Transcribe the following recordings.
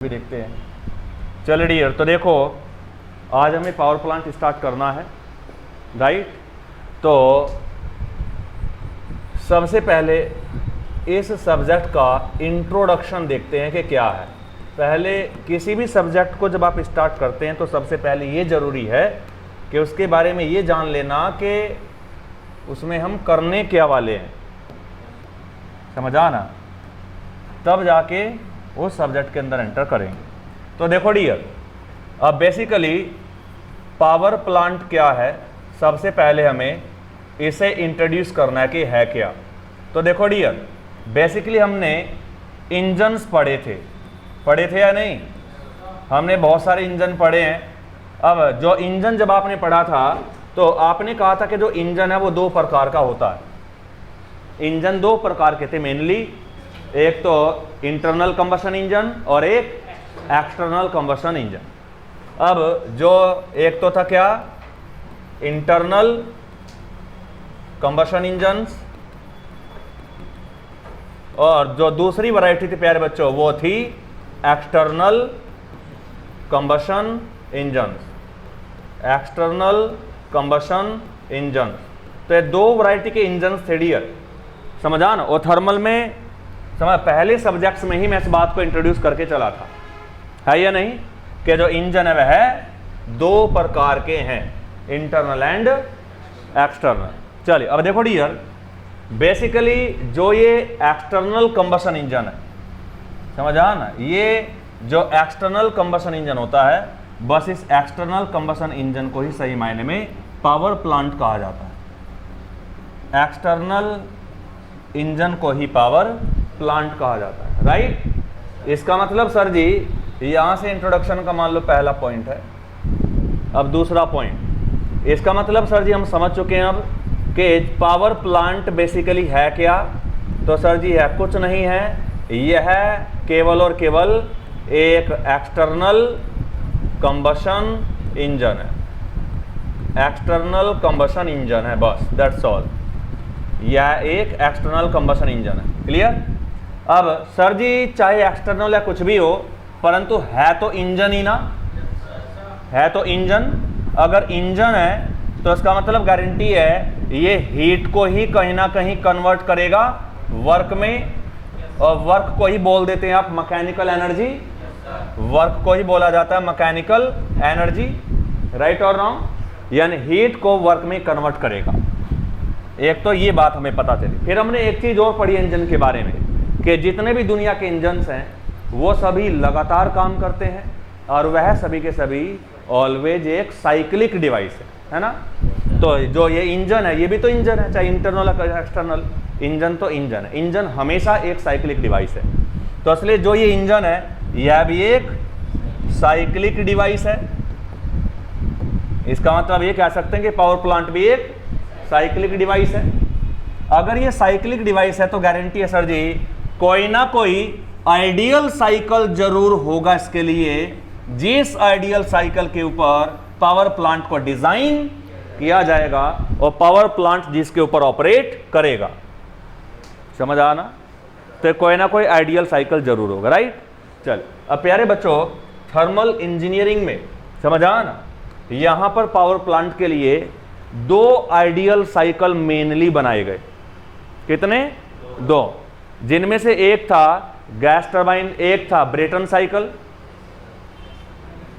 भी देखते हैं। चलिए डियर, तो देखो आज हमें पावर प्लांट स्टार्ट करना है, राइट। तो सबसे पहले इस सब्जेक्ट का इंट्रोडक्शन देखते हैं कि क्या है। पहले किसी भी सब्जेक्ट को जब आप स्टार्ट करते हैं तो सबसे पहले ये ज़रूरी है कि उसके बारे में ये जान लेना कि उसमें हम करने क्या वाले हैं, समझा ना, तब जाके उस सब्जेक्ट के अंदर एंटर करेंगे। तो देखो डियर, अब बेसिकली पावर प्लांट क्या है, सबसे पहले हमें इसे इंट्रोड्यूस करना है कि है क्या। तो देखो डियर, बेसिकली हमने इंजन्स पढ़े थे या नहीं? हमने बहुत सारे इंजन पढ़े हैं। अब जो इंजन जब आपने पढ़ा था तो आपने कहा था कि जो इंजन है वो दो प्रकार का होता है। इंजन दो प्रकार के थे मेनली, एक तो इंटरनल कंबशन इंजन और एक एक्सटर्नल कंबशन इंजन। अब जो एक तो था क्या, इंटरनल कंबशन इंजन्स, और जो दूसरी वैरायटी थी प्यारे बच्चों वो थी external combustion engines. External combustion engine, तो ये दो वैरायटी के इंजन थे डियर, समझा ना। और थर्मल में समझ, पहले सब्जेक्ट्स में ही मैं इस बात को इंट्रोड्यूस करके चला था, है या नहीं, कि जो इंजन है वह दो प्रकार के हैं, इंटरनल एंड एक्सटर्नल। चलिए अब देखो डियर, बेसिकली जो ये एक्सटर्नल कंबशन इंजन है, समझा ना, ये जो एक्सटर्नल कंबशन इंजन होता है, बस इस एक्सटर्नल कंबशन इंजन को ही सही मायने में पावर प्लांट कहा जाता है। एक्सटर्नल इंजन को ही पावर प्लांट कहा जाता है, राइट। इसका मतलब सर जी, यहां से इंट्रोडक्शन का मान लो पहला पॉइंट है। अब दूसरा पॉइंट, इसका मतलब सर जी हम समझ चुके हैं अब कि पावर प्लांट बेसिकली है क्या। तो सर जी है कुछ नहीं है, यह केवल और केवल एक एक्सटर्नल कंबशन इंजन है। एक्सटर्नल कंबशन इंजन है, बस दैट्स ऑल। यह एक एक्सटर्नल कंबशन इंजन है, क्लियर। अब सर जी चाहे एक्सटर्नल या कुछ भी हो, परंतु है तो इंजन ही ना, है तो इंजन। अगर इंजन है तो इसका मतलब गारंटी है ये हीट को ही कहीं ना कहीं कन्वर्ट करेगा वर्क में, और वर्क को ही बोल देते हैं आप मैकेनिकल एनर्जी। वर्क को ही बोला जाता है मैकेनिकल एनर्जी, राइट और रॉन्ग, यानी हीट को वर्क में कन्वर्ट करेगा। एक तो ये बात हमें पता चली। फिर हमने एक चीज और पढ़ी इंजन के बारे में, कि जितने भी दुनिया के इंजन्स हैं वो सभी लगातार काम करते हैं, और वह सभी के सभी ऑलवेज एक साइक्लिक डिवाइस है ना। तो जो ये इंजन है, ये भी तो इंजन है, चाहे इंटरनल या एक्सटर्नल, इंजन तो इंजन है। इंजन हमेशा एक साइक्लिक डिवाइस है। तो इसलिए जो ये इंजन है यह भी एक साइक्लिक डिवाइस है। इसका मतलब ये कह सकते हैं कि पावर प्लांट भी एक साइक्लिक डिवाइस है। अगर ये साइक्लिक डिवाइस है तो गारंटी है सर जी कोई ना कोई आइडियल साइकिल जरूर होगा इसके लिए, जिस आइडियल साइकिल के ऊपर पावर प्लांट को डिजाइन किया जाएगा और पावर प्लांट जिसके ऊपर ऑपरेट करेगा, समझ आना। तो कोई ना कोई आइडियल साइकिल जरूर होगा, राइट। चल अब प्यारे बच्चों, थर्मल इंजीनियरिंग में समझ आना, यहां पर पावर प्लांट के लिए दो आइडियल साइकिल मेनली बनाए गए। कितने? दो, जिनमें से एक था गैस टरबाइन, एक था ब्रेटन साइकिल,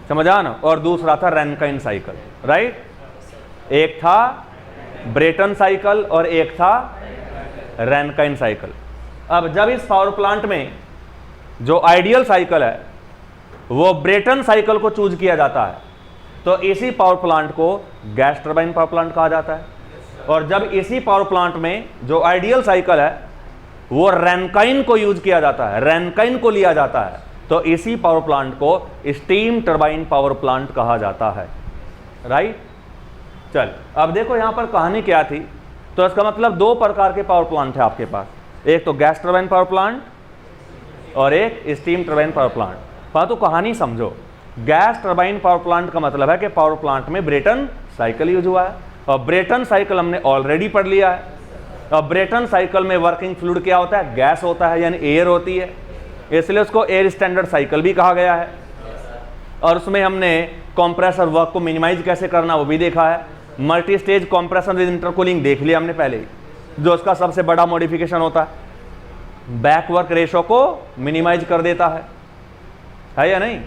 समझा ना, और दूसरा था रैनकाइन साइकिल, राइट। एक था ब्रेटन साइकिल और एक था रैनकाइन साइकिल। अब जब इस पावर प्लांट में जो आइडियल साइकिल है वो ब्रेटन साइकिल को चूज किया जाता है, तो इसी पावर प्लांट को गैस टरबाइन पावर प्लांट कहा जाता है। और जब इसी पावर प्लांट में जो आइडियल साइकिल है वो रैनकाइन को यूज किया जाता है, रैनकाइन को लिया जाता है, तो इसी पावर प्लांट को स्टीम टरबाइन पावर प्लांट कहा जाता है, राइट। चल अब देखो यहां पर कहानी क्या थी। तो इसका मतलब दो प्रकार के पावर प्लांट है आपके पास, एक तो गैस टरबाइन पावर प्लांट और एक स्टीम टरबाइन पावर प्लांट। तो कहानी समझो, गैस टरबाइन पावर प्लांट का मतलब है कि पावर प्लांट में ब्रेटन साइकिल यूज हुआ है, और ब्रेटन साइकिल हमने ऑलरेडी पढ़ लिया है। और ब्रेटन साइकिल में वर्किंग फ्लूइड क्या होता है? गैस होता है, यानी एयर होती है। इसलिए उसको एयर स्टैंडर्ड साइकिल भी कहा गया है। और उसमें हमने कंप्रेसर वर्क को मिनिमाइज कैसे करना वो भी देखा है। Multi stage compression with intercooling देख लिया हमने पहले ही, जो उसका सबसे बड़ा मॉडिफिकेशन होता है, बैक वर्क रेशो को मिनिमाइज कर देता है या नहीं?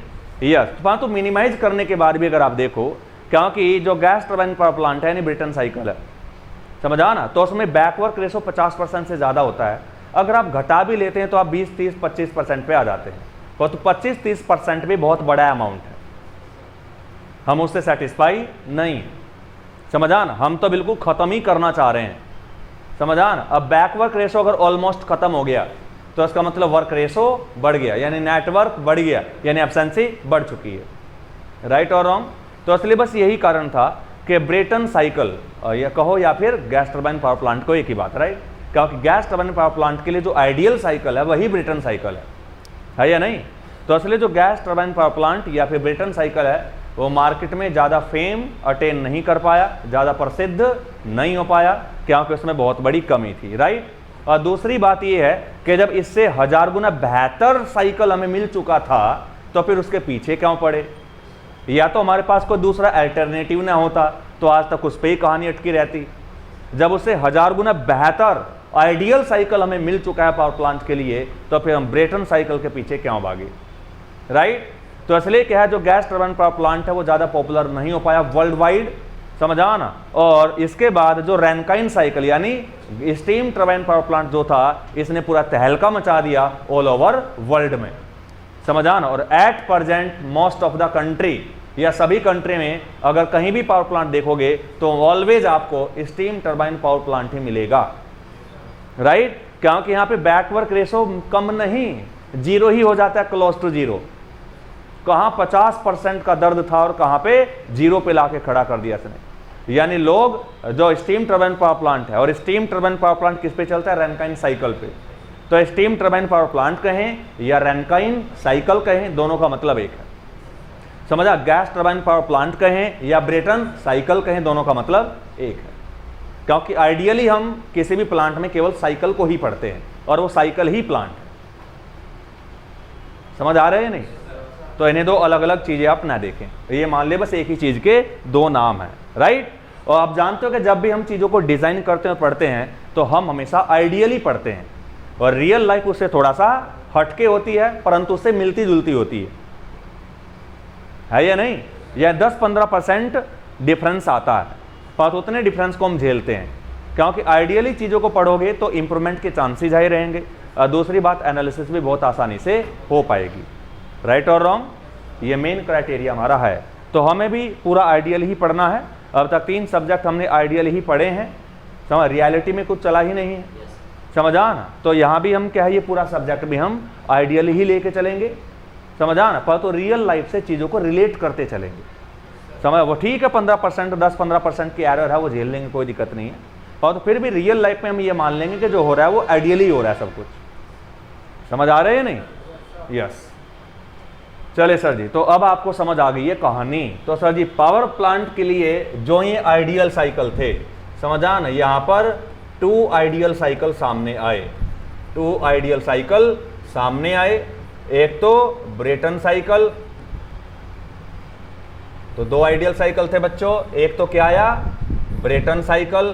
यस। परंतु मिनिमाइज करने के बाद भी अगर आप देखो, क्योंकि जो गैस टरबाइन पावर प्लांट है ब्रिटन साइकिल है, समझा ना, तो उसमें बैकवर्क रेशो 50% से ज़्यादा होता है। अगर आप घटा भी लेते हैं तो आप 20, 30, 25% पे आ जाते हैं। तो 25-30% भी बहुत बड़ा अमाउंट है, हम उससे सेटिस्फाई नहीं, समझा ना, हम तो बिल्कुल ख़त्म ही करना चाह रहे हैं, समझा ना। अब बैकवर्क रेशो अगर ऑलमोस्ट ख़त्म हो गया तो इसका मतलब वर्क रेशो बढ़ गया, यानी नेटवर्क बढ़ गया, यानी एफिशिएंसी बढ़ चुकी है। राइट और रॉन्ग? तो इसलिए बस यही कारण था कि ब्रेटन साइकिल या कहो या फिर गैस टरबाइन पावर प्लांट को एक ही बात, राइट, क्योंकि गैस टरबाइन पावर प्लांट के लिए जो आइडियल साइकिल है वही ब्रेटन साइकिल है या नहीं? तो इसलिए जो गैस टरबाइन पावर प्लांट या फिर ब्रेटन साइकिल है वो मार्केट में ज़्यादा फेम अटेन नहीं कर पाया, ज़्यादा प्रसिद्ध नहीं हो पाया, क्योंकि उसमें बहुत बड़ी कमी थी। राइट। और दूसरी बात ये है कि जब इससे 1000 गुना बेहतर साइकिल हमें मिल चुका था तो फिर उसके पीछे क्यों पड़े? या तो हमारे पास कोई दूसरा अल्टरनेटिव ना होता तो आज तक उस पर ही कहानी अटकी रहती। जब उससे 1000 गुना बेहतर आइडियल साइकिल हमें मिल चुका है पावर प्लांट के लिए, तो फिर हम ब्रेटन साइकिल के पीछे क्यों भागे? राइट। तो इसलिए क्या है, जो गैस टरबाइन पावर प्लांट है वो ज़्यादा पॉपुलर नहीं हो पाया वर्ल्ड वाइड, समझा ना। और इसके बाद जो रैनकाइन साइकिल यानी स्टीम टरबाइन पावर प्लांट जो था, इसने पूरा तहलका मचा दिया ऑल ओवर वर्ल्ड में, समझा ना। और at present most of the country या सभी कंट्री में अगर कहीं भी पावर प्लांट देखोगे तो ऑलवेज आपको स्टीम टरबाइन पावर प्लांट ही मिलेगा। राइट। क्योंकि यहाँ पे बैकवर्क रेशो कम नहीं, जीरो ही हो जाता है, क्लोज टू जीरो। कहाँ 50% का दर्द था और कहाँ पे जीरो पे लाके खड़ा कर दिया इसने। यानी लोग जो स्टीम टरबाइन पावर प्लांट है, और स्टीम टरबाइन पावर प्लांट किस पे चलता है? रैनकाइन साइकिल पे। तो स्टीम टरबाइन पावर प्लांट कहें या रैनकाइन साइकिल कहें, दोनों का मतलब एक है, समझा। गैस टरबाइन पावर प्लांट कहें या ब्रेटन साइकिल कहें, दोनों का मतलब एक है। क्योंकि आइडियली हम किसी भी प्लांट में केवल साइकिल को ही पढ़ते हैं और वो साइकिल ही प्लांट है। समझ आ रहे हैं नहीं? तो इन्हें दो अलग अलग चीजें आप ना देखें, ये मान ले बस एक ही चीज के दो नाम हैं। राइट। और आप जानते हो कि जब भी हम चीजों को डिजाइन करते हैं और पढ़ते हैं तो हम हमेशा आइडियली पढ़ते हैं, और रियल लाइफ उससे थोड़ा सा हटके होती है परंतु उससे मिलती जुलती होती है या नहीं? या 10-15% डिफरेंस आता है, पर उतने डिफरेंस को हम झेलते हैं, क्योंकि आइडियली चीज़ों को पढ़ोगे तो इंप्रूवमेंट के चांसेस हाई रहेंगे। और दूसरी बात, एनालिसिस भी बहुत आसानी से हो पाएगी। राइट और रॉन्ग, ये मेन क्राइटेरिया हमारा है। तो हमें भी पूरा आइडियल ही पढ़ना है। अब तक 3 सब्जेक्ट हमने आइडियल ही पढ़े हैं, समझ, रियलिटी में कुछ चला ही नहीं है, समझा ना। तो यहाँ भी हम क्या है, ये पूरा सब्जेक्ट भी हम आइडियल ही लेके चलेंगे, समझा ना। पर तो रियल लाइफ से चीज़ों को रिलेट करते चलेंगे, समझ। वो ठीक है 15%, 10-15% की एरर है, वो झेल लेंगे, कोई दिक्कत नहीं है। और तो फिर भी रियल लाइफ में हम ये मान लेंगे कि जो हो रहा है वो आइडियली हो रहा है सब कुछ। समझ आ रहे हैं नहीं? यस। चले सर जी, तो अब आपको समझ आ गई है कहानी। तो सर जी पावर प्लांट के लिए जो ये आइडियल साइकिल थे, समझा ना, यहाँ पर 2 आइडियल साइकिल सामने आए। 2 आइडियल साइकिल सामने आए। एक तो ब्रेटन साइकिल, तो 2 आइडियल साइकिल थे बच्चों। एक तो क्या आया? Brayton cycle,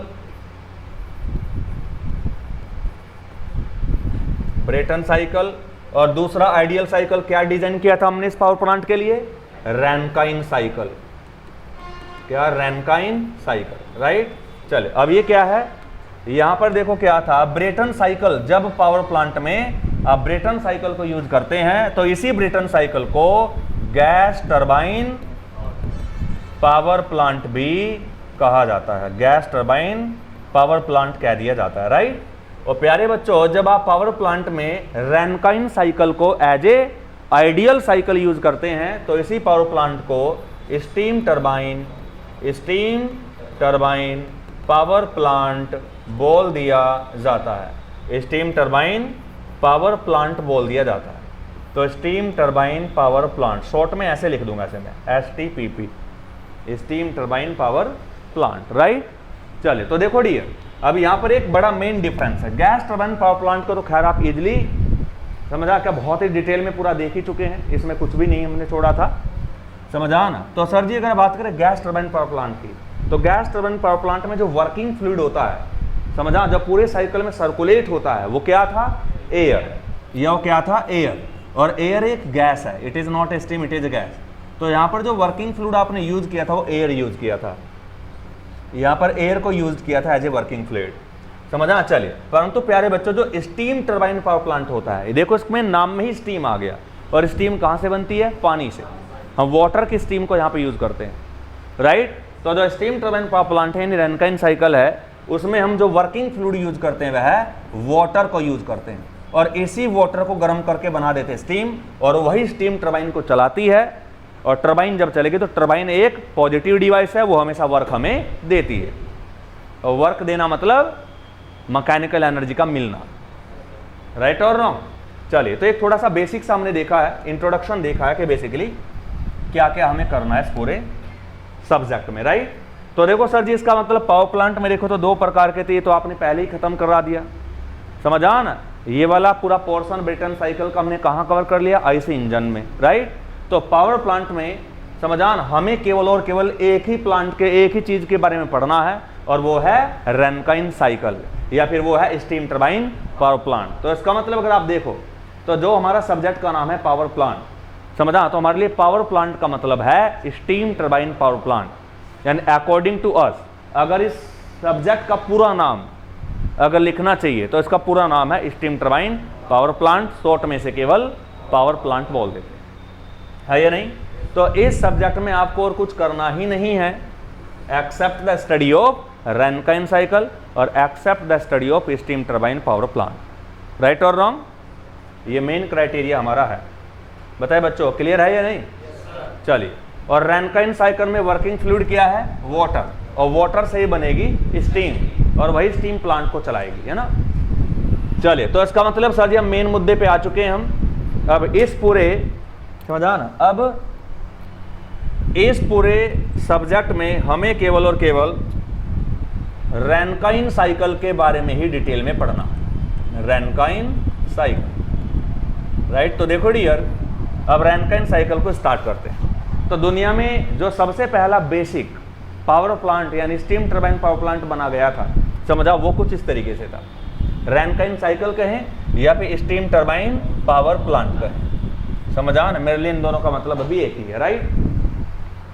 Brayton cycle. और दूसरा आइडियल साइकिल क्या डिजाइन किया था हमने इस पावर प्लांट के लिए? रैनकाइन साइकिल। क्या? रैनकाइन साइकिल। राइट। चले, अब ये क्या है, यहां पर देखो क्या था, ब्रेटन साइकिल। जब पावर प्लांट में आप ब्रेटन साइकिल को यूज करते हैं तो इसी ब्रेटन साइकिल को गैस टरबाइन पावर प्लांट भी कहा जाता है, गैस टरबाइन पावर प्लांट कह दिया जाता है। राइट। और प्यारे बच्चों, जब आप पावर प्लांट में रैनकाइन साइकिल को as a ideal cycle use करते हैं तो इसी पावर प्लांट को स्टीम टरबाइन पावर प्लांट बोल दिया जाता है। स्टीम टरबाइन पावर प्लांट बोल दिया जाता है। तो steam turbine power plant, short में ऐसे लिख दूंगा इसे मैं, STPP, steam turbine power plant. Right. चलिए, तो देखो डियर, अब यहाँ पर एक बड़ा मेन डिफरेंस है। गैस टरबाइन पावर प्लांट को तो खैर आप इजीली समझा क्या? बहुत ही डिटेल में पूरा देख ही चुके हैं, इसमें कुछ भी नहीं हमने छोड़ा था, समझा ना। तो सर जी अगर बात करें गैस टरबाइन पावर प्लांट की, तो गैस टरबाइन पावर प्लांट में जो वर्किंग फ्लूइड होता है, समझा, जब पूरे साइकिल में सर्कुलेट होता है, वो क्या था? एयर। या वो क्या था? एयर। और एयर एक गैस है, it is not a steam, it is gas. तो यहाँ पर जो वर्किंग फ्लूइड आपने यूज किया था वो एयर यूज किया था, यहाँ पर एयर को यूज किया था एज ए वर्किंग फ्लूइड, समझा। चलिए, परंतु प्यारे बच्चों जो स्टीम टरबाइन पावर प्लांट होता है, देखो इसमें नाम में ही स्टीम आ गया, और स्टीम कहाँ से बनती है? पानी से। हम वाटर की स्टीम को यहाँ पे यूज करते हैं, राइट। तो जो स्टीम टरबाइन पावर प्लांट है, रैनकाइन साइकिल है, उसमें हम जो वर्किंग फ्लूइड यूज करते हैं वह वाटर को यूज करते हैं, और इसी वाटर को गर्म करके बना देते हैं स्टीम, और वही स्टीम टरबाइन को चलाती है। और टरबाइन जब चलेगी तो टरबाइन एक पॉजिटिव डिवाइस है, वो हमेशा वर्क हमें देती है। और वर्क देना मतलब मैकेनिकल एनर्जी का मिलना, राइट और रॉन्ग। चलिए, तो एक थोड़ा सा बेसिक सा हमने देखा है, इंट्रोडक्शन देखा है कि बेसिकली क्या क्या हमें करना है इस पूरे सब्जेक्ट में, राइट। तो देखो सर जी, इसका मतलब पावर प्लांट में देखो तो दो प्रकार के थे, तो आपने पहले ही खत्म करा दिया, समझा ना। ये वाला पूरा पोर्शन ब्रेटन साइकिल का हमने कहाँ कवर कर लिया? आईसी इंजन में, राइट। तो पावर प्लांट में समझा ना, हमें केवल और केवल एक ही प्लांट के, एक ही चीज के बारे में पढ़ना है, और वो है रैनकाइन साइकिल, या फिर वो है स्टीम टरबाइन पावर प्लांट। तो इसका मतलब अगर आप देखो तो जो हमारा सब्जेक्ट का नाम है पावर प्लांट, समझा, तो हमारे लिए पावर प्लांट का मतलब है स्टीम टरबाइन पावर प्लांट। यानी अकॉर्डिंग टू अस, अगर इस सब्जेक्ट का पूरा नाम अगर लिखना चाहिए तो इसका पूरा नाम है steam turbine power plant, short में से केवल पावर प्लांट बोल देते हैं, है या नहीं। तो इस सब्जेक्ट में आपको और कुछ करना ही नहीं है except the study of Rankine cycle और except the study of steam turbine power plant, right और रॉन्ग। ये मेन क्राइटेरिया हमारा है, बताए बच्चों, क्लियर है या नहीं? चलिए, और रैनकाइन साइकिल में वर्किंग फ्लूइड क्या है? वाटर, और वाटर से ही बनेगी स्टीम, और वही स्टीम प्लांट को चलाएगी, है ना। चलिए, तो इसका मतलब सर जी हम मेन मुद्दे पे आ चुके हैं हम। अब इस पूरे, समझा ना, अब इस पूरे सब्जेक्ट में हमें केवल और केवल रैनकाइन साइकिल के बारे में ही डिटेल में पढ़ना है, रैनकाइन साइकिल, राइट। तो देखो डियर, अब रैनकाइन साइकिल को स्टार्ट करते हैं। तो दुनिया में जो सबसे पहला बेसिक पावर प्लांट यानी स्टीम टरबाइन पावर प्लांट बना गया था, समझा, वो कुछ इस तरीके से था। रैनकाइन साइकिल कहें या फिर स्टीम टरबाइन पावर प्लांट कहें, समझा ना, मेरे लिए इन दोनों का मतलब अभी एक ही है, राइट।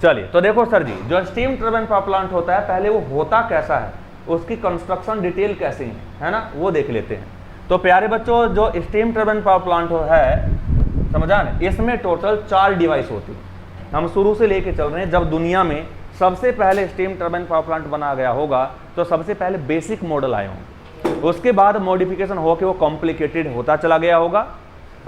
चलिए, तो देखो सर जी, जो स्टीम टरबाइन पावर प्लांट होता है, पहले वो होता कैसा है, उसकी कंस्ट्रक्शन डिटेल कैसी है ना, वो देख लेते हैं। तो प्यारे बच्चों, जो स्टीम टरबाइन पावर प्लांट है, समझा ना, इसमें टोटल 4 डिवाइस होती है। हम शुरू से लेके चल रहे हैं, जब दुनिया में सबसे पहले स्टीम टरबाइन पावर प्लांट बना गया होगा तो सबसे पहले बेसिक मॉडल आए होंगे, उसके बाद मॉडिफिकेशन होकर वो कॉम्प्लिकेटेड होता चला गया होगा,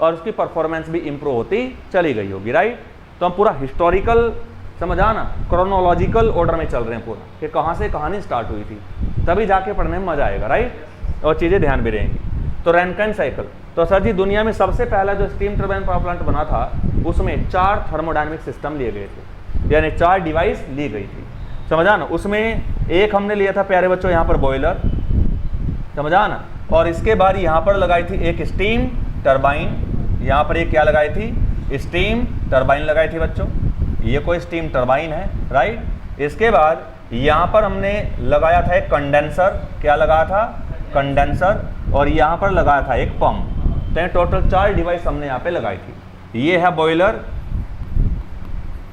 और उसकी परफॉर्मेंस भी इंप्रूव होती चली गई होगी, राइट। तो हम पूरा हिस्टोरिकल, समझा ना, क्रोनोलॉजिकल ऑर्डर में चल रहे हैं पूरा, कि कहाँ से कहानी स्टार्ट हुई थी, तभी जाके पढ़ने में मजा आएगा, राइट, और चीज़ें ध्यान भी रहेंगी। तो रैनकाइन साइकिल, तो सर जी दुनिया में सबसे पहला जो स्टीम टरबाइन पावर प्लांट बना था, उसमें 4 थर्मोडायनेमिक सिस्टम लिए गए थे, यानी 4 डिवाइस ली गई थी, समझा ना। उसमें एक हमने लिया था प्यारे बच्चों यहाँ पर बॉयलर, समझा ना, और इसके बाद यहाँ पर लगाई थी एक स्टीम टरबाइन, यहाँ पर एक क्या लगाई थी? स्टीम टरबाइन लगाई थी बच्चों, ये कोई स्टीम टरबाइन है, राइट। इसके बाद यहाँ पर हमने लगाया था एक कंडेंसर, क्या लगाया था? कंडेंसर, और यहाँ पर लगाया था एक पंप। तो टोटल 4 डिवाइस हमने यहाँ पे लगाई थी। ये है boiler,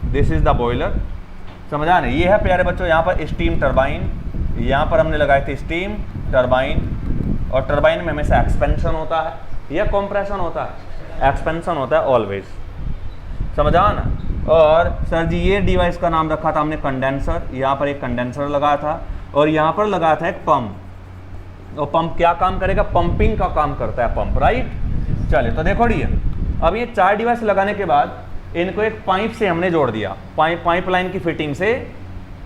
this is the boiler, समझा ना। ये है प्यारे बच्चों यहाँ पर स्टीम टरबाइन, यहाँ पर हमने लगाई थी स्टीम टरबाइन, और टरबाइन में हमेशा एक्सपेंशन होता है या कंप्रेशन होता है? एक्सपेंशन होता है ऑलवेज, समझा ना। और सर जी ये डिवाइस का नाम रखा था हमने कंडेंसर, यहाँ पर एक कंडेंसर लगाया था, और यहाँ पर लगाया था एक पंप। और पंप क्या काम करेगा? पंपिंग का काम करता है पंप, राइट। चलिए, तो देखो डियर, अब ये 4 डिवाइस लगाने के बाद इनको एक पाइप से हमने जोड़ दिया, पाइपलाइन की फिटिंग से,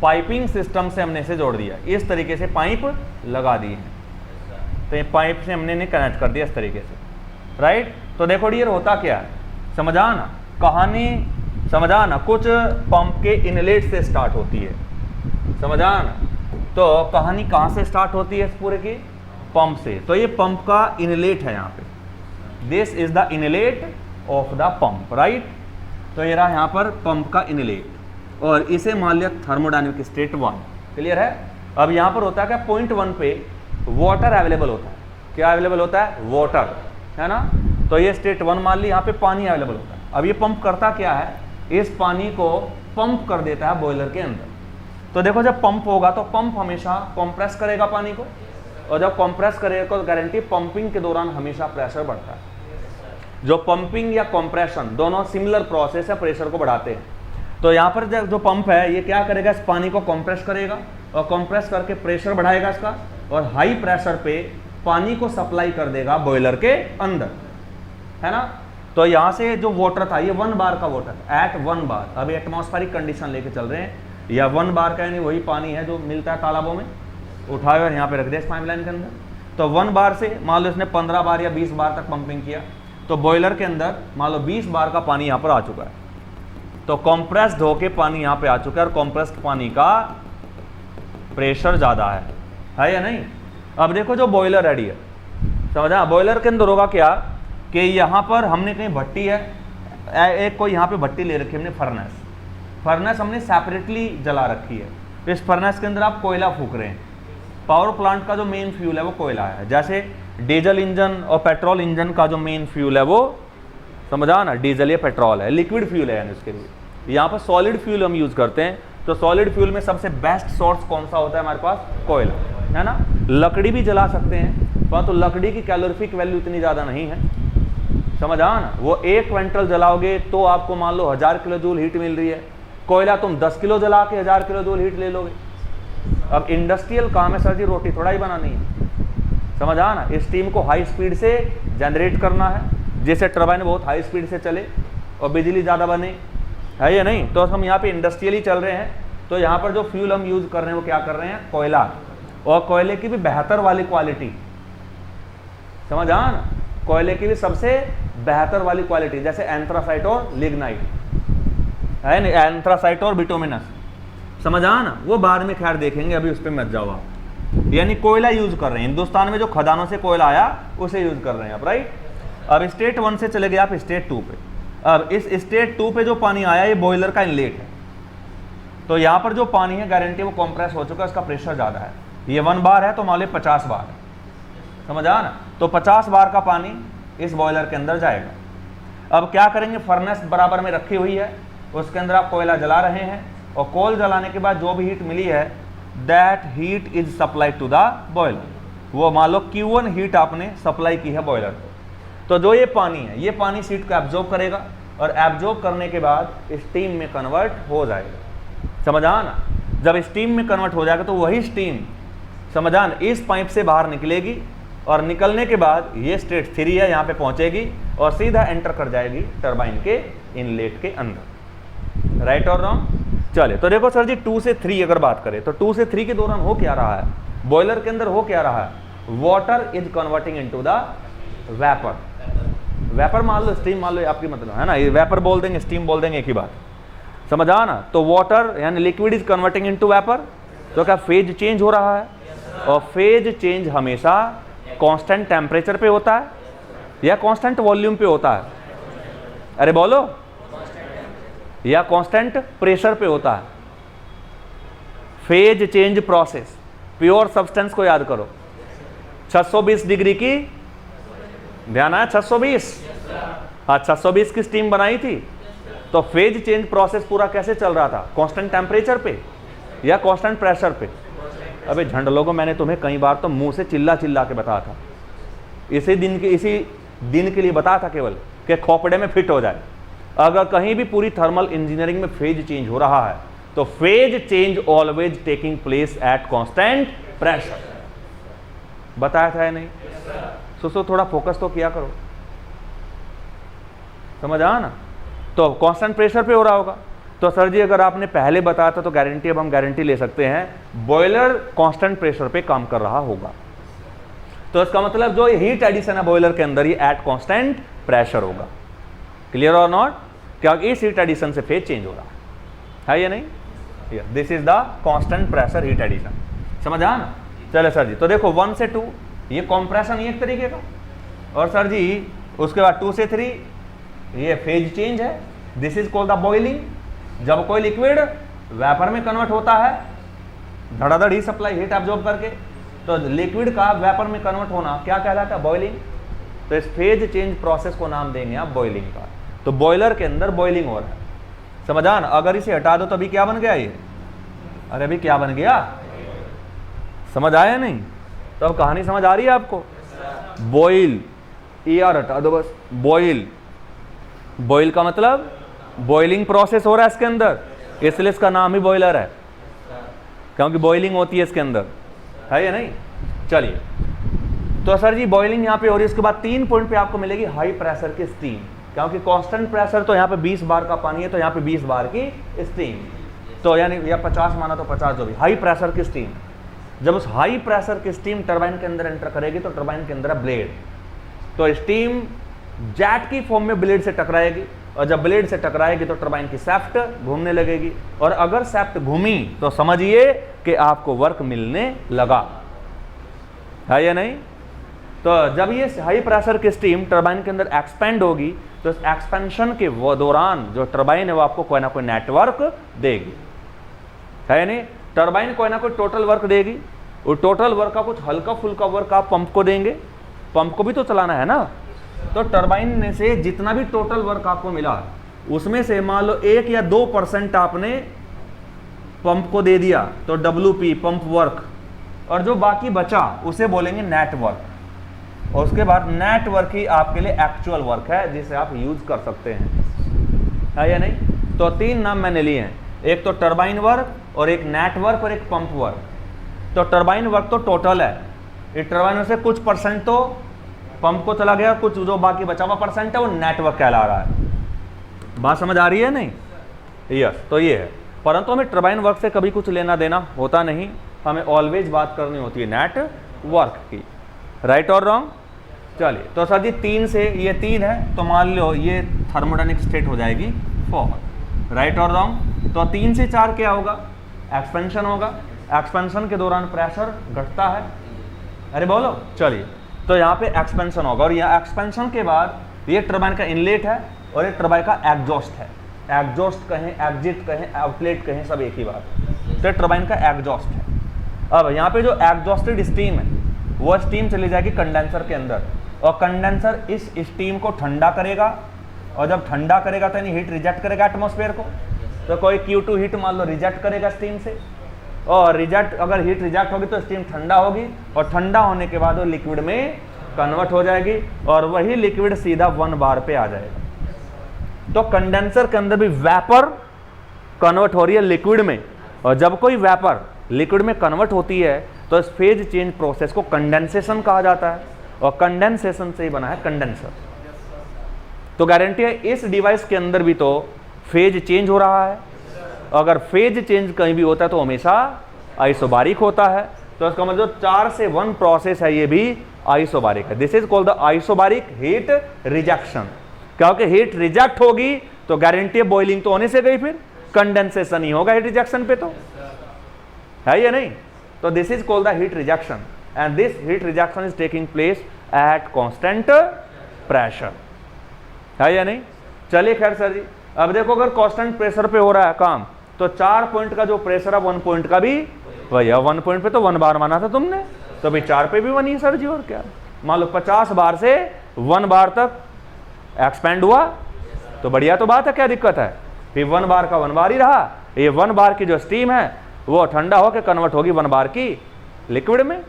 पाइपिंग सिस्टम से हमने इसे जोड़ दिया, इस तरीके से पाइप लगा दिए हैं। तो ये पाइप से हमने इन्हें कनेक्ट कर दिया इस तरीके से, राइट। तो देखो डियर होता क्या है, समझा ना, कहानी समझा ना, कुछ पंप के इनलेट से स्टार्ट होती है, समझा ना। तो कहानी कहाँ से स्टार्ट होती है इस पूरे की? पंप से। तो ये पंप का इनलेट है यहाँ पे, this is the inlet of the pump, right. तो ये रहा यहाँ पर पंप का इनलेट और इसे मान लिया थर्मोडायनेमिक स्टेट 1, क्लियर है। अब यहाँ पर होता है क्या, पॉइंट 1 पे वाटर अवेलेबल होता है। क्या अवेलेबल होता है, वाटर, है ना। तो ये स्टेट 1 मान ली, यहाँ पे पानी अवेलेबल होता है। अब ये पंप करता क्या है, इस पानी को पंप कर देता है बॉयलर के अंदर। तो देखो जब पंप होगा तो पंप हमेशा कंप्रेस करेगा पानी को, और जब कंप्रेस करेगा तो गारंटी पंपिंग के दौरान हमेशा प्रेशर बढ़ता है। जो पंपिंग या कंप्रेशन दोनों सिमिलर प्रोसेस है, प्रेशर को बढ़ाते हैं। तो यहाँ पर जो पंप है ये क्या करेगा, इस पानी को कंप्रेस करेगा और कंप्रेस करके प्रेशर बढ़ाएगा इसका, और हाई प्रेशर पे पानी को सप्लाई कर देगा बॉयलर के अंदर, है ना। तो यहाँ से जो वाटर था ये 1 बार का वाटर एट 1 बार, अभी एटमॉस्फेरिक कंडीशन लेके चल रहे हैं, या 1 बार का यानी वही पानी है जो मिलता है तालाबों में, उठाए और यहाँ पे रख दिया इस पाइपलाइन के अंदर। तो 1 बार से मान लो इसने 15 बार या 20 बार तक पंपिंग किया, तो बॉयलर के अंदर मान लो 20 बार का पानी यहाँ पर आ चुका है। तो कंप्रेस्ड होके पानी यहाँ पे आ चुका है और कंप्रेस्ड पानी का प्रेशर ज़्यादा है या नहीं। अब देखो जो बॉयलर रेडी है, समझा, बॉयलर के अंदर होगा क्या कि यहाँ पर हमने कहीं भट्टी है, एक कोई यहाँ पे भट्टी ले रखी है हमने, फर्नेस हमने सेपरेटली जला रखी है। तो इस फर्नेस के अंदर आप कोयला फूक रहे हैं। पावर प्लांट का जो मेन फ्यूल है वो कोयला है, जैसे डीजल इंजन और पेट्रोल इंजन का जो मेन फ्यूल है वो, समझा ना, डीजल या पेट्रोल है, लिक्विड फ्यूल है। यानी उसके लिए यहाँ पर सॉलिड फ्यूल हम यूज़ करते हैं। तो सॉलिड फ्यूल में सबसे बेस्ट सोर्स कौन सा होता है हमारे पास, कोयला, है ना। लकड़ी भी जला सकते हैं, परंतु तो लकड़ी की कैलोरीफिक वैल्यू इतनी ज़्यादा नहीं है, समझा ना। वो 1 क्विंटल जलाओगे तो आपको मान लो 1000 किलो जूल हीट मिल रही है, कोयला तुम 10 किलो जला के 1000 किलो जूल हीट ले लोगे। अब इंडस्ट्रियल काम है सर जी, रोटी थोड़ा ही बनानी है, समझा ना। स्टीम को हाई स्पीड से जनरेट करना है, जैसे टरबाइन बहुत हाई स्पीड से चले और बिजली ज़्यादा बने, है या नहीं। तो हम यहाँ पे इंडस्ट्रियली चल रहे हैं, तो यहाँ पर जो फ्यूल हम यूज़ कर रहे हैं वो क्या कर रहे हैं, कोयला, और कोयले की भी बेहतर वाली क्वालिटी, समझा ना। कोयले की भी सबसे बेहतर वाली क्वालिटी, जैसे एंथ्रासाइट और लिग्नाइट, है ना, एंथ्रासाइट और बिटुमिनस, समझा ना। वो बाद में खैर देखेंगे, अभी उस पर मत जाओ आप। यानी कोयला यूज कर रहे हैं, हिंदुस्तान में जो खदानों से कोयला आया उसे यूज कर रहे हैं आप, राइट। अब स्टेट 1 से चले गए आप स्टेट 2 पे। अब इस स्टेट 2 पे जो पानी आया ये बॉयलर का इनलेट है। तो यहाँ पर जो पानी है गारंटी वो कंप्रेस हो चुका है, इसका प्रेशर ज़्यादा है। ये 1 बार है तो मान लो 50 बार है, समझा ना। तो 50 बार का पानी इस बॉयलर के अंदर जाएगा। अब क्या करेंगे, फर्नेस बराबर में रखी हुई है, उसके अंदर आप कोयला जला रहे हैं, और कोल जलाने के बाद जो भी हीट मिली है that heat is supplied to the boiler. वो मान लो Q1 हीट आपने सप्लाई की है बॉयलर को। तो जो ये पानी है, ये पानी हीट को एब्जॉर्ब करेगा, और एब्जॉर्ब करने के बाद स्टीम में कन्वर्ट हो जाएगा, समझा ना। जब स्टीम में कन्वर्ट हो जाएगा तो वही स्टीम, समझा ना, इस पाइप से बाहर निकलेगी, और निकलने के बाद ये स्टेट 3 है, यहाँ पे पहुंचेगी और सीधा एंटर कर जाएगी टरबाइन के इनलेट के अंदर, राइट और रॉन्ग। चलिए तो देखो सर जी 2 से 3 अगर बात करें तो 2 से 3 के दौरान हो क्या रहा है, बॉयलर के अंदर हो क्या रहा है, water is converting into the vapour. Vapour मान लो, स्टीम मान लो, आपकी मतलब है ना, ये वेपर बोल देंगे, स्टीम बोल देंगे, एक ही बात, समझा ना। तो वाटर यानी liquid is converting into vapour, तो क्या फेज चेंज हो रहा है, और फेज चेंज हमेशा कांस्टेंट टेम्परेचर पे होता है या कांस्टेंट वॉल्यूम पे होता है, अरे बोलो, या कांस्टेंट प्रेशर पे होता है। Phase change process, pure substance को याद करो, 620 डिग्री की, ध्यान आया, 620, हाँ 620 की स्टीम बनाई थी। तो फेज चेंज प्रोसेस पूरा कैसे चल रहा था, कांस्टेंट टेम्परेचर पे या कांस्टेंट प्रेशर पे। अबे झंड लोगों, मैंने तुम्हें कई बार तो मुंह से चिल्ला चिल्ला के बताया था, इसी दिन के लिए बताया था केवल कि खोपड़े में फिट हो जाए। अगर कहीं भी पूरी थर्मल इंजीनियरिंग में फेज चेंज हो रहा है तो phase change always taking place at constant pressure, बताया था या नहीं। सो थोड़ा फोकस तो किया करो, समझ आया ना। तो कांस्टेंट प्रेशर पे हो रहा होगा। तो सर जी अगर आपने पहले बताया था तो गारंटी, अब हम गारंटी ले सकते हैं बॉयलर कांस्टेंट प्रेशर पे काम कर रहा होगा। तो इसका मतलब जो हीट एडिशन है बॉयलर के अंदर, ये एट कांस्टेंट प्रेशर होगा, क्लियर और नॉट। क्या इस हीट एडिशन से फेज चेंज हो रहा है या नहीं, this is the constant pressure heat addition, समझ आया ना। चले सर जी, तो देखो 1 से 2 ये कॉम्प्रेशन एक तरीके का, और सर जी उसके बाद 2 से 3 ये फेज चेंज है, this is called the boiling. जब कोई लिक्विड वेपर में कन्वर्ट होता है धड़ाधड़ ही सप्लाई हीट एब्जॉर्ब करके, तो लिक्विड का वेपर में कन्वर्ट होना क्या कहलाता है? बॉइलिंग। तो इस फेज चेंज प्रोसेस को नाम देंगे आप बॉइलिंग का। तो बॉयलर के अंदर बॉइलिंग हो रहा है, समझा ना। अगर इसे हटा दो तो अभी क्या बन गया ये? अरे अभी क्या बन गया? समझ आया नहीं? तो अब कहानी समझ आ रही है आपको? बॉइल, ER हटा दो बस। बॉइल, बॉइल का मतलब बॉइलिंग प्रोसेस हो रहा है इसके अंदर, इसलिए इसका नाम ही बॉयलर है, क्योंकि बॉइलिंग होती है इसके अंदर, है या नहीं? चलिए, तो सर जी बॉइलिंग यहाँ पे हो रही है। उसके बाद 3 पॉइंट पे आपको मिलेगी हाई प्रेशर की स्टीम, क्योंकि कांस्टेंट प्रेशर तो यहाँ पे 20 बार का पानी है, तो यहाँ पे 20 बार की स्टीम, तो यानी या 50 माना तो 50 जो भी, हाई प्रेशर की स्टीम। जब उस हाई प्रेशर की स्टीम टरबाइन के अंदर एंटर करेगी तो टरबाइन के अंदर है ब्लेड, तो स्टीम जेट की फॉर्म में ब्लेड से टकराएगी, और जब ब्लेड से टकराएगी तो टरबाइन की शाफ्ट घूमने लगेगी, और अगर शाफ्ट घूमी तो समझिए कि आपको वर्क मिलने लगा, है या नहीं? तो जब ये हाई प्रेशर की स्टीम टरबाइन के अंदर एक्सपेंड होगी तो इस एक्सपेंशन के वो दौरान जो टरबाइन है वो आपको कोई ना कोई नेटवर्क देगी, है नहीं? टरबाइन कोई ना कोई टोटल वर्क देगी, और टोटल वर्क का कुछ हल्का फुल्का वर्क आप पंप को देंगे, पंप को भी तो चलाना है ना। तो टरबाइन में से जितना भी टोटल वर्क आपको मिला उसमें से मान लो 1 या 2% आपने पंप को दे दिया तो WP पंप वर्क, और जो बाकी बचा उसे बोलेंगे नेटवर्क। और उसके बाद नेटवर्क ही आपके लिए एक्चुअल वर्क है जिसे आप यूज कर सकते हैं, है या नहीं? तो 3 नाम मैंने लिए हैं, एक तो टरबाइन वर्क और एक नेटवर्क और एक पंप वर्क। तो टरबाइन वर्क तो टोटल है, इस टरबाइन में से कुछ परसेंट तो पंप को चला गया, कुछ जो बाकी बचा हुआ परसेंट है वो नेटवर्क कहला रहा है। बात समझ आ रही है नहीं? यस, तो ये है। परंतु हमें टरबाइन वर्क से कभी कुछ लेना देना होता नहीं, हमें ऑलवेज बात करनी होती है नेटवर्क की, राइट और रॉन्ग? चलिए, तो सर जी 3 से ये 3 है, तो मान लो ये थर्मोडायनेमिक स्टेट हो जाएगी 4, राइट और रॉन्ग? तो 3 से 4 क्या होगा? एक्सपेंशन होगा, एक्सपेंशन के दौरान प्रेशर घटता है। अरे बोलो, चलिए, तो यहाँ पे एक्सपेंशन होगा, और यहाँ एक्सपेंशन के बाद ये टरबाइन का इनलेट है और ये टरबाइन का एग्जॉस्ट है। एग्जॉस्ट कहें, एग्जिट कहें, आउटलेट कहें, सब एक ही बात, तो टरबाइन का एग्जॉस्ट है। अब यहाँ पे जो एग्जॉस्टेड स्टीम है वो स्टीम चली जाएगी कंडेंसर के अंदर, और कंडेंसर इस स्टीम को ठंडा करेगा, और जब ठंडा करेगा तो यानी हीट रिजेक्ट करेगा एटमॉस्फेयर को, तो कोई Q2 हीट मान लो रिजेक्ट करेगा स्टीम से, और रिजेक्ट अगर हीट रिजेक्ट होगी तो स्टीम ठंडा होगी, और ठंडा होने के बाद वो लिक्विड में कन्वर्ट हो जाएगी, और वही लिक्विड सीधा 1 बार पे आ जाएगा। तो कंडेंसर के अंदर भी वेपर कन्वर्ट हो रही है लिक्विड में, और जब कोई वेपर लिक्विड में कन्वर्ट होती है तो इस फेज चेंज प्रोसेस को कंडेंसेशन कहा जाता है, और कंडेंसेशन से ही बना है कंडेंसर। तो गारंटी है इस डिवाइस के अंदर भी तो फेज चेंज हो रहा है, अगर फेज चेंज कहीं भी होता है तो हमेशा आइसोबारिक होता है, तो इसका मतलब 4 से 1 प्रोसेस है, ये भी आइसोबारिक है। This is called the isobaric heat rejection, क्योंकि हीट रिजेक्ट होगी तो गारंटी है बॉइलिंग तो होने से गई, फिर कंडेंसेशन ही होगा हीट रिजेक्शन पे, तो है या नहीं? तो this is called the heat rejection, and this heat rejection is taking place at constant pressure, है या नहीं? चलिए खैर सर जी, अब देखो अगर कांस्टेंट प्रेशर पे हो रहा है काम, तो 4 पॉइंट का जो प्रेशर है 1 पॉइंट का भी वही है। 1 पॉइंट पे तो 1 बार माना था तुमने, तो अभी 4 पे भी 1 ही सर जी, और क्या? मान लो 50 बार से 1 बार तक एक्सपेंड हुआ तो बढ़िया तो बात है, क्या दिक्कत है? फिर 1 बार का 1 बार ही रहा, ये 1 बार की जो स्टीम है वो ठंडा होकर कन्वर्ट होगी 1 बार की लिक्विड में।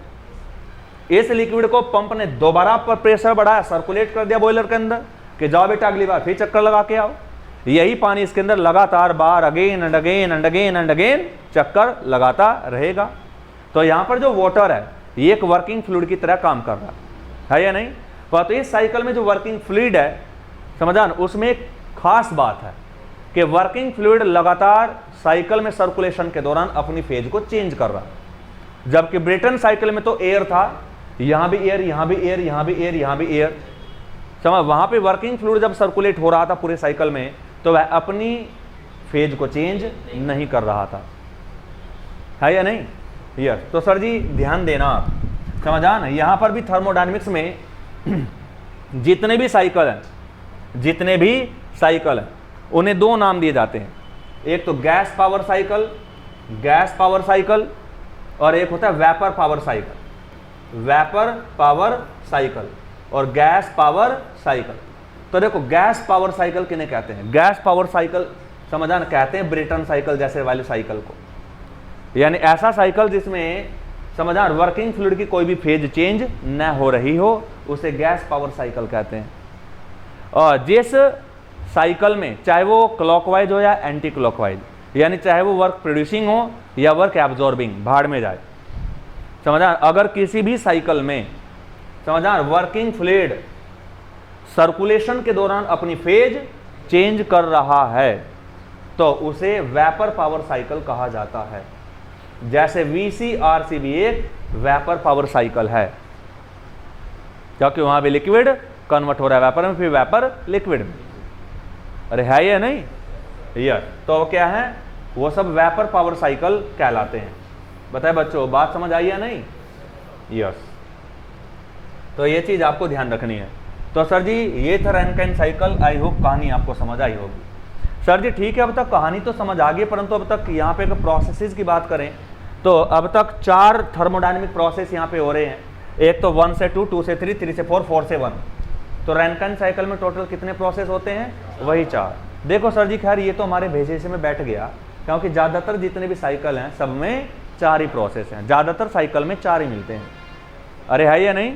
इस लिक्विड को पंप ने दोबारा पर प्रेशर बढ़ाया, सर्कुलेट कर दिया बॉयलर के अंदर कि जाओ बेटा अगली बार फिर चक्कर लगा के आओ। यही पानी इसके अंदर लगातार बार again and again and again and again चक्कर लगाता रहेगा। तो यहाँ पर जो वाटर है ये एक वर्किंग फ्लूइड की तरह काम कर रहा है या नहीं? तो इस साइकिल में जो वर्किंग फ्लूइड है, समझा ना, उसमें एक खास बात है कि वर्किंग फ्लूइड लगातार साइकिल में सर्कुलेशन के दौरान अपनी फेज को चेंज कर रहा है। जबकि ब्रेटन साइकिल में तो एयर था, यहां भी एयर, यहां भी एयर, यहां भी एयर, यहां भी एयर, समझ? वहां पे वर्किंग फ्लूइड जब सर्कुलेट हो रहा था पूरे साइकिल में तो वह अपनी फेज को चेंज नहीं कर रहा था, है या नहीं? यस। तो सर जी ध्यान देना आप, समझा ना, यहां पर भी थर्मोडायनेमिक्स में जितने भी साइकिल हैं उन्हें दो नाम दिए जाते हैं, एक तो गैस पावर साइकिल और एक होता है वेपर पावर साइकिल और गैस पावर साइकिल। तो देखो गैस पावर साइकिल किन्हें कहते हैं? गैस पावर साइकिल समझा ना, कहते हैं ब्रेटन साइकिल जैसे वाले साइकिल को, यानी ऐसा साइकिल जिसमें समझा वर्किंग फ्लूइड की कोई भी फेज चेंज न हो रही हो, उसे गैस पावर साइकिल कहते हैं। और जिस साइकिल में चाहे वो क्लॉकवाइज हो या एंटी क्लॉकवाइज, यानी चाहे वो वर्क प्रोड्यूसिंग हो या वर्क एब्जॉर्बिंग, भाड़ में जाए, समझा, अगर किसी भी साइकिल में समझा वर्किंग फ्लूइड सर्कुलेशन के दौरान अपनी फेज चेंज कर रहा है तो उसे वेपर पावर साइकिल कहा जाता है। जैसे VCRC भी एक वेपर पावर साइकिल है, क्योंकि वहां भी लिक्विड कन्वर्ट हो रहा है वेपर में, फिर वेपर लिक्विड में। अरे है या नहीं? यस। तो क्या है? वो सब वेपर पावर साइकिल कहलाते हैं। बताए बच्चों, बात समझ आई या नहीं? यस। तो ये चीज आपको ध्यान रखनी है। तो सर जी ये था रैनकाइन साइकिल, आई होप कहानी आपको समझ आई होगी। सर जी ठीक है, अब तक कहानी तो समझ आ गई, परंतु अब तक यहाँ पे अगर प्रोसेसेस की बात करें तो अब तक 4 थर्मोडायनेमिक प्रोसेस यहाँ पे हो रहे हैं। एक तो 1 से 2, 2 से 3, 3 से 4, 4 से 1। तो रैनकाइन साइकिल में टोटल कितने प्रोसेस होते हैं? वही 4। देखो सर जी खैर ये तो हमारे भेजे से में बैठ गया, क्योंकि ज़्यादातर जितने भी साइकिल हैं सब में 4 ही प्रोसेस हैं, ज़्यादातर साइकिल में 4 ही मिलते हैं। अरे है या नहीं?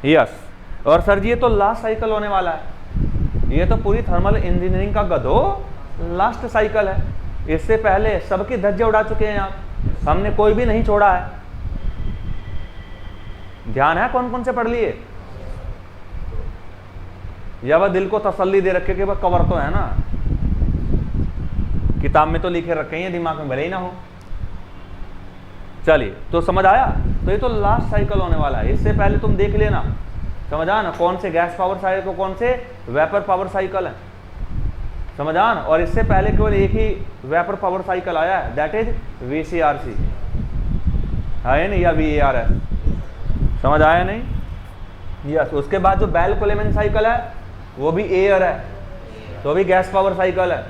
यस। और सर जी ये तो लास्ट साइकिल होने वाला है, ये तो पूरी थर्मल इंजीनियरिंग का गधो लास्ट साइकिल है। इससे पहले सबके धज्जे उड़ा चुके हैं आप, हमने कोई भी नहीं छोड़ा है। ध्यान है कौन कौन से पढ़ लिए? या वह दिल को तसल्ली दे रखे कि वह कवर तो है ना, किताब में तो लिखे रखे हैं, दिमाग में भले ही ना हो। चलिए तो समझ आया। तो ये तो लास्ट साइकिल होने वाला है, इससे पहले तुम देख लेना, समझा ना, कौन से गैस पावर साइकिल, कौन से वेपर पावर साइकिल है, समझा ना। और इससे पहले केवल एक ही वेपर पावर साइकिल आया है, दैट इज VCRC है नहीं, या VARS, समझ आया नहीं? यस। उसके बाद जो बेल कोलेमैन साइकिल है वो भी एयर है, तो भी गैस पावर साइकिल है।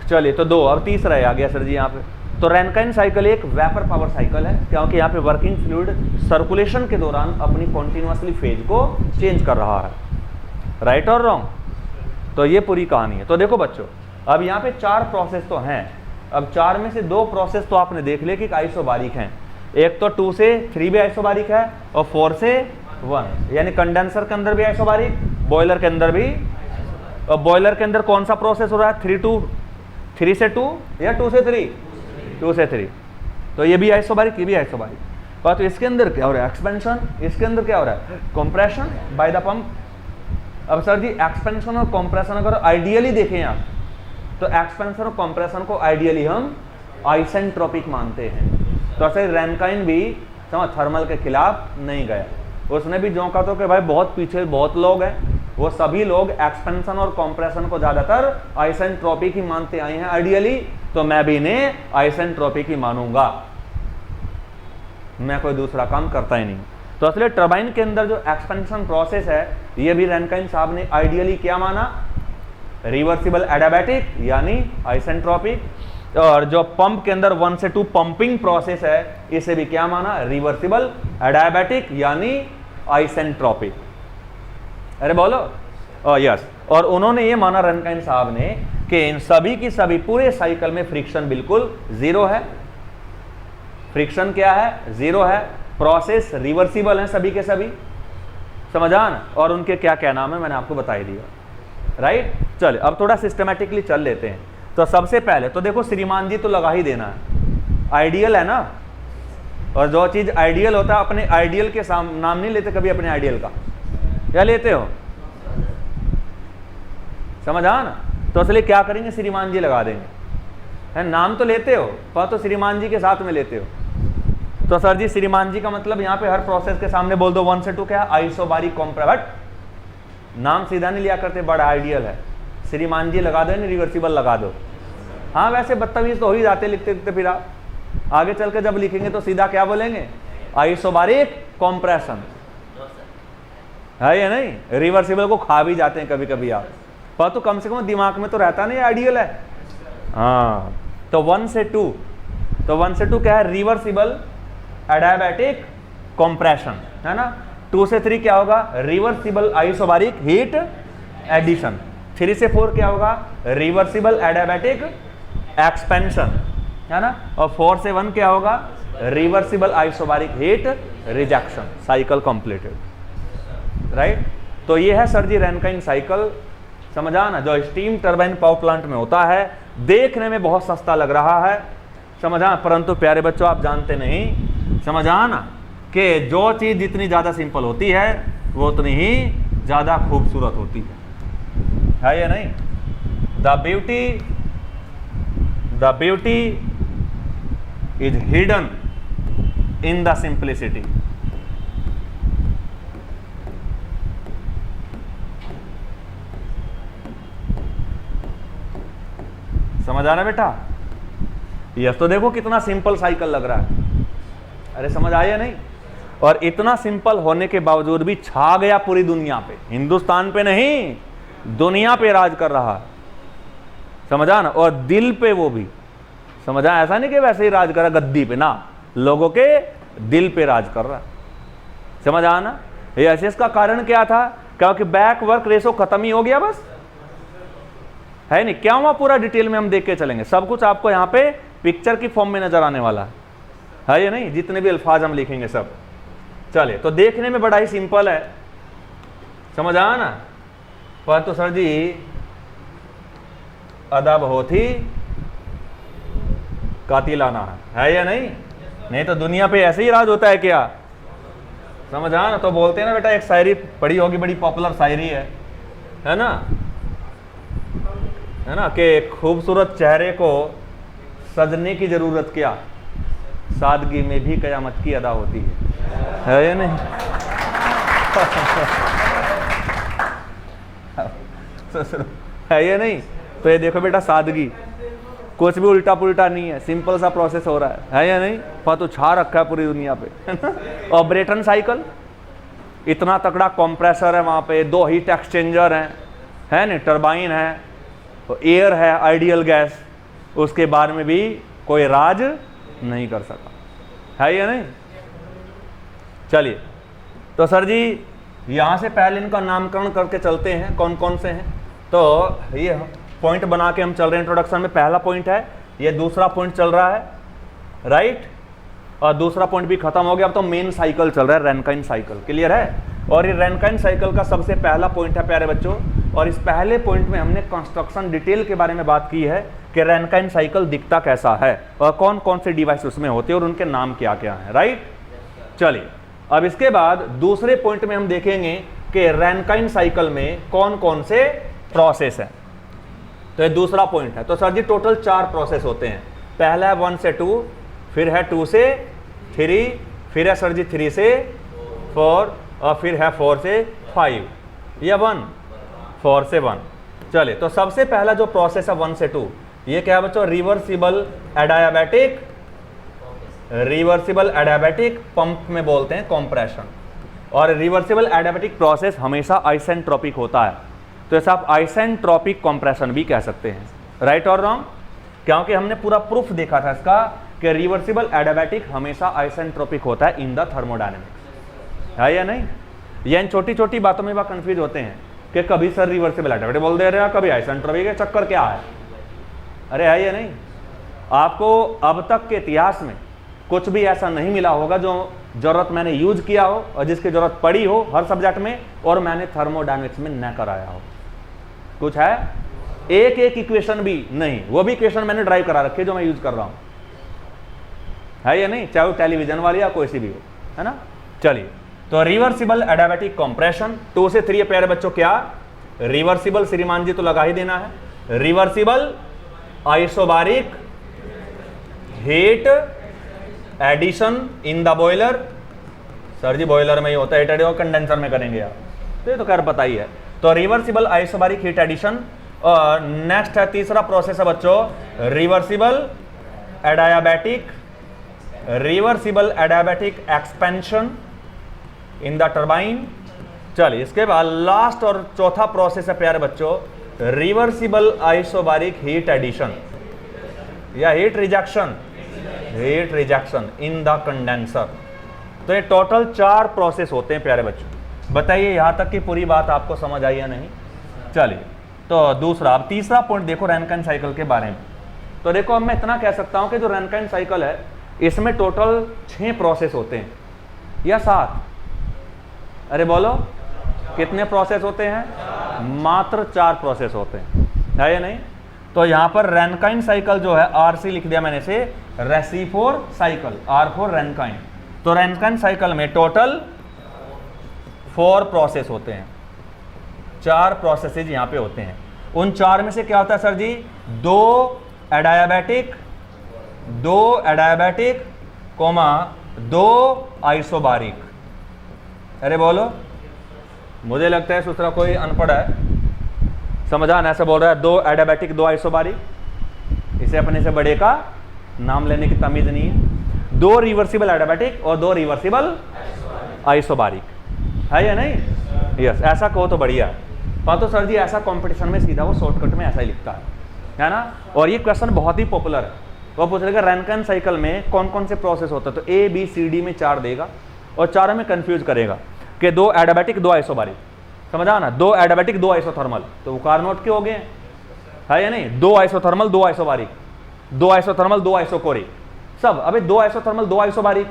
चलिए तो 2, अब तीसरा आ गया सर जी यहाँ पे। तो रैनकाइन साइकिल एक वेपर पावर साइकिल है, क्योंकि यहाँ पे वर्किंग फ्लूइड सर्कुलेशन के दौरान अपनी कॉन्टिन्यूसली फेज को चेंज कर रहा है। राइट और रॉन्ग? तो ये पूरी कहानी है। तो देखो बच्चों, अब यहाँ पे 4 प्रोसेस तो हैं। अब 4 में से 2 प्रोसेस तो आपने देख लिया कि आइसोबारिक हैं, एक तो 2 से 3 भी आइसोबारिक है और 4 से 1, यानी कंडेंसर के अंदर भी आइसोबारिक, बॉयलर के अंदर भी। और बॉयलर के अंदर कौन सा प्रोसेस हो रहा है? 3 से 2 या 2 से 3? 2 से 3। तो ये भी आइसोबारिक, ये भी आइसोबारिक। तो इसके अंदर क्या हो रहा है? एक्सपेंशन। इसके अंदर क्या हो रहा है? Compression by the pump. अब सर जी एक्सपेंशन और कंप्रेशन अगर आइडियली देखें आप, तो एक्सपेंशन और कंप्रेशन को आइडियली हम आइसेंट्रोपिक मानते हैं। तो ऐसे रैनकाइन भी थर्मल के खिलाफ नहीं गया, उसने भी जोंका तो कि भाई बहुत पीछे बहुत लोग हैं, वो सभी लोग एक्सपेंशन और कंप्रेशन को ज़्यादातर आइसेंट्रोपिक ही मानते आए हैं आइडियली, तो मैं भी इन्हें आइसेंट्रोपिक ही मानूंगा, मैं कोई दूसरा काम करता ही नहीं। तो असली टरबाइन के अंदर जो एक्सपेंशन प्रोसेस है, ये भी रैनकाइन साहब ने आइडियली क्या माना? रिवर्सिबल एडियाबैटिक यानी आइसेंट्रोपिक। और जो पंप के अंदर 1 से 2 पंपिंग प्रोसेस है, इसे भी क्या माना? रिवर्सिबल एडियाबैटिक यानी आइसेंट्रोपिक। अरे बोलो यस। और उन्होंने ये माना रैनकाइन साहब ने कि इन सभी की सभी पूरे साइकिल में फ्रिक्शन बिल्कुल 0 है। फ्रिक्शन क्या है? 0 है। प्रोसेस रिवर्सिबल है सभी के सभी, समझान। और उनके क्या क्या नाम है मैंने आपको बता ही दिया। राइट। चलिए अब थोड़ा सिस्टमेटिकली चल लेते हैं। तो सबसे पहले तो देखो श्रीमान जी तो लगा ही देना है, आइडियल है ना, और जो चीज आइडियल होता है अपने आइडियल के नाम नहीं लेते कभी अपने आइडियल का, क्या लेते हो? समझा ना। तो इसलिए क्या करेंगे? श्रीमान जी लगा देंगे, है नाम तो लेते हो पर तो श्रीमान जी के साथ में लेते हो। तो सर जी श्रीमान जी का मतलब यहाँ पे हर प्रोसेस के सामने बोल दो 1 से 2 क्या? Isobaric compress. नाम सीधा नहीं लिया करते, बड़ा आइडियल है, श्रीमान जी लगा दो, नहीं रिवर्सिबल लगा दो। हाँ वैसे बदतमीज तो हो ही जाते लिखते लिखते, फिर आप आगे चल के जब लिखेंगे तो सीधा क्या बोलेंगे? Isobaric compression. है या नहीं? रिवर्सिबल को खा भी जाते हैं कभी कभी आप, पर तो कम से कम दिमाग में तो रहता नहीं आइडियल है। हाँ, तो 1 से 2, तो 1 से 2 क्या है? रिवर्सिबल एडियाबैटिक कंप्रेशन, है ना। 2 से 3 क्या होगा? Reversible isobaric heat addition. 3 से 4 क्या होगा? रिवर्सिबल एडियाबैटिक एक्सपेंशन, है ना। और 4 से 1 क्या होगा? Reversible isobaric heat rejection. Cycle completed, right. तो ये है सर जी रैनकाइन साइकिल, समझा ना, जो स्टीम टरबाइन पावर प्लांट में होता है। देखने में बहुत सस्ता लग रहा है, समझा, परंतु प्यारे बच्चों आप जानते नहीं, समझा ना, कि जो चीज जितनी ज्यादा सिंपल होती है वो उतनी ही ज्यादा खूबसूरत होती है या नहीं? The beauty is hidden in the simplicity. समझ आ रहा है बेटा? यस, तो देखो कितना सिंपल साइकिल लग रहा है। अरे समझ आया नहीं? और इतना सिंपल होने के बावजूद भी छा गया पूरी दुनिया पे, हिंदुस्तान पे नहीं, दुनिया पे राज कर रहा है, समझा ना। और दिल पे वो भी, समझा, ऐसा नहीं कि वैसे ही राज कर रहा गद्दी पे, ना, लोगों के दिल पे राज कर रहा है, समझ आना। यस, इसका कारण क्या था? क्योंकि बैक वर्क रेशो खत्म ही हो गया, बस, है नहीं? क्या हुआ पूरा डिटेल में हम देख के चलेंगे, सब कुछ आपको यहाँ पे पिक्चर की फॉर्म में नजर आने वाला है या नहीं? जितने भी अल्फाज हम लिखेंगे सब। चलिए, तो देखने में बड़ा ही सिंपल है, समझ आया ना, पर तो सर जी अदा बहुत ही कातिलाना है या नहीं? नहीं तो दुनिया पे ऐसे ही राज होता है क्या? समझ आया ना। तो बोलते हैं ना बेटा, एक शायरी पढ़ी होगी, बड़ी पॉपुलर शायरी है ना, है ना, कि खूबसूरत चेहरे को सजने की जरूरत क्या, सादगी में भी कयामत की अदा होती है या नहीं? है या नहीं? तो ये देखो बेटा, सादगी, कुछ भी उल्टा पुल्टा नहीं है, सिंपल सा प्रोसेस हो रहा है या नहीं? पर तो छा रखा है पूरी दुनिया पे। और ब्रेटन साइकिल, इतना तगड़ा कंप्रेसर है वहां पे, 2 हीट एक्सचेंजर हैं, है ना, टरबाइन है, एयर है, आइडियल गैस, उसके बारे में भी कोई राज नहीं कर सका, है या नहीं? चलिए, तो सर जी यहां से पहले इनका नामकरण करके चलते हैं, कौन कौन से हैं। तो ये पॉइंट बना के हम चल रहे हैं इंट्रोडक्शन में। पहला पॉइंट है, ये दूसरा पॉइंट चल रहा है, राइट, और दूसरा पॉइंट भी खत्म हो गया। अब तो मेन साइकिल चल रहा है, रैनकाइन साइकिल, क्लियर है। और ये रैनकाइन साइकिल का सबसे पहला पॉइंट है प्यारे बच्चों, और इस पहले पॉइंट में हमने कंस्ट्रक्शन डिटेल के बारे में बात की है कि रैनकाइन साइकिल दिखता कैसा है और कौन कौन से डिवाइस उसमें होते हैं और उनके नाम क्या क्या है, राइट। चलिए, अब इसके बाद दूसरे पॉइंट में हम देखेंगे कि रैनकाइन साइकिल में कौन कौन से प्रोसेस है। तो ये दूसरा पॉइंट है। तो सर जी टोटल 4 प्रोसेस होते हैं। पहला है 1 से 2, फिर है 2 से 3, फिर है सर जी 3 से 4, और फिर है 4 से 5 या 1, 4 से 1। चलिए, तो सबसे पहला जो प्रोसेस है 1 से 2, ये क्या है बच्चों? रिवर्सिबल एडियाबैटिक पंप में बोलते हैं कंप्रेशन। और रिवर्सिबल एडियाबैटिक प्रोसेस हमेशा आइसेंट्रोपिक होता है, तो ऐसा आप आइसेंट्रोपिक कंप्रेशन भी कह सकते हैं, राइट और रॉन्ग? क्योंकि हमने पूरा प्रूफ देखा था इसका कि रिवर्सिबल एडियाबैटिक हमेशा आइसेंट्रोपिक होता है इन द थर्मोडायनेमिक्स, है या नहीं? या इन छोटी छोटी बातों में वह कंफ्यूज होते हैं कि कभी सर रिवर्सिबल एडियाबैटिक बोल दे रहे हैं, कभी आइसेंट्रोपिक है, चक्कर क्या है? अरे है या नहीं? आपको अब तक के इतिहास में कुछ भी ऐसा नहीं मिला होगा जो जरूरत मैंने यूज किया हो और जिसकी जरूरत पड़ी हो हर सब्जेक्ट में और मैंने थर्मोडायनेमिक्स में न कराया हो। कुछ है? एक इक्वेशन भी नहीं, वो भी इक्वेशन मैंने ड्राइव करा रखी है जो मैं यूज कर रहा हूं, है या नहीं? चाहे वो टेलीविजन वाली या कोई सी भी हो, है ना। चलिए, तो रिवर्सिबल एडियाबैटिक कंप्रेशन 2 से 3 प्यारे बच्चों क्या? रिवर्सिबल, श्रीमान जी तो लगा ही देना है, reversible isobaric heat addition in the boiler. Sir ji boiler में ही होता है, और कंडेंसर में करेंगे आप, तो ये तो खैर पता ही है। तो रिवर्सिबल आइसोबारिक हीट एडिशन। और नेक्स्ट है तीसरा प्रोसेस है बच्चों reversible adiabatic expansion in the turbine. चलिए इसके बाद लास्ट और चौथा प्रोसेस है प्यारे बच्चों, रिवर्सिबल आइसोबारिक हीट एडिशन या heat rejection in the condenser. तो ये टोटल 4 प्रोसेस होते हैं प्यारे बच्चों। बताइए यहां तक की पूरी बात आपको समझ आई या नहीं? चलिए तो दूसरा, अब तीसरा पॉइंट देखो रैनकाइन साइकिल के बारे में। तो देखो अब मैं इतना कह सकता हूं कि जो रैनकाइन साइकिल है इसमें टोटल 6 प्रोसेस होते हैं या 7? अरे बोलो कितने प्रोसेस होते हैं? मात्र 4 प्रोसेस होते हैं, है या नहीं? तो यहां पर रैनकाइन साइकिल जो है, RC लिख दिया मैंने से, रेसिफोर साइकिल, R फॉर रैनकाइन। तो रैनकाइन साइकिल में टोटल 4 प्रोसेस होते हैं, 4 प्रोसेसेज यहां पे होते हैं। उन 4 में से क्या होता है सर जी? 2 एडियाबैटिक, 2 आइसोबारिक। अरे बोलो, मुझे लगता है दूसरा कोई अनपढ़ है, समझाना ऐसे बोल रहा है 2 एडियाबैटिक 2 आइसोबारिक, इसे अपने से बड़े का नाम लेने की तमीज नहीं है। 2 रिवर्सिबल एडियाबैटिक और 2 रिवर्सिबल आइसोबारिक, है या नहीं? यस, ऐसा कहो तो बढ़िया। हाँ तो सर जी ऐसा कंपटीशन में सीधा वो शॉर्टकट में ऐसा ही लिखता है ना? और ये क्वेश्चन बहुत ही पॉपुलर है। वो पूछ लेगा रैनकाइन साइकिल में कौन कौन से प्रोसेस होता है, तो A B C D में 4 देगा और 4 में कंफ्यूज करेगा कि 2 एडियाबैटिक 2 आइसोबारिक, समझा ना? 2 एडियाबैटिक 2 आइसोथर्मल, तो वो कार्नोट के हो गए, है या नहीं? 2 आइसोथर्मल 2 आइसोबारिक, 2 आइसोथर्मल 2 आइसोकोरिक, सब। अबे 2 आइसोथर्मल 2 आइसोबारिक,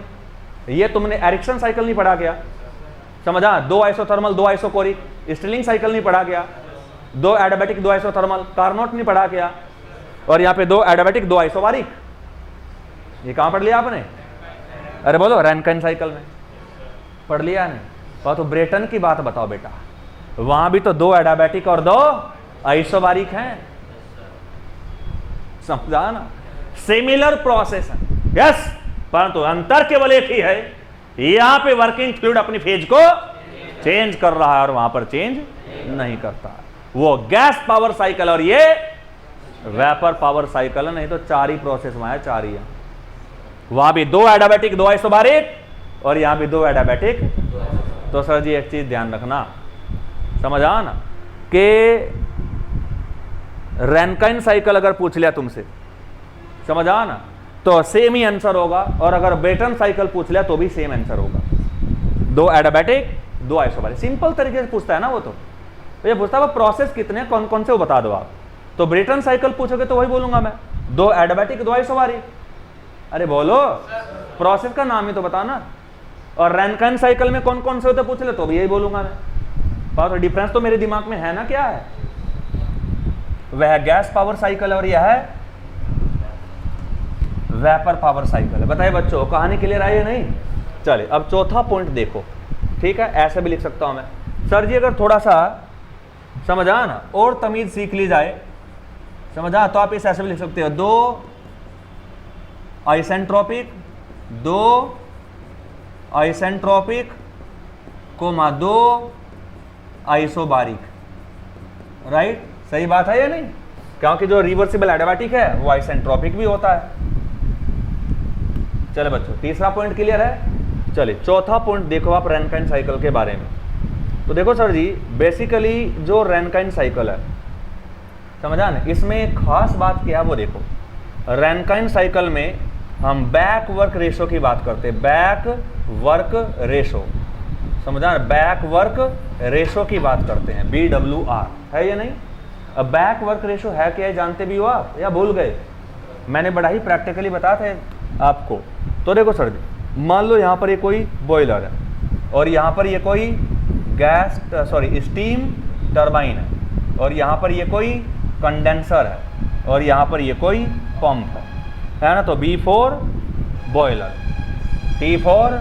ये तुमने एरिक्सन साइकिल नहीं पढ़ा गया, समझा? 2 आइसोथर्मल 2 आइसोकोरिक, स्टिलिंग साइकिल नहीं पढ़ा गया, 2 एडियाबैटिक 2 आइसोथर्मल, कार्नोट नहीं पढ़ा गया, और यहाँ पे 2 एडियाबैटिक 2 आइसोबारिक। ये कहाँ पढ़ लिया आपने? अरे बोलो रैनकाइन साइकिल में पढ़ लिया नहीं? तो ब्रेटन की बात बताओ बेटा, वहां भी तो 2 एडियाबैटिक और 2 आइसोबारिक हैं, समझा ना? सिमिलर प्रोसेस है, यस, परंतु अंतर केवल एक ही है, यहां पे वर्किंग फ्लूइड अपनी फेज को चेंज कर रहा है और वहां पर चेंज नहीं करता। वो गैस पावर साइकिल और ये वेपर पावर साइकिल है। नहीं तो 4 ही प्रोसेस वहां है, 4 ही है। वहां भी 2 एडियाबैटिक 2 आइसोबारिक और यहां भी 2 एडियाबैटिक। तो सर जी एक चीज ध्यान रखना, समझा ना, कि रैनकाइन साइकिल अगर पूछ लिया तुमसे, समझा ना, तो सेम ही आंसर होगा, और अगर ब्रेटन साइकिल पूछ लिया तो भी सेम आंसर होगा। 2 एडियाबैटिक 2 आइसोबारिक, सिंपल तरीके से पूछता है ना वो। तो ये पूछता है वो प्रोसेस कितने कौन कौन से वो बता दो आप। तो ब्रेटन साइकिल पूछोगे तो वही बोलूंगा मैं, 2 एडियाबैटिक 2 आइसोबारिक। अरे बोलो, प्रोसेस का नाम ही तो बताना। और रैनकाइन साइकिल में कौन कौन से होते पूछ ले तो भी यही बोलूंगा मैं। तो डिफरेंस तो मेरे दिमाग में है ना, क्या है? वह गैस पावर साइकिल और यह है वेपर पावर साइकिल है। बताइए बच्चों, कहानी क्लियर आई है नहीं? चलिए अब चौथा पॉइंट देखो, ठीक है? ऐसे भी लिख सकता हूं मैं, सर जी अगर थोड़ा सा समझा ना और तमीज सीख ली जाए, समझा, तो आप इस ऐसे भी लिख सकते हो, 2 आइसेंट्रोपिक 2 आइसोबारिक, राइट? सही बात है या नहीं? क्योंकि जो रिवर्सिबल एडियाबैटिक है वो आइसेंट्रोपिक भी होता है। चले बच्चों, तीसरा पॉइंट क्लियर है? चलिए चौथा पॉइंट देखो आप रैनकाइन साइकिल के बारे में। तो देखो सर जी, बेसिकली जो रैनकाइन साइकिल है, समझा ना, इसमें एक खास बात क्या है वो देखो। रैनकाइन साइकिल में हम बैक वर्क रेशो की बात करते हैं, बैक वर्क रेशो, समझा, बैक वर्क रेशो की बात करते हैं, BWR, है या नहीं? अब बैक वर्क रेशो है क्या है, जानते भी हो आप या भूल गए? मैंने बड़ा ही प्रैक्टिकली बताया था आपको। तो देखो सर जी, मान लो यहाँ पर ये कोई बॉयलर है और यहाँ पर ये कोई स्टीम टरबाइन है, और यहाँ पर ये कोई कंडेंसर है, और यहाँ पर ये कोई पंप है ना? तो B for boiler, T for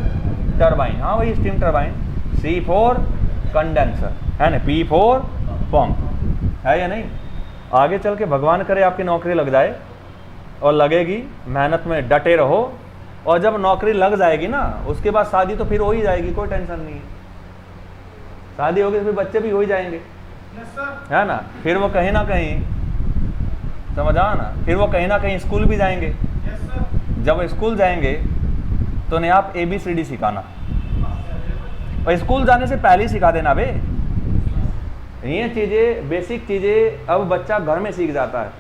turbine, हाँ वही steam turbine, C for condenser, है ना? P फॉर पंप, है या नहीं? आगे चल के भगवान करे आपकी नौकरी लग जाए, और लगेगी, मेहनत में डटे रहो, और जब नौकरी लग जाएगी ना उसके बाद शादी तो फिर हो ही जाएगी, कोई टेंशन नहीं है। शादी होगी तो फिर बच्चे भी हो ही जाएंगे, है ना? फिर वो कहीं ना कहीं, समझा ना, फिर वो कहीं ना कहीं स्कूल भी जाएंगे। जब स्कूल जाएंगे तो उन्हें आप ABCD सिखाना, और स्कूल जाने से पहले ही सिखा देना बे। ये चीज़ें, बेसिक चीज़ें अब बच्चा घर में सीख जाता है।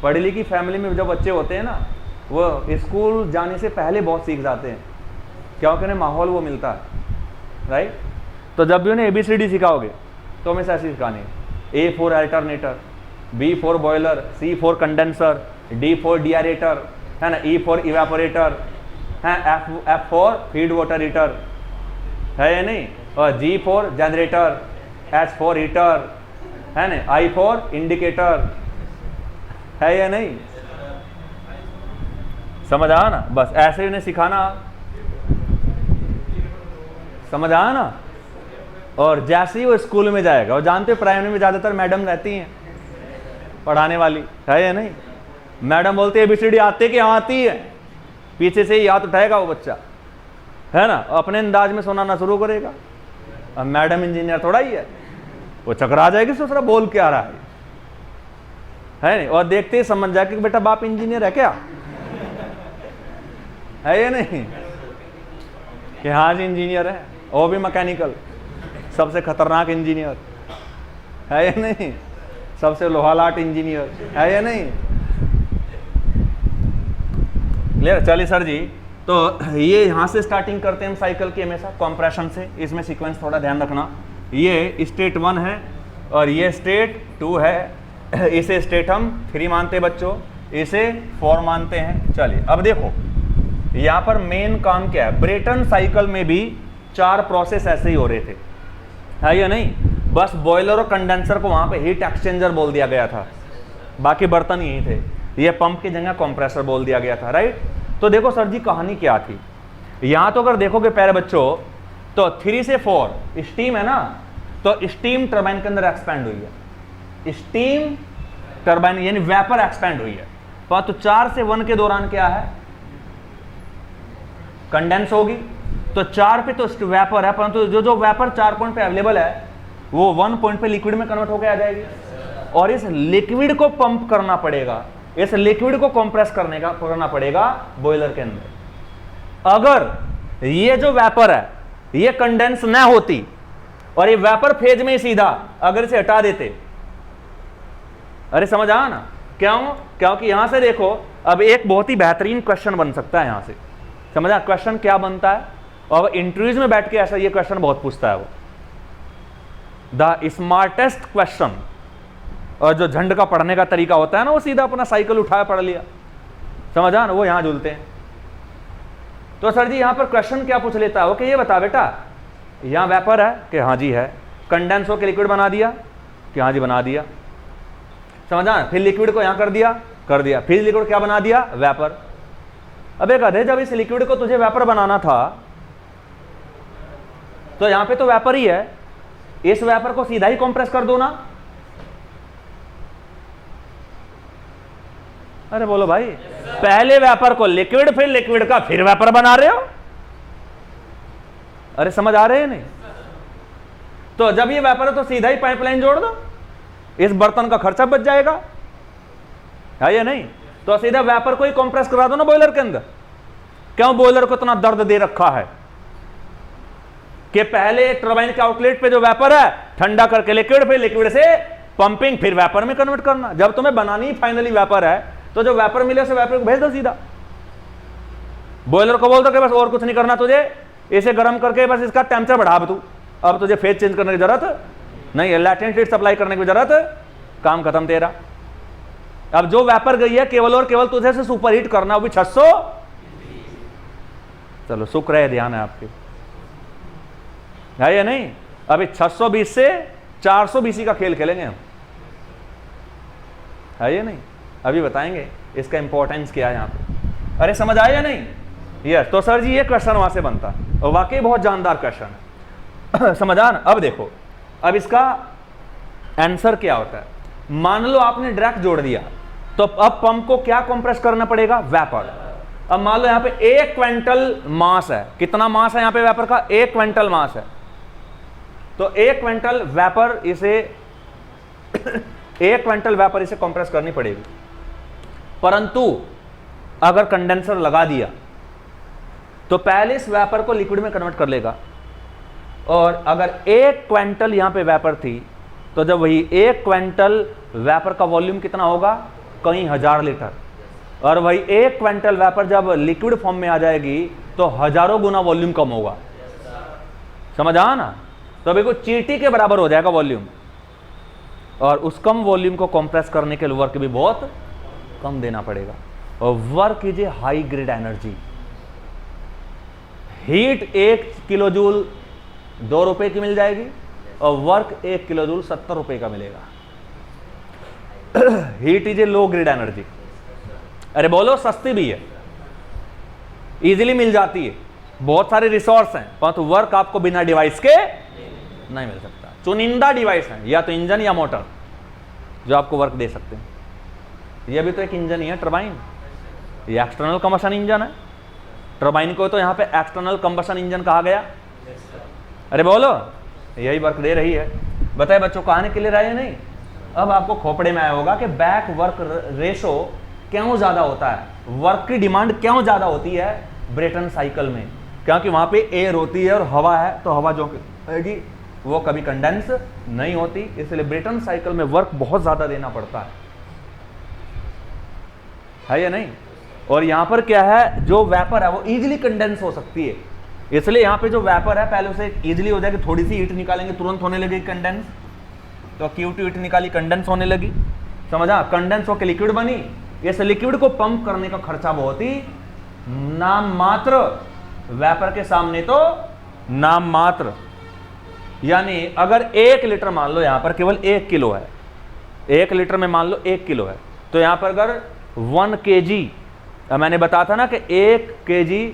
पढ़ी लिखी फैमिली में जो बच्चे होते हैं ना, वो स्कूल जाने से पहले बहुत सीख जाते हैं, क्योंकि उन्हें माहौल वो मिलता है, राइट। तो जब भी उन्हें ABCD सिखाओगे तो हमेशा ऐसे सिखानी है। A for alternator, B for boiler, C for condenser, D for deaerator, है ना, E फॉर इवेपोरेटर, है, F for feed water heater, है या नहीं, और G for generator, H for heater, है ना, I फॉर इंडिकेटर, है या नहीं, समझ आया ना। बस ऐसे उन्हें सिखाना, समझ आया ना। और जैसे ही वो स्कूल में जाएगा, और जानते हो प्राइमरी में ज़्यादातर मैडम रहती हैं पढ़ाने वाली, है या नहीं। मैडम बोलते हैं ABCD आते कि हाँ आती है, पीछे से ही हाथ उठाएगा वो बच्चा, है ना, अपने अंदाज में सुनाना शुरू करेगा। अब मैडम इंजीनियर थोड़ा ही है, वो चकरा जाएगी, दूसरा बोल क्या रहा है नहीं। और देखते ही समझ जाए कि बेटा बाप इंजीनियर है क्या, है या नहीं, कि हाँ जी इंजीनियर है, वो भी मैकेनिकल, सबसे खतरनाक इंजीनियर, है या नहीं, सबसे लोहालाट इंजीनियर, है या नहीं। क्लियर। चलिए सर जी, तो ये यहाँ से स्टार्टिंग करते हैं हम साइकिल की, हमेशा कंप्रेशन से। इसमें सीक्वेंस थोड़ा ध्यान रखना, ये स्टेट 1 है और ये स्टेट 2 है। इसे स्टेट हम 3 मानते हैं बच्चों, इसे 4 मानते हैं। चलिए अब देखो यहाँ पर मेन काम क्या है। ब्रेटन साइकिल में भी 4 प्रोसेस ऐसे ही हो रहे थे, है या नहीं। बस बॉयलर और कंडेंसर को वहाँ पे हीट एक्सचेंजर बोल दिया गया था, बाकी बर्तन यही थे। ये पंप की जगह कंप्रेसर बोल दिया गया था, राइट। तो देखो सर जी कहानी क्या थी यहाँ। तो अगर देखोगे प्यारे बच्चों, तो 3 से 4 स्टीम है ना, तो स्टीम टरबाइन के अंदर एक्सपैंड हुई है, स्टीम टरबाइन यानी वेपर एक्सपैंड हुई है। तो 4 से 1 के दौरान क्या है, कंडेंस होगी। तो 4 पे तो वेपर है, परंतु जो वेपर 4 पॉइंट पे अवेलेबल है वो 1 पॉइंट पे लिक्विड में कन्वर्ट होकर आ जाएगी, और इस लिक्विड को पंप करना पड़ेगा, इस लिक्विड को कंप्रेस करना पड़ेगा बॉयलर के अंदर। अगर ये जो वेपर है ये कंडेंस ना होती और ये वेपर फेज में ही सीधा अगर इसे हटा देते, अरे समझ आया ना। क्यों? क्योंकि यहां से देखो, अब एक बहुत ही बेहतरीन क्वेश्चन बन सकता है यहां से, समझा क्वेश्चन क्या बनता है। और इंटरव्यूज में बैठ के ऐसा ये क्वेश्चन बहुत पूछता है वो, द स्मार्टेस्ट क्वेश्चन। और जो झंड का पढ़ने का तरीका होता है ना, वो सीधा अपना साइकिल उठाया पढ़ लिया, समझा ना, वो यहां झूलते हैं। तो सर जी यहां पर क्वेश्चन क्या पूछ लेता है वो कि ये बता बेटा, यहां वेपर है कि हाँ जी है, कंडेंस होकर लिक्विड बना दिया कि हाँ जी बना दिया, समझा ना। फिर लिक्विड को यहां कर दिया, फिर लिक्विड क्या बना दिया, वेपर। अब एक कहते जब इस लिक्विड को तुझे वेपर बनाना था तो यहां पे तो वेपर ही है, इस वेपर को सीधा ही कंप्रेस कर दो ना। अरे बोलो भाई, पहले वेपर को लिक्विड, फिर लिक्विड का फिर वेपर बना रहे हो, अरे समझ आ रहे हैं नहीं। तो जब ये वेपर है तो सीधा ही पाइपलाइन जोड़ दो, इस बर्तन का खर्चा बच जाएगा, है या नहीं। तो सीधा वेपर को ही कंप्रेस करा दो ना बॉयलर के अंदर। क्यों बॉयलर को इतना दर्द दे रखा है कि पहले टरबाइन के आउटलेट पे जो वेपर है ठंडा करके लिक्विड, फिर लिक्विड से पंपिंग, फिर वेपर में कन्वर्ट करना। जब तुम्हें बनानी फाइनली वेपर है तो जो वेपर मिले उसे वेपर को भेज दो सीधा। बॉयलर को बोल दो कि बस और कुछ नहीं करना तुझे, इसे गर्म करके बस इसका टेम्परेचर बढ़ा तू, अब तुझे फेज चेंज करने की जरूरत नहीं है, लैटेंट हीट सप्लाई करने की जरूरत, काम खत्म तेरा। अब जो वेपर गई है केवल और केवल तुझे से सुपर हीट करना, वो भी 600। चलो शुक्र है, ध्यान है आपके, है या नहीं। अभी 620 से 400 BC का खेल खेलेंगे हम, है या नहीं। अभी बताएंगे इसका इंपॉर्टेंस क्या है यहाँ पे। अरे समझ आया या नहीं। यस, तो सर जी ये क्वेश्चन वहां से बनता है और वाकई बहुत जानदार क्वेश्चन है। समझ आ ना। अब देखो, अब इसका आंसर क्या होता है। मान लो आपने डायरेक्ट जोड़ दिया, तो अब पंप को क्या कंप्रेस करना पड़ेगा, वेपर। अब मान लो यहाँ पे 1 क्विंटल मास है, कितना मास है यहाँ पे वेपर का, 1 क्विंटल मास है। तो 1 क्विंटल वेपर इसे 1 क्विंटल वेपर इसे कंप्रेस करनी पड़ेगी। परंतु अगर कंडेंसर लगा दिया तो पहले इस वेपर को लिक्विड में कन्वर्ट कर लेगा, और अगर 1 क्विंटल यहां पे वेपर थी तो जब वही 1 क्विंटल वेपर का वॉल्यूम कितना होगा, कई हजार लीटर, और वही 1 क्विंटल वेपर जब लिक्विड फॉर्म में आ जाएगी तो हजारों गुना वॉल्यूम कम होगा। समझ आ ना? तो बिल्कुल चींटी के बराबर हो जाएगा वॉल्यूम, और उस कम वॉल्यूम को कंप्रेस करने के लिए वर्क भी बहुत कम देना पड़ेगा। और work is a high grade energy. Heat 1 kilo joule 2 रुपए की मिल जाएगी और वर्क 1 किलो जूल 70 रुपए का मिलेगा। Heat is a low grade energy. अरे बोलो, सस्ती भी है, इजीली मिल जाती है, बहुत सारे रिसोर्स हैं, परंतु वर्क आपको बिना डिवाइस के नहीं मिल सकता। चुनिंदा डिवाइस है, या तो इंजन या मोटर, जो आपको वर्क दे सकते हैं। यह भी तो एक इंजन ही है, टरबाइन। ये एक्सटर्नल कंबशन इंजन है। टरबाइन को तो यहां पे एक्सटर्नल कंबशन इंजन कहा गया। अरे बोलो, यही वर्क दे रही है। बताए बच्चों, कहानी क्लियर है या नहीं? अब आपको खोपड़े में आया होगा कि बैक वर्क रेशो क्यों ज्यादा होता है, वर्क की डिमांड क्यों ज्यादा होती है ब्रेटन साइकिल में। क्योंकि वहां पे एयर होती है और हवा है, तो हवा जो आएगी वो कभी कंडेंस नहीं होती, इसलिए ब्रेटन साइकिल में वर्क बहुत ज्यादा देना पड़ता है या नहीं? और यहां पर क्या है, जो वेपर है वो इजीली कंडेंस हो सकती है, इसलिए यहां पे जो वेपर है पहले उसे इजीली हो जाएगी, थोड़ी सी हीट निकालेंगे तुरंत होने लगेगी कंडेंस। तो Q2 हीट निकाली, कंडेंस होने लगी। समझा? कंडेंस होकर लिक्विड बनी। इस लिक्विड को पंप करने का खर्चा बहुत ही नाम मात्र, वेपर के सामने तो नाम मात्र। यानी अगर 1 लीटर मान लो यहां पर केवल 1 किलो है, 1 लीटर में मान लो 1 किलो है, तो यहां पर अगर 1 kg, मैंने बताया था ना कि 1 kg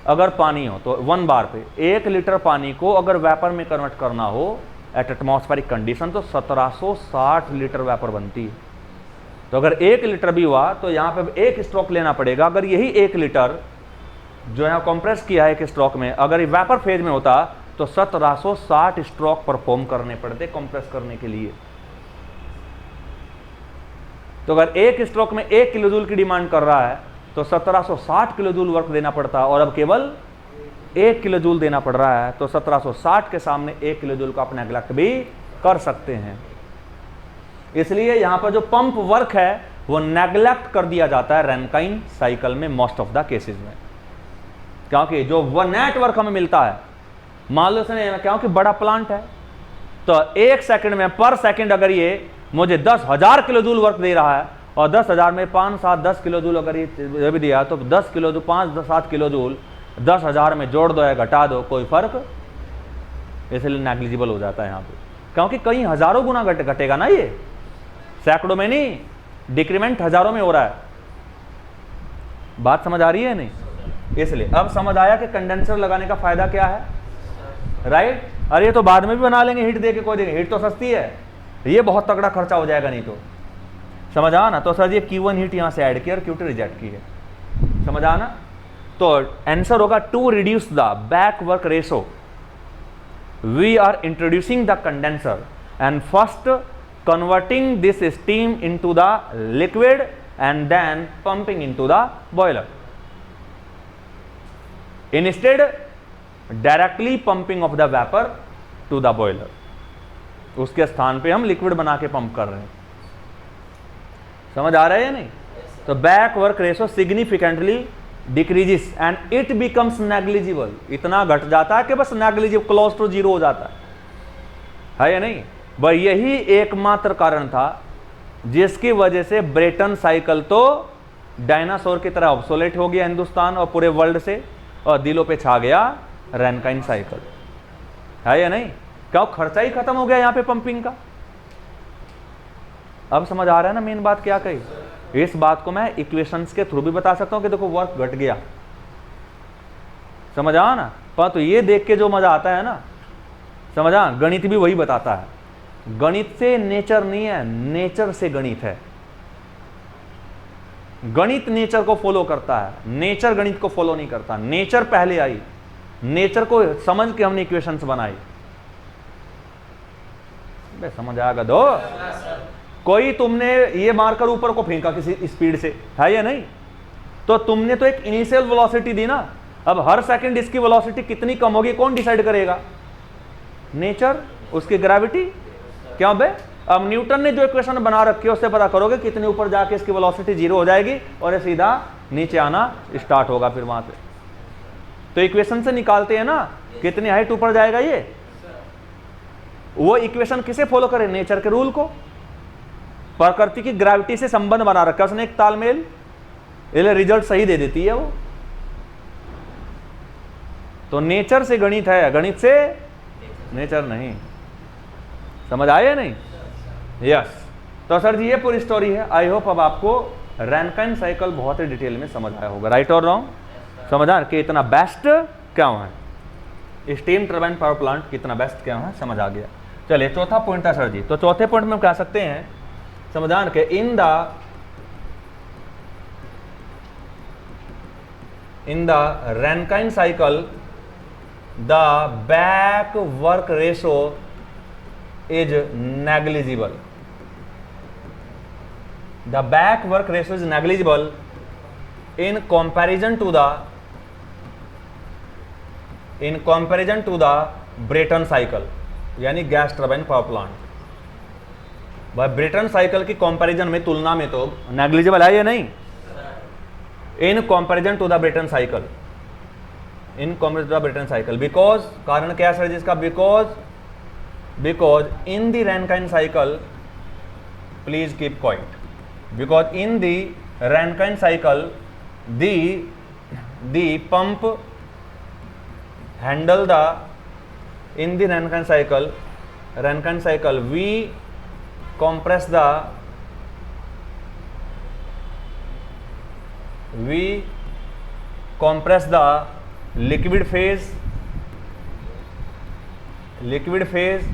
अगर पानी हो तो 1 बार पे 1 लीटर पानी को अगर वेपर में कन्वर्ट करना हो एट एटमॉस्फेरिक कंडीशन तो 1760 लीटर वेपर बनती है। तो अगर 1 लीटर भी हुआ तो यहाँ पे 1 स्ट्रोक लेना पड़ेगा। अगर यही 1 लीटर जो यहाँ कंप्रेस किया है 1 स्ट्रोक में, अगर ये वेपर फेज में होता तो 1760 स्ट्रोक परफॉर्म करने पड़ते कंप्रेस करने के लिए। तो अगर 1 स्ट्रोक में 1 किलो जूल की डिमांड कर रहा है तो 1760 किलो जूल वर्क देना पड़ता, और अब केवल 1 किलो जूल देना पड़ रहा है, तो 1760 के सामने 1 किलो जूल का आप नेग्लेक्ट भी कर सकते हैं। इसलिए यहां पर जो पंप वर्क है वो नेग्लेक्ट कर दिया जाता है रैनकाइन साइकिल में मोस्ट ऑफ द केसेस में, क्योंकि जो वो नेट वर्क हमें मिलता है, मान लो क्योंकि बड़ा प्लांट है तो 1 सेकंड में पर सेकंड अगर ये मुझे 10,000 किलो जूल वर्क दे रहा है और 10,000 में 5, 7, 10 किलो जूल अगर ये भी दिया तो 10 किलो जूल 5, 7 किलो जूल 10,000 में जोड़ दो या घटा दो, कोई फर्क, इसलिए नेग्लिजिबल हो जाता है यहाँ पे, क्योंकि कई हजारों गुना घटेगा ना, ये सैकड़ों में नहीं, डिक्रीमेंट हजारों में हो रहा है। बात समझ आ रही है नहीं? इसलिए अब समझ आया कि कंडेंसर लगाने का फायदा क्या है, राइट? अरे ये तो बाद में भी बना लेंगे हीट दे के, कोई देंगे, हीट तो सस्ती है, ये बहुत तगड़ा खर्चा हो जाएगा नहीं तो। समझ आ ना? तो सर ये Q1 हीट यहां से ऐड की और Q2 रिजेक्ट की है। समझ आ ना? तो आंसर होगा to reduce the back work ratio we are introducing the condenser and first converting this steam into the liquid and then pumping into the boiler. Instead, directly pumping of the vapor to the boiler. उसके स्थान पे हम liquid बना के pump कर रहे हैं। समझ आ रहा है या नहीं? तो back work ratio significantly decreases and it becomes negligible. इतना घट जाता है कि बस नेग्लिजिबल, क्लोज टू जीरो हो जाता है या नहीं? वह यही एकमात्र कारण था जिसकी वजह से ब्रेटन साइकिल तो डायनासोर की तरह ऑब्सोलेट हो गया हिंदुस्तान और पूरे वर्ल्ड से, और दिलों पे छा गया रैनकाइन साइकिल, है या नहीं? क्यों? खर्चा ही खत्म हो गया यहाँ पे पंपिंग का। अब समझ आ रहा है ना मेन बात क्या कही? इस बात को मैं इक्वेशंस के थ्रू भी बता सकता हूं कि देखो वर्क घट गया, समझ आ ना? पर तो ये देख के जो मजा आता है ना, समझ आ, गणित भी वही बताता है। गणित से नेचर नहीं है, नेचर से गणित है। गणित नेचर को फॉलो करता है, नेचर गणित को फॉलो नहीं करता। नेचर पहले आई, नेचर को समझ के हमने इक्वेशंस बनाई। समझ आएगा दो? कोई तुमने ये मारकर ऊपर को फेंका किसी स्पीड से, है या नहीं? तो तुमने तो एक इनिशियल वेलोसिटी दी ना। अब हर सेकंड इसकी वेलोसिटी कितनी कम होगी कौन डिसाइड करेगा? नेचर, उसकी ग्रेविटी। क्यों बे? अब न्यूटन ने जो इक्वेशन बना रखी है उससे पता करोगे कितने ऊपर जाके इसकी वेलोसिटी 0 हो जाएगी और ये सीधा नीचे आना स्टार्ट होगा फिर वहां से। तो इक्वेशन से निकालते हैं ना कितनी हाइट ऊपर जाएगा ये। वो इक्वेशन किसे फॉलो करे? नेचर के रूल को। प्रकृति की ग्रेविटी से संबंध बना रखा है उसने एक तालमेल, इसलिए रिजल्ट सही दे देती है वो। तो नेचर से गणित है, गणित से नेचर नहीं। समझ आया नहीं? यस। तो सर जी ये पूरी स्टोरी है। आई होप अब आपको रैनकाइन साइकिल बहुत ही डिटेल में समझ आया होगा। राइट और रॉन्ग? समझा कि इतना बेस्ट क्यों है, स्टीम टरबाइन पावर प्लांट कितना बेस्ट क्यों है, समझ आ गया। चलिए चौथा पॉइंट है सर जी। तो चौथे पॉइंट में हम कह सकते हैं समझान के in the Rankine cycle the back work ratio is negligible. The back work ratio is negligible in comparison to the Brayton cycle यानी गैस टरबाइन पावर प्लांट। भाई ब्रेटन साइकिल की कंपैरिजन में, तुलना में तो नेग्लिजिबल है या नहीं? In comparison to the Brayton cycle, in comparison to the Brayton cycle. Because, कारण क्या सर जिसका? Because in the Rankine cycle, please keep quiet, because in the Rankine cycle the pump handle the, in the Rankine cycle we compress the liquid phase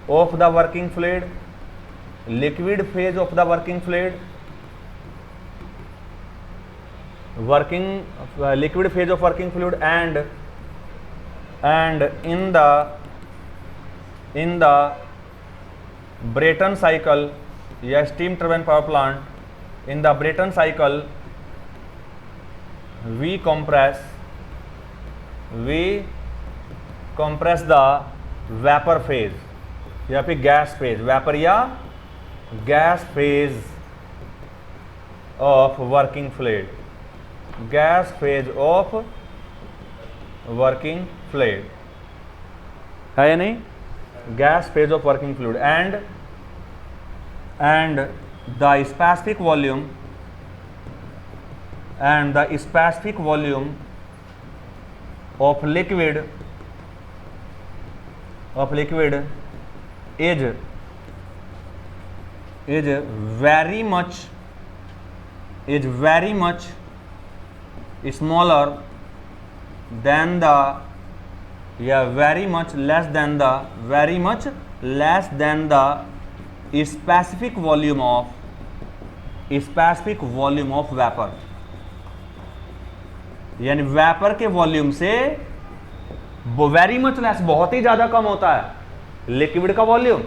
of the working fluid, liquid phase of the working fluid, liquid phase of working fluid, and in the Brayton cycle या steam turbine power plant, in the Brayton cycle we compress the vapor phase या फिर gas phase, vapour या gas phase of working fluid, gas phase of working fluid है या नहीं? Gas phase of working fluid and the specific volume of liquid is very much smaller than the, very much less than the specific volume of vapor, यानी vapour के volume से very much less, बहुत ही ज्यादा कम होता है liquid का volume,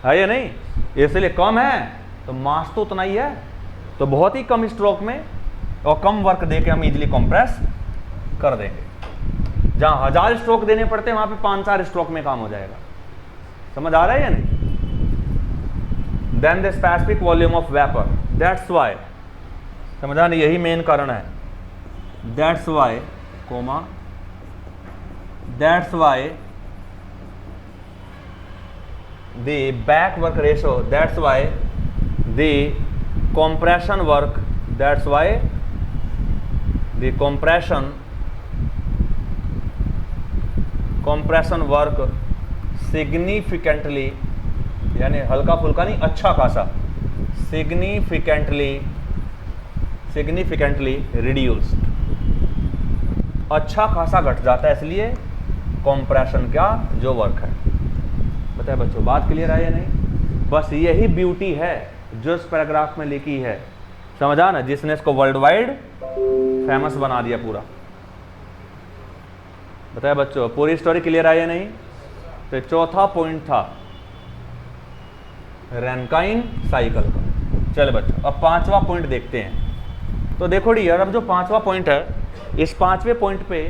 है या नहीं? इसलिए कम है तो मास तो उतना ही है, तो बहुत ही कम स्ट्रोक में और कम वर्क देके हम इजीली कंप्रेस कर देंगे। जहां 1000 स्ट्रोक देने पड़ते हैं वहां पे 5-4 स्ट्रोक में काम हो जाएगा। समझ आ रहा है या नहीं? Then the specific volume of vapour, that's why, समझा नहीं? यही मेन कारण है। That's why the back work ratio, that's why the compression work, that's why the compression work significantly, यानी हल्का फुल्का नहीं, अच्छा खासा, significantly reduced, अच्छा खासा घट जाता है, इसलिए कंप्रेशन का जो वर्क है। बताए बच्चों, बात क्लियर है या नहीं? बस यही ब्यूटी है जो इस पैराग्राफ में लिखी है, समझा ना, जिसने इसको वर्ल्ड वाइड फेमस बना दिया पूरा। बताए बच्चों, पूरी स्टोरी क्लियर है या नहीं? तो चौथा पॉइंट था रैनकाइन साइकिल का। चले बच्चों, अब पांचवा पॉइंट देखते हैं। तो देखो डियर, अब जो पांचवा पॉइंट है, इस पांचवें पॉइंट पे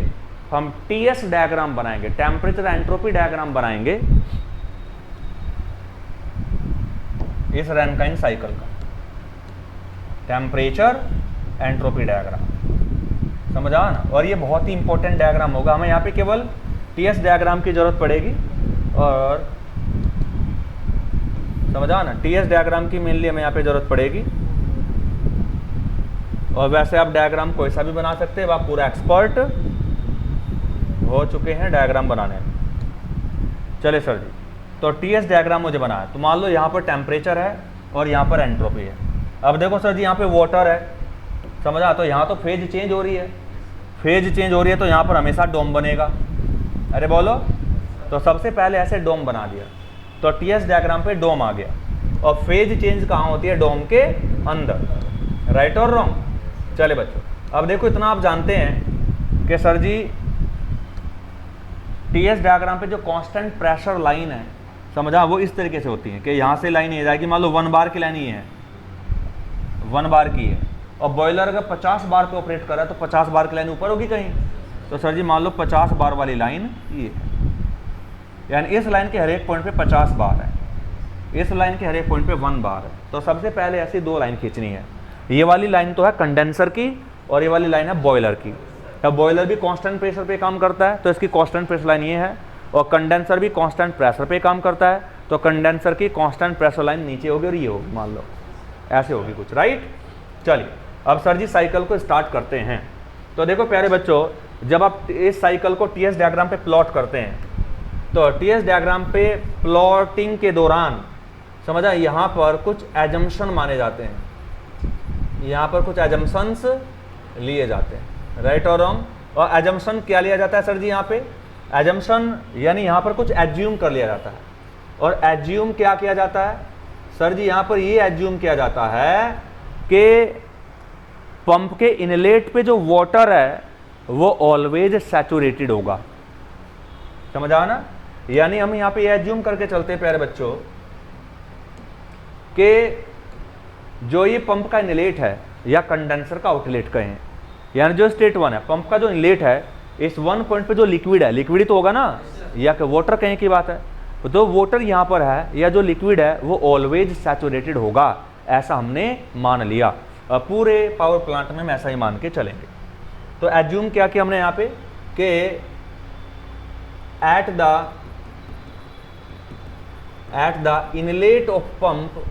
हम टीएस डायग्राम बनाएंगे, टेम्परेचर एंट्रोपी डायग्राम बनाएंगे इस रैनकाइन साइकिल का, टेम्परेचर एंट्रोपी डायग्राम, समझा ना। और ये बहुत ही इंपॉर्टेंट डायग्राम होगा, हमें यहाँ पे केवल टीएस डायग्राम की जरूरत पड़ेगी, और समझा ना, टीएस डायग्राम की मेनली हमें यहाँ पे जरूरत पड़ेगी। और वैसे आप डायग्राम कोई सा भी बना सकते हैं, आप पूरा एक्सपर्ट हो चुके हैं डायग्राम बनाने में। चले सर जी, तो टीएस डायग्राम मुझे बनाया, तो मान लो यहाँ पर टेम्परेचर है और यहाँ पर एंट्रोपी है। अब देखो सर जी, यहाँ पे वाटर है, समझा, तो यहाँ तो फेज चेंज हो रही है, फेज चेंज हो रही है तो यहाँ पर हमेशा डोम बनेगा। अरे बोलो, तो सबसे पहले ऐसे डोम बना दिया, तो टीएस डायग्राम पे डोम आ गया। और फेज चेंज कहाँ होती है? डोम के अंदर, राइट और रॉन्ग? चले बच्चों, अब देखो इतना आप जानते हैं कि सर जी टीएस डायग्राम पे जो कांस्टेंट प्रेशर लाइन है, समझा, वो इस तरीके से होती है कि यहाँ से लाइन ये जाएगी, मान लो 1 बार की लाइन ये है, 1 बार की है, और बॉयलर अगर 50 बार पे ऑपरेट कर रहा है तो 50 बार की लाइन ऊपर होगी कहीं, तो सर जी मान लो 50 बार वाली लाइन ये है, यानी इस लाइन के हर एक पॉइंट पे 50 बार है, इस लाइन के हर एक पॉइंट पे 1 बार है। तो सबसे पहले ऐसी 2 लाइन खींचनी है, ये वाली लाइन तो है कंडेंसर की और ये वाली लाइन है बॉयलर की। अब बॉयलर भी कांस्टेंट प्रेशर पे काम करता है तो इसकी कांस्टेंट प्रेशर लाइन ये है, और कंडेंसर भी कांस्टेंट प्रेशर पे काम करता है तो कंडेंसर की कांस्टेंट प्रेशर लाइन नीचे होगी और ये होगी, मान लो ऐसे होगी कुछ, राइट। चलिए अब सर जी साइकिल को स्टार्ट करते हैं। तो देखो प्यारे बच्चों, जब आप इस साइकिल को टीएस डायग्राम पे प्लॉट करते हैं, तो टीएस डायग्राम पे प्लॉटिंग के दौरान, समझा, यहाँ पर कुछ एजम्पशन माने जाते हैं, यहाँ पर कुछ एजम्पशंस लिए जाते हैं, राइट और रॉन्ग। और एजम्पशन क्या लिया जाता है सर जी? यहाँ पे एजम्पशन यानी यहाँ पर कुछ एज्यूम कर लिया जाता है। और एज्यूम क्या किया जाता है सर जी? यहाँ पर ये एज्यूम किया जाता है कि पंप के इनलेट पे जो वाटर है वो ऑलवेज सैचुरेटेड होगा, समझा ना। यानी हम यहाँ पे ये एज्यूम करके चलते हैं प्यारे बच्चों कि जो ये पंप का इनलेट है या कंडेंसर का आउटलेट कहें, यानी जो स्टेट 1 है, पंप का जो इनलेट है, इस 1 पॉइंट पे जो लिक्विड है, लिक्विड ही तो होगा ना, या कि वाटर कहें की बात है, तो वाटर यहाँ पर है या जो लिक्विड है वो ऑलवेज सैचुरेटेड होगा, ऐसा हमने मान लिया। पूरे पावर प्लांट में हम ऐसा ही मान के चलेंगे। तो एज्यूम क्या किया हमने यहाँ पे कि at the inlet of pump,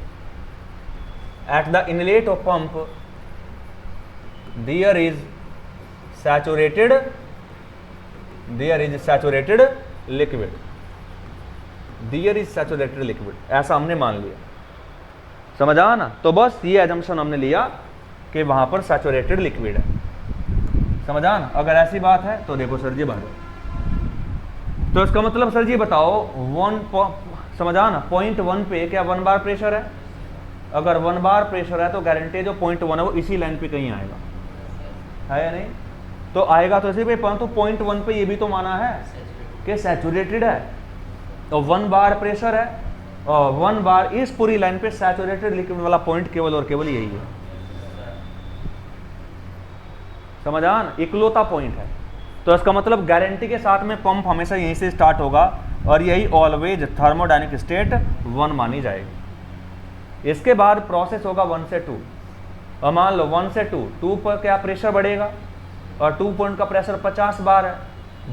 at the inlet of pump there is saturated liquid, there is saturated liquid, ऐसा हमने मान लिया, समझा ना। तो बस ये एजम्पशन हमने लिया कि वहां पर सैचुरेटेड लिक्विड है, समझा ना। अगर ऐसी बात है तो देखो सर जी बात, तो इसका मतलब सर जी बताओ 1, समझा ना, 0.1 पे क्या 1 बार प्रेशर है? अगर 1 बार प्रेशर है तो गारंटी जो 0.1 है वो इसी लाइन पे कहीं आएगा, है या नहीं? तो आएगा तो इसी पे, परंतु 0.1 पे ये भी तो माना है कि सैचुरेटेड है, तो 1 बार प्रेशर है और 1 बार, इस पूरी लाइन पे सैचुरेटेड लिक्विड वाला पॉइंट केवल और केवल यही है, समझा ना, इकलौता पॉइंट है। तो इसका मतलब गारंटी के साथ में पंप हमेशा यहीं से स्टार्ट होगा और यही ऑलवेज थर्मोडायनेमिक स्टेट 1 मानी जाएगी। इसके बाद प्रोसेस होगा 1 से 2, और मान लो 1 से 2 पर क्या प्रेशर बढ़ेगा, और 2 पॉइंट का प्रेशर 50 बार है,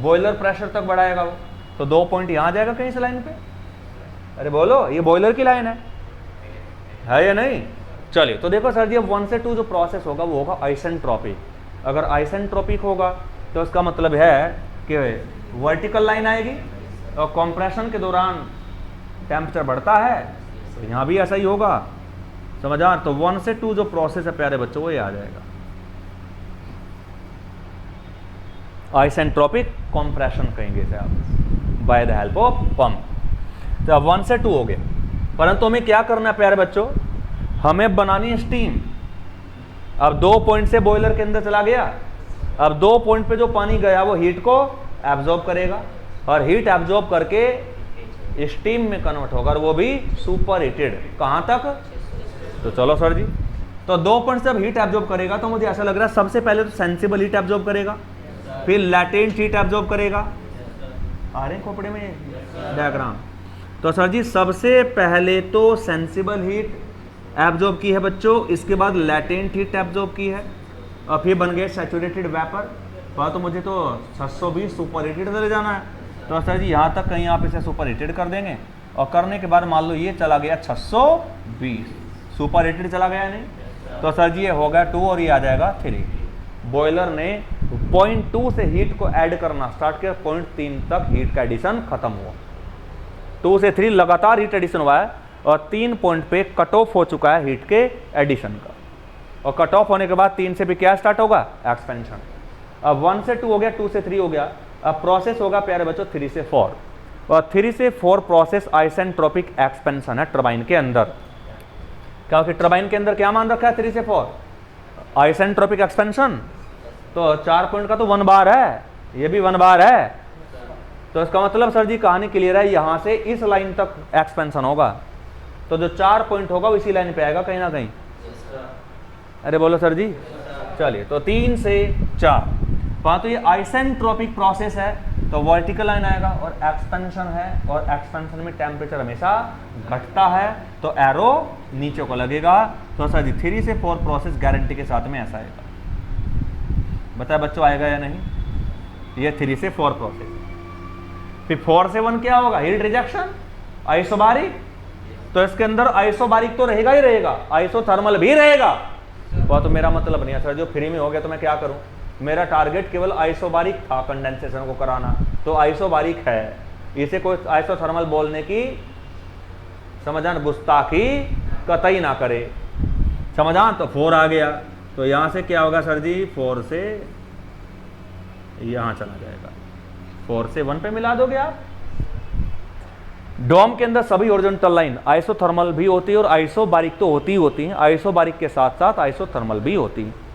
बॉयलर प्रेशर तक बढ़ाएगा वो, तो 2 पॉइंट यहाँ जाएगा कहीं से लाइन पे। अरे बोलो, ये बॉयलर की लाइन है या नहीं? चलिए तो देखो सर जी, अब 1 से 2 जो प्रोसेस होगा वो होगा आइसेंट्रोपिक। अगर आइसेंट्रोपिक होगा तो इसका मतलब है कि वर्टिकल लाइन आएगी और कंप्रेशन के दौरान टेम्परेचर बढ़ता है, तो यहाँ भी ऐसा ही होगा, समझा। तो 1 से 2 जो प्रोसेस है प्यारे बच्चों वो ये आ जाएगा, आइसेंट्रोपिक कंप्रेशन कहेंगे इसे आप, by the help of pump. तो अब 1 से 2 हो गए, परंतु हमें क्या करना है प्यारे बच्चों? हमें बनानी है स्टीम। अब 2 पॉइंट से बॉयलर के अंदर चला गया, अब 2 पॉइंट पे जो पानी गया वो हीट को एब्जॉर्ब करेगा और हीट एब्जॉर्ब करके स्टीम में कन्वर्ट होगा, और वो भी सुपर हीटेड, कहां तक? तो चलो सर जी, तो 2 पॉइंट से अब हीट एब्जॉर्ब करेगा तो मुझे ऐसा लग रहा है सबसे पहले तो सेंसिबल हीट एब्जॉर्ब करेगा, फिर लैटेंट हीट एब्जॉर्ब करेगा। आ रहे हैं खोपड़े में डायग्राम। तो सर जी सबसे पहले तो सेंसिबल हीट एब्जॉर्ब की है बच्चों, इसके बाद लैटेंट हीट एब्जॉर्ब की है, और फिर बन गए सैचुरेटेड वेपर। तो मुझे तो 620 सुपर हीटेड ले जाना है, तो सर जी यहाँ तक कहीं आप इसे सुपर हीटेड कर देंगे, और करने के बाद मान लो ये चला गया 620 सुपर हीटेड चला गया नहीं, तो सर जी ये हो गया 2 और ये आ जाएगा 3। बॉयलर ने 0.2 से हीट को ऐड करना स्टार्ट किया, 0.3 तक हीट का एडिशन खत्म हुआ। 2 से 3 लगातार हीट एडिशन हुआ है, और 3 पॉइंट पे कट ऑफ हो चुका है हीट के एडिशन का, और कट ऑफ होने के बाद 3 से भी क्या स्टार्ट होगा, एक्सपेंशन। अब 1 से 2 हो गया, 2 से 3 हो गया, अब प्रोसेस होगा प्यारे बच्चों 3 से 4, और 3 से 4 प्रोसेस आइसेंट्रोपिक एक्सपेंशन है टरबाइन के अंदर। क्योंकि टरबाइन के अंदर क्या मान रखा है 3 से 4 आइसेंट्रोपिक एक्सपेंशन, तो 4 पॉइंट का तो 1 बार है, ये भी 1 बार है, तो इसका मतलब सर जी कहानी क्लियर है, यहां से इस लाइन तक एक्सपेंशन होगा, तो जो 4 पॉइंट होगा इसी लाइन पे आएगा कहीं ना कहीं। अरे बोलो सर जी, चलिए तो 3 से 4 तो ये आइसेंट्रोपिक प्रोसेस है, तो वर्टिकल लाइन आएगा, और एक्सपेंशन है, और एक्सपेंशन में टेम्परेचर हमेशा घटता है, तो एरो नीचे को लगेगा। तो सर जी 3 से 4 प्रोसेस गारंटी के साथ में ऐसा आएगा। बताया बच्चों आएगा या नहीं, ये 3 से 4 प्रोसेस। फिर 4 से 1 क्या होगा, हीट रिजेक्शन आइसोबारिक, तो इसके अंदर आइसोबारिक तो रहेगा ही रहेगा, आइसोथर्मल भी रहेगा। तो मेरा मतलब नहीं है सर जो फ्री में हो गया तो मैं क्या करूं, मेरा टारगेट केवल आइसोबारिक था कंडेंसेशन को कराना, तो आइसोबारिक है, इसे कोई आइसोथर्मल बोलने की समझान गुस्ताखी कतई ना करे, समझान। तो 4 आ गया, तो यहां से क्या होगा सर जी, 4 से यहां चला जाएगा, 4 से 1 पे मिला दोगे आप। डोम के अंदर सभी हॉरिजॉन्टल लाइन आइसोथर्मल भी होती है, और आइसोबारिक तो होती ही होती है, आइसोबारिक के साथ साथ आइसोथर्मल भी होती है।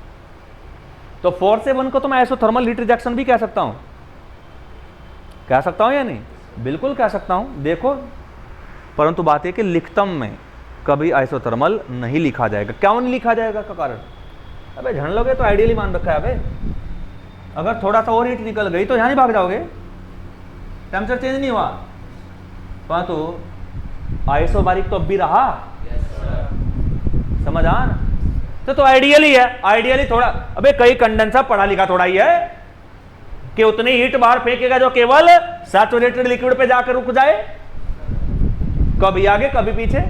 तो 4 से 1 को तो मैं आइसोथर्मल हीट रिजेक्शन भी कह सकता हूं, कह सकता हूं या नहीं, बिल्कुल कह सकता हूं। देखो परंतु बात है कि लिखतम में कभी आइसोथर्मल नहीं लिखा जाएगा। क्यों नहीं लिखा जाएगा का कारण, अबे झड़ लोगे तो आइडियली मान रखा है, अबे अगर थोड़ा सा और हीट निकल गई तो यहां नहीं भाग जाओगे, टेम्परेचर चेंज नहीं हुआ, तो आइसोबारिक तो अब भी रहा, समझ आ ना। तो आइडियली है, आइडियली थोड़ा, अबे कई कंडेंसर पढ़ा लिखा थोड़ा ही है कि उतनी हीट बाहर फेंकेगा जो केवल सैचुरेटेड लिक्विड पे जाकर रुक जाए, कभी आगे कभी पीछे।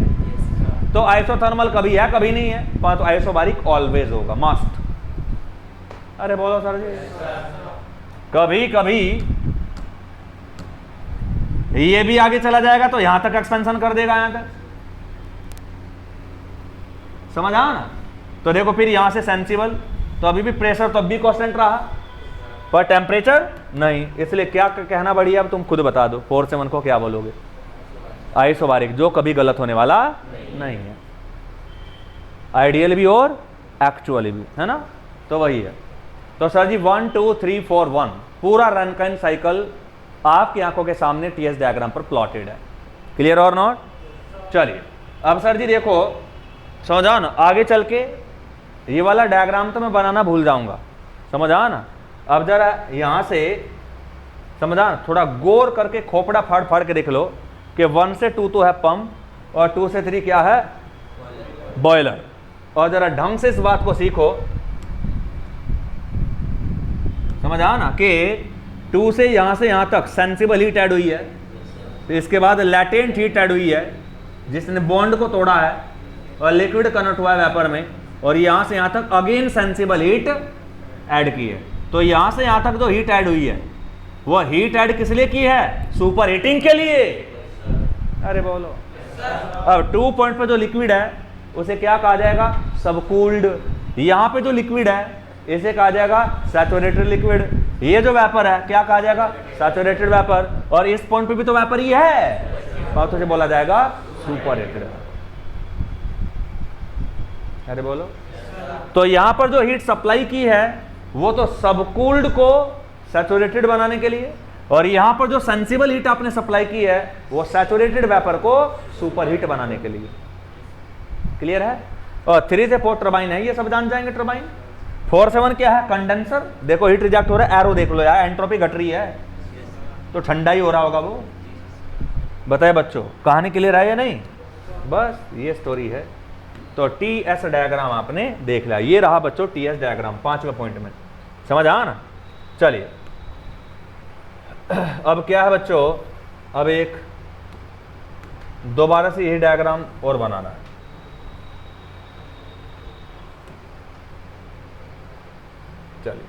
तो आइसोथर्मल कभी है कभी नहीं है, तो आइसोबारिक ऑलवेज होगा, मस्ट। अरे बोलो सर जी, कभी कभी ये भी आगे चला जाएगा तो यहां तक एक्सपेंशन कर देगा, यहां तक, समझ आ ना। तो देखो फिर यहां से सेंसिबल, तो अभी भी प्रेशर तो अभी कांस्टेंट रहा, पर टेम्परेचर नहीं, इसलिए क्या कहना बढ़िया, अब तुम खुद बता दो 4 से 1 को क्या बोलोगे, आइसोबारिक, जो कभी गलत होने वाला नहीं है, आइडियल भी और एक्चुअली भी, है ना। तो वही है। तो सर जी 1 2 3 4 1 पूरा रनकाइन साइकिल आपकी आंखों के सामने टीएस डायग्राम पर प्लॉटेड है, क्लियर और नॉट। चलिए अब सर जी देखो समझा ना, आगे चल के ये वाला डायग्राम तो मैं बनाना भूल जाऊंगा, समझा ना। अब जरा यहां से समझा ना, थोड़ा गौर करके खोपड़ा फाड़ फाड़ के देख लो कि 1 से 2 तो है पंप, और 2 से 3 क्या है, बॉयलर। और जरा ढंग से इस बात को सीखो, समझा ना, कि 2 से यहां तक सेंसिबल हीट ऐड हुई है, तो इसके बाद लैटेंट हीट ऐड हुई है जिसने बॉन्ड को तोड़ा है, और लिक्विड कन्वर्ट हुआ है वेपर में, और यहां से यहां तक अगेन सेंसिबल हीट ऐड की है। तो यहां से यहां तक जो हीट ऐड हुई है वो हीट ऐड किस लिए की है, सुपर हीटिंग के लिए। अरे बोलो, अब 2 पॉइंट पे जो लिक्विड है उसे क्या कहा जाएगा, सबकूल्ड। यहां पे जो लिक्विड है इसे कहा जाएगा सैचुरेटेड लिक्विड। ये जो वेपर है क्या कहा जाएगा, सैचुरेटेड वेपर, और इस पॉइंट पे भी तो वेपर ही है, तो उसे बोला जाएगा सुपर हीटेड। अरे बोलो, तो यहां पर जो हीट सप्लाई की है वो तो सबकूल्ड को सैचुरेटेड बनाने के लिए, और यहां पर जो सेंसिबल हीट आपने सप्लाई की है वो सैचुरेटेड वेपर को सुपर हीट बनाने के लिए, क्लियर है। और 3 से 4 टरबाइन है, ये सब जान जाएंगे टरबाइन। 4 से 1 क्या है? कंडेंसर। देखो हीट रिजेक्ट हो रहा है, एरो देख लो यार, एंट्रोपी घट रही है, तो ठंडा ही हो रहा होगा वो। बताए बच्चों, कहानी क्लियर है या नहीं? बस ये स्टोरी है। तो टीएस डायग्राम आपने देख लिया, ये रहा बच्चों टीएस डायग्राम 5वें पॉइंट में, समझ आया ना? चलिए अब क्या है बच्चों, अब एक दोबारा से यही डायग्राम और बनाना है। चलिए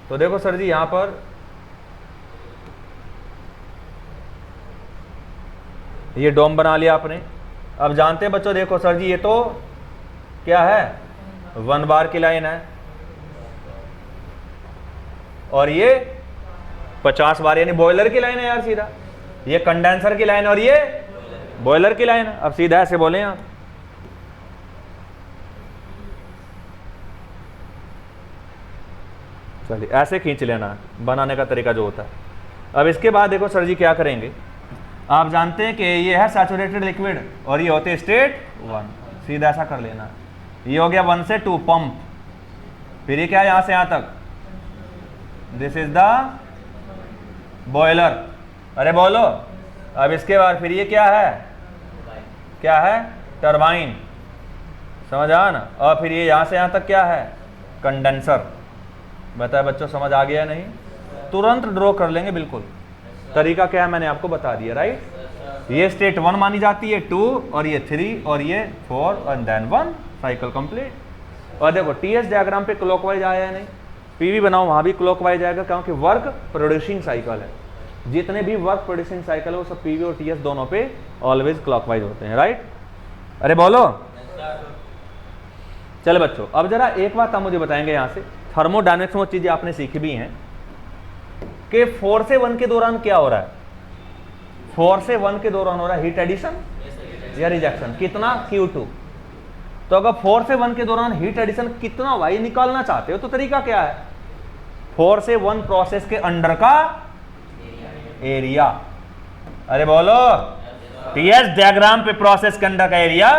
तो देखो सर जी, यहां पर ये डोम बना लिया आपने। अब जानते हैं बच्चों, देखो सर जी, ये तो क्या है? 1 बार की लाइन है, और ये 50 बार, यानी बॉयलर की लाइन है यार सीधा। ये कंडेंसर की लाइन और ये बॉयलर की लाइन है। अब सीधा ऐसे बोले आप, चलिए ऐसे खींच लेना बनाने का तरीका जो होता है। अब इसके बाद देखो सर जी क्या करेंगे, आप जानते हैं कि ये है सैचुरेटेड लिक्विड और ये होते स्टेट 1, सीधा ऐसा कर लेना। ये हो गया 1 से 2 पंप, फिर ये क्या है? यहां से यहां तक, दिस इज द बॉयलर। अरे बोलो, अब इसके बाद फिर ये क्या है? क्या है? टरबाइन। समझ आया ना? और फिर ये यहां से यहां तक क्या है? कंडेंसर। बताए बच्चों, समझ आ गया नहीं? तुरंत ड्रॉ कर लेंगे बिल्कुल। तरीका क्या है मैंने आपको बता दिया, राइट? ये स्टेट 1 मानी जाती है, 2 और ये 3 और ये 4 और देन 1, साइकिल कंप्लीट। और देखो टीएस डायग्राम पे क्लॉकवाइज आया है नहीं, पीवी बनाओ वहां भी क्लॉकवाइज आएगा, क्योंकि वर्क प्रोड्यूसिंग साइकिल है। जितने भी वर्क प्रोड्यूसिंग साइकिल है वो सब पीवी और टीएस दोनों पे ऑलवेज क्लॉकवाइज होते हैं, राइट? अरे बोलो। चलो बच्चों, अब जरा एक बात आप मुझे बताएंगे यहां से, थर्मोडायनेमिक्स में वो चीजें आपने सीखी भी हैं कि 4 से 1 के दौरान क्या हो रहा है? 4 से 1 के दौरान हो रहा है हीट एडिशन या रिजेक्शन। कितना? Q2। तो अगर 4 से 1 के दौरान हीट एडिशन कितना वाई निकालना चाहते हो तो तरीका क्या है? 4 से 1 प्रोसेस के अंडर का एरिया। अरे बोलो, टीएस डायग्राम पे प्रोसेस के अंडर का एरिया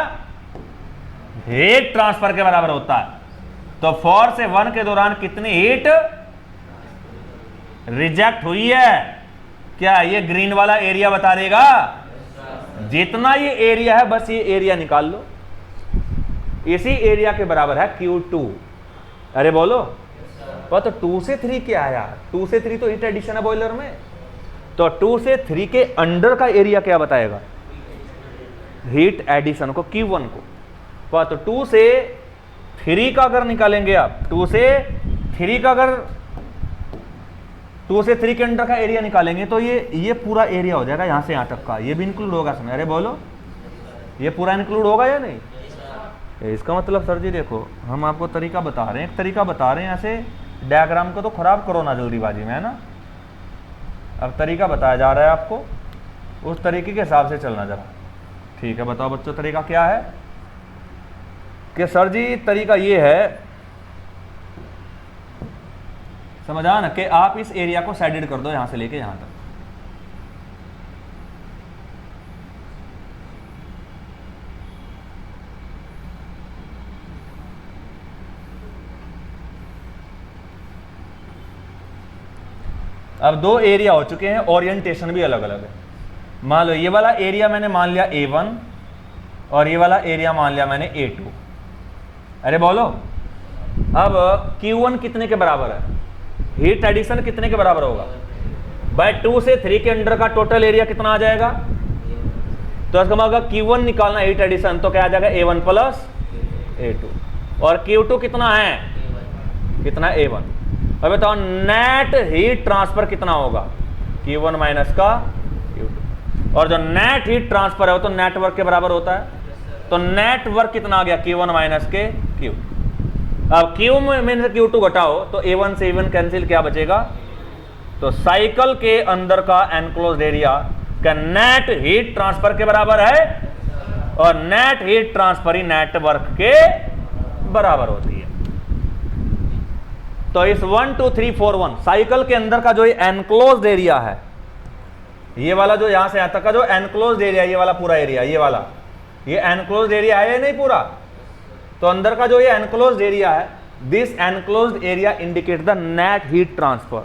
हीट ट्रांसफर के बराबर होता है। तो 4 से 1 के दौरान कितनी हीट रिजेक्ट हुई है? क्या ये ग्रीन वाला एरिया बता देगा? जितना ये एरिया है बस ये एरिया निकाल लो, इसी एरिया के बराबर है Q2। अरे बोलो, तो 2 से 3 क्या है यार? 2 से 3 तो हीट एडिशन है बॉयलर में, तो 2 से 3 के अंडर का एरिया क्या बताएगा? हीट एडिशन को, Q1 को। तो 2 से 3 का अगर निकालेंगे आप, 2 से 3 का अगर 2 से 3 के अंडर का एरिया निकालेंगे तो ये पूरा एरिया हो जाएगा यहां से यहां तक का, ये भी इंक्लूड होगा इसमें। अरे बोलो, ये पूरा इंक्लूड होगा या नहीं? इसका मतलब सर जी देखो, हम आपको तरीका बता रहे हैं, एक तरीका बता रहे हैं, ऐसे डायग्राम को तो खराब करो ना जल्दीबाजी में, है ना? अब तरीका बताया जा रहा है आपको, उस तरीके के हिसाब से चलना जरा। ठीक है, बताओ बच्चों तरीका क्या है? कि सर जी तरीका ये है, समझ आया ना, कि आप इस एरिया को साइडेड कर दो यहां से लेके यहां तक। अब 2 एरिया हो चुके हैं, ओरिएंटेशन भी अलग अलग है। मान लो ये वाला एरिया मैंने मान लिया A1 और ये वाला एरिया मान लिया मैंने A2। अरे बोलो, अब Q1 कितने के बराबर है? हीट एडिशन कितने के बराबर होगा? भाई 2 से 3 के अंडर का टोटल एरिया कितना आ जाएगा? तो इसका मतलब Q1 निकालना हीट एडिशन, तो क्या आ जाएगा? A1 plus A2। और Q2 कितना है? कितना? A1। अब बताओ नेट हीट ट्रांसफर कितना होगा? Q1 माइनस का Q2। और जो नेट हीट ट्रांसफर है वो तो नेटवर्क के बराबर होता है, तो नेटवर्क कितना आ गया? Q1 माइनस के Q। अब Q में से Q2 घटाओ तो A1 से A1 कैंसिल, क्या बचेगा? तो साइकिल के अंदर का एनक्लोज्ड एरिया का नेट हीट ट्रांसफर के बराबर है, और नेट हीट ट्रांसफर ही नेटवर्क के बराबर होती है। तो इस 1 2 3 4 1 साइकिल के अंदर का जो एनक्लोज्ड एरिया है, ये वाला जो यहां से यहां तक का जो एनक्लोज्ड एरिया, ये वाला पूरा एरिया, ये वाला, ये एनक्लोज्ड एरिया है या नहीं पूरा? तो अंदर का जो ये एनक्लोज्ड एरिया है this enclosed area indicate the net heat transfer,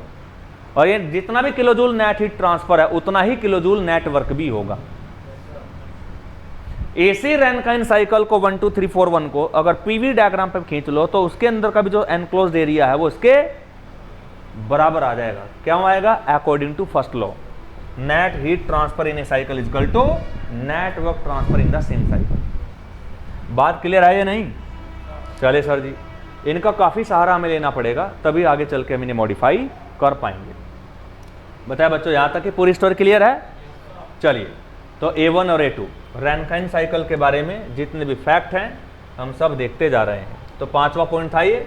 और ये जितना भी किलोजूल नेट हीट ट्रांसफर है उतना ही किलोजूल नेट वर्क भी होगा। एसी रैनकाइन साइकिल को 1 2 3 4 1 को अगर पीवी डायग्राम पे खींच लो तो उसके अंदर का भी जो एनक्लोज्ड एरिया है वो इसके बराबर आ जाएगा। क्या आएगा? According to first law, net heat transfer in a cycle is equal to net work transfer in the same cycle. बात क्लियर है या नहीं? चलिए सर जी, इनका काफी सहारा हमें लेना पड़ेगा, तभी आगे चल के हम इन्हें मॉडिफाई कर पाएंगे। बताया बच्चों, यहां तक कि पूरी स्टोरी क्लियर है? चलिए, तो A1 और A2 रैनकाइन साइकिल के बारे में जितने भी फैक्ट हैं हम सब देखते जा रहे हैं। तो 5वां पॉइंट था ये।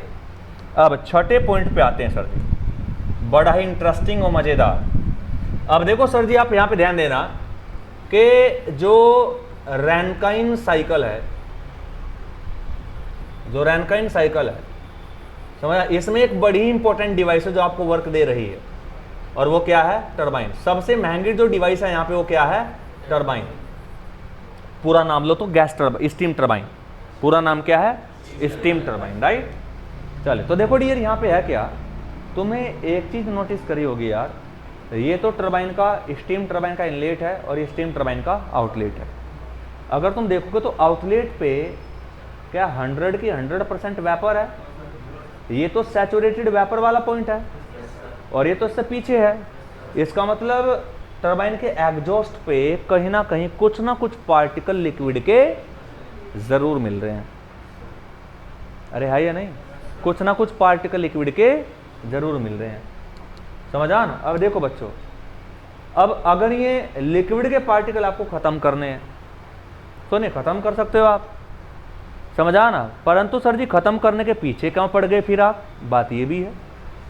अब 6ठे पॉइंट पे आते हैं सर जी, बड़ा ही इंटरेस्टिंग और मजेदार। अब देखो सर जी, आप यहां पे ध्यान देना कि जो रैनकाइन साइकिल है, जो रैनकाइन साइकिल है, समझा, इसमें एक बड़ी ही इंपॉर्टेंट डिवाइस है जो आपको वर्क दे रही है, और वो क्या है? टरबाइन। सबसे महंगी जो डिवाइस है यहाँ पे वो क्या है? टरबाइन। पूरा नाम लो तो गैस टरबाइन, स्टीम टरबाइन। पूरा नाम क्या है? Steam turbine, right. चले, तो देखो डियर, यहाँ पे है क्या, तुम्हें एक चीज नोटिस करी होगी यार, ये तो टरबाइन का, स्टीम टरबाइन का इनलेट है और ये स्टीम टरबाइन का आउटलेट है। अगर तुम देखोगे तो आउटलेट पे क्या 100 की 100% वेपर है, ये तो सैचुरेटेड वेपर वाला पॉइंट है, और ये तो इससे पीछे है। इसका मतलब टरबाइन के एग्जॉस्ट पे कहीं ना कहीं कुछ ना कुछ पार्टिकल लिक्विड के जरूर मिल रहे हैं। अरे है या नहीं? कुछ ना कुछ पार्टिकल लिक्विड के जरूर मिल रहे हैं, समझा ना? अब देखो बच्चों, अब अगर ये लिक्विड के पार्टिकल आपको खत्म करने हैं तो नहीं खत्म कर सकते हो आप, समझा ना? परंतु सर जी खत्म करने के पीछे क्यों पड़ गए फिर आप? बात ये भी है,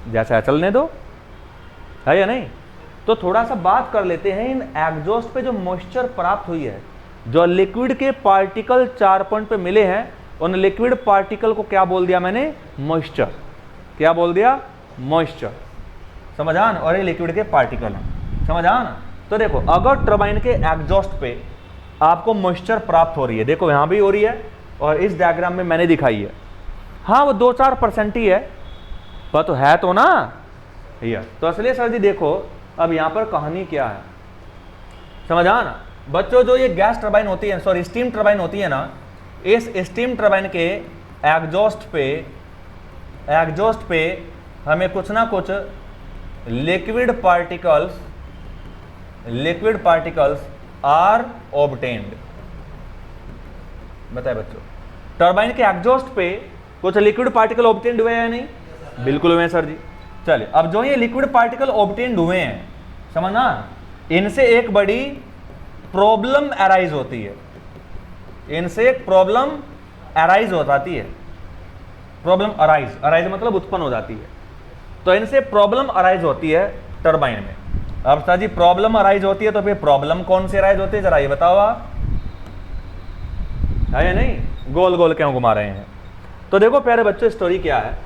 जैसा है चलने दो, है या नहीं? तो थोड़ा सा बात कर लेते हैं इन एग्जॉस्ट पे जो मॉइस्चर प्राप्त हुई है, जो लिक्विड के पार्टिकल 4 पॉइंट पे मिले हैं, उन लिक्विड पार्टिकल को क्या बोल दिया मैंने? मॉइस्चर। क्या बोल दिया? मॉइस्चर, समझा ना? और ये लिक्विड के पार्टिकल हैं, समझा ना? तो देखो, अगर टरबाइन के एग्जॉस्ट पे आपको मॉइस्चर प्राप्त हो रही है, देखो यहां भी हो रही है और इस डायग्राम में मैंने दिखाई है, हाँ वो 2-4% ही है, पर तो है तो ना ये। तो इसलिए सर जी देखो, अब यहां पर कहानी क्या है, समझा ना बच्चों? जो ये गैस टरबाइन होती है, सॉरी स्टीम टरबाइन होती है ना, इस स्टीम टरबाइन के एग्जॉस्ट पे हमें कुछ ना कुछ लिक्विड पार्टिकल्स आर ऑब्टेन्ड। बताए बच्चों, टरबाइन के एग्जॉस्ट पे कुछ लिक्विड पार्टिकल ऑब्टेन्ड हुए हैं नहीं? बिल्कुल हुए हैं सर जी। चलिए, अब जो ये लिक्विड पार्टिकल ऑब्टेन्ड हुए हैं, समझना, इनसे एक बड़ी प्रॉब्लम अराइज होती है, इनसे एक प्रॉब्लम अराइज हो जाती है। प्रॉब्लम अराइज मतलब उत्पन्न हो जाती है। तो इनसे प्रॉब्लम अराइज होती है टरबाइन में। अब सर जी प्रॉब्लम अराइज होती है तो फिर प्रॉब्लम कौन सी अराइज होती है, जरा ये बताओ आप, है या नहीं? गोल गोल क्यों घुमा रहे हैं? तो देखो प्यारे बच्चों, स्टोरी क्या है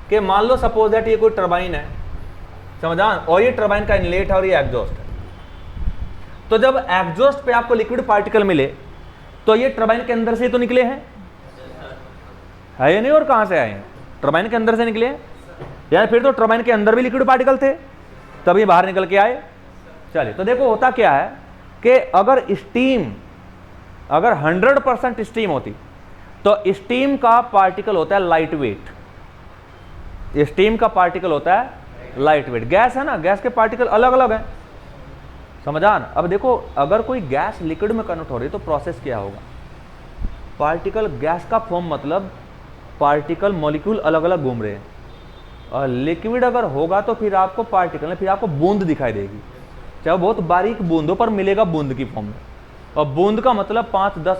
कि मान लो सपोज दैट ये कोई टरबाइन है, समझा, और ये टरबाइन का इनलेट है और ये एग्जॉस्ट है। तो जब एग्जॉस्ट पे आपको लिक्विड पार्टिकल मिले तो ये टरबाइन के अंदर से ही तो निकले हैं, है या नहीं? और कहां से आए हैं? टरबाइन के अंदर से निकले हैं, यानी फिर तो टरबाइन के अंदर भी लिक्विड पार्टिकल थे, तभी बाहर निकल के आए। चलिए, तो देखो होता क्या है कि अगर 100% स्टीम होती तो स्टीम का पार्टिकल होता है लाइट वेट। स्टीम का पार्टिकल होता है लाइट वेट। गैस है ना, गैस के पार्टिकल अलग अलग हैं, समझा ना? अब देखो, अगर कोई गैस लिक्विड में कन्वर्ट हो रही है तो प्रोसेस क्या होगा? पार्टिकल, गैस का फॉर्म मतलब पार्टिकल मॉलिक्यूल अलग अलग घूम रहे हैं, और लिक्विड अगर होगा तो फिर आपको पार्टिकल, फिर आपको बूंद दिखाई देगी, चाहे बहुत बारीक बूंद हो पर मिलेगा बूंद की फॉर्म में। और बूंद का मतलब 5-10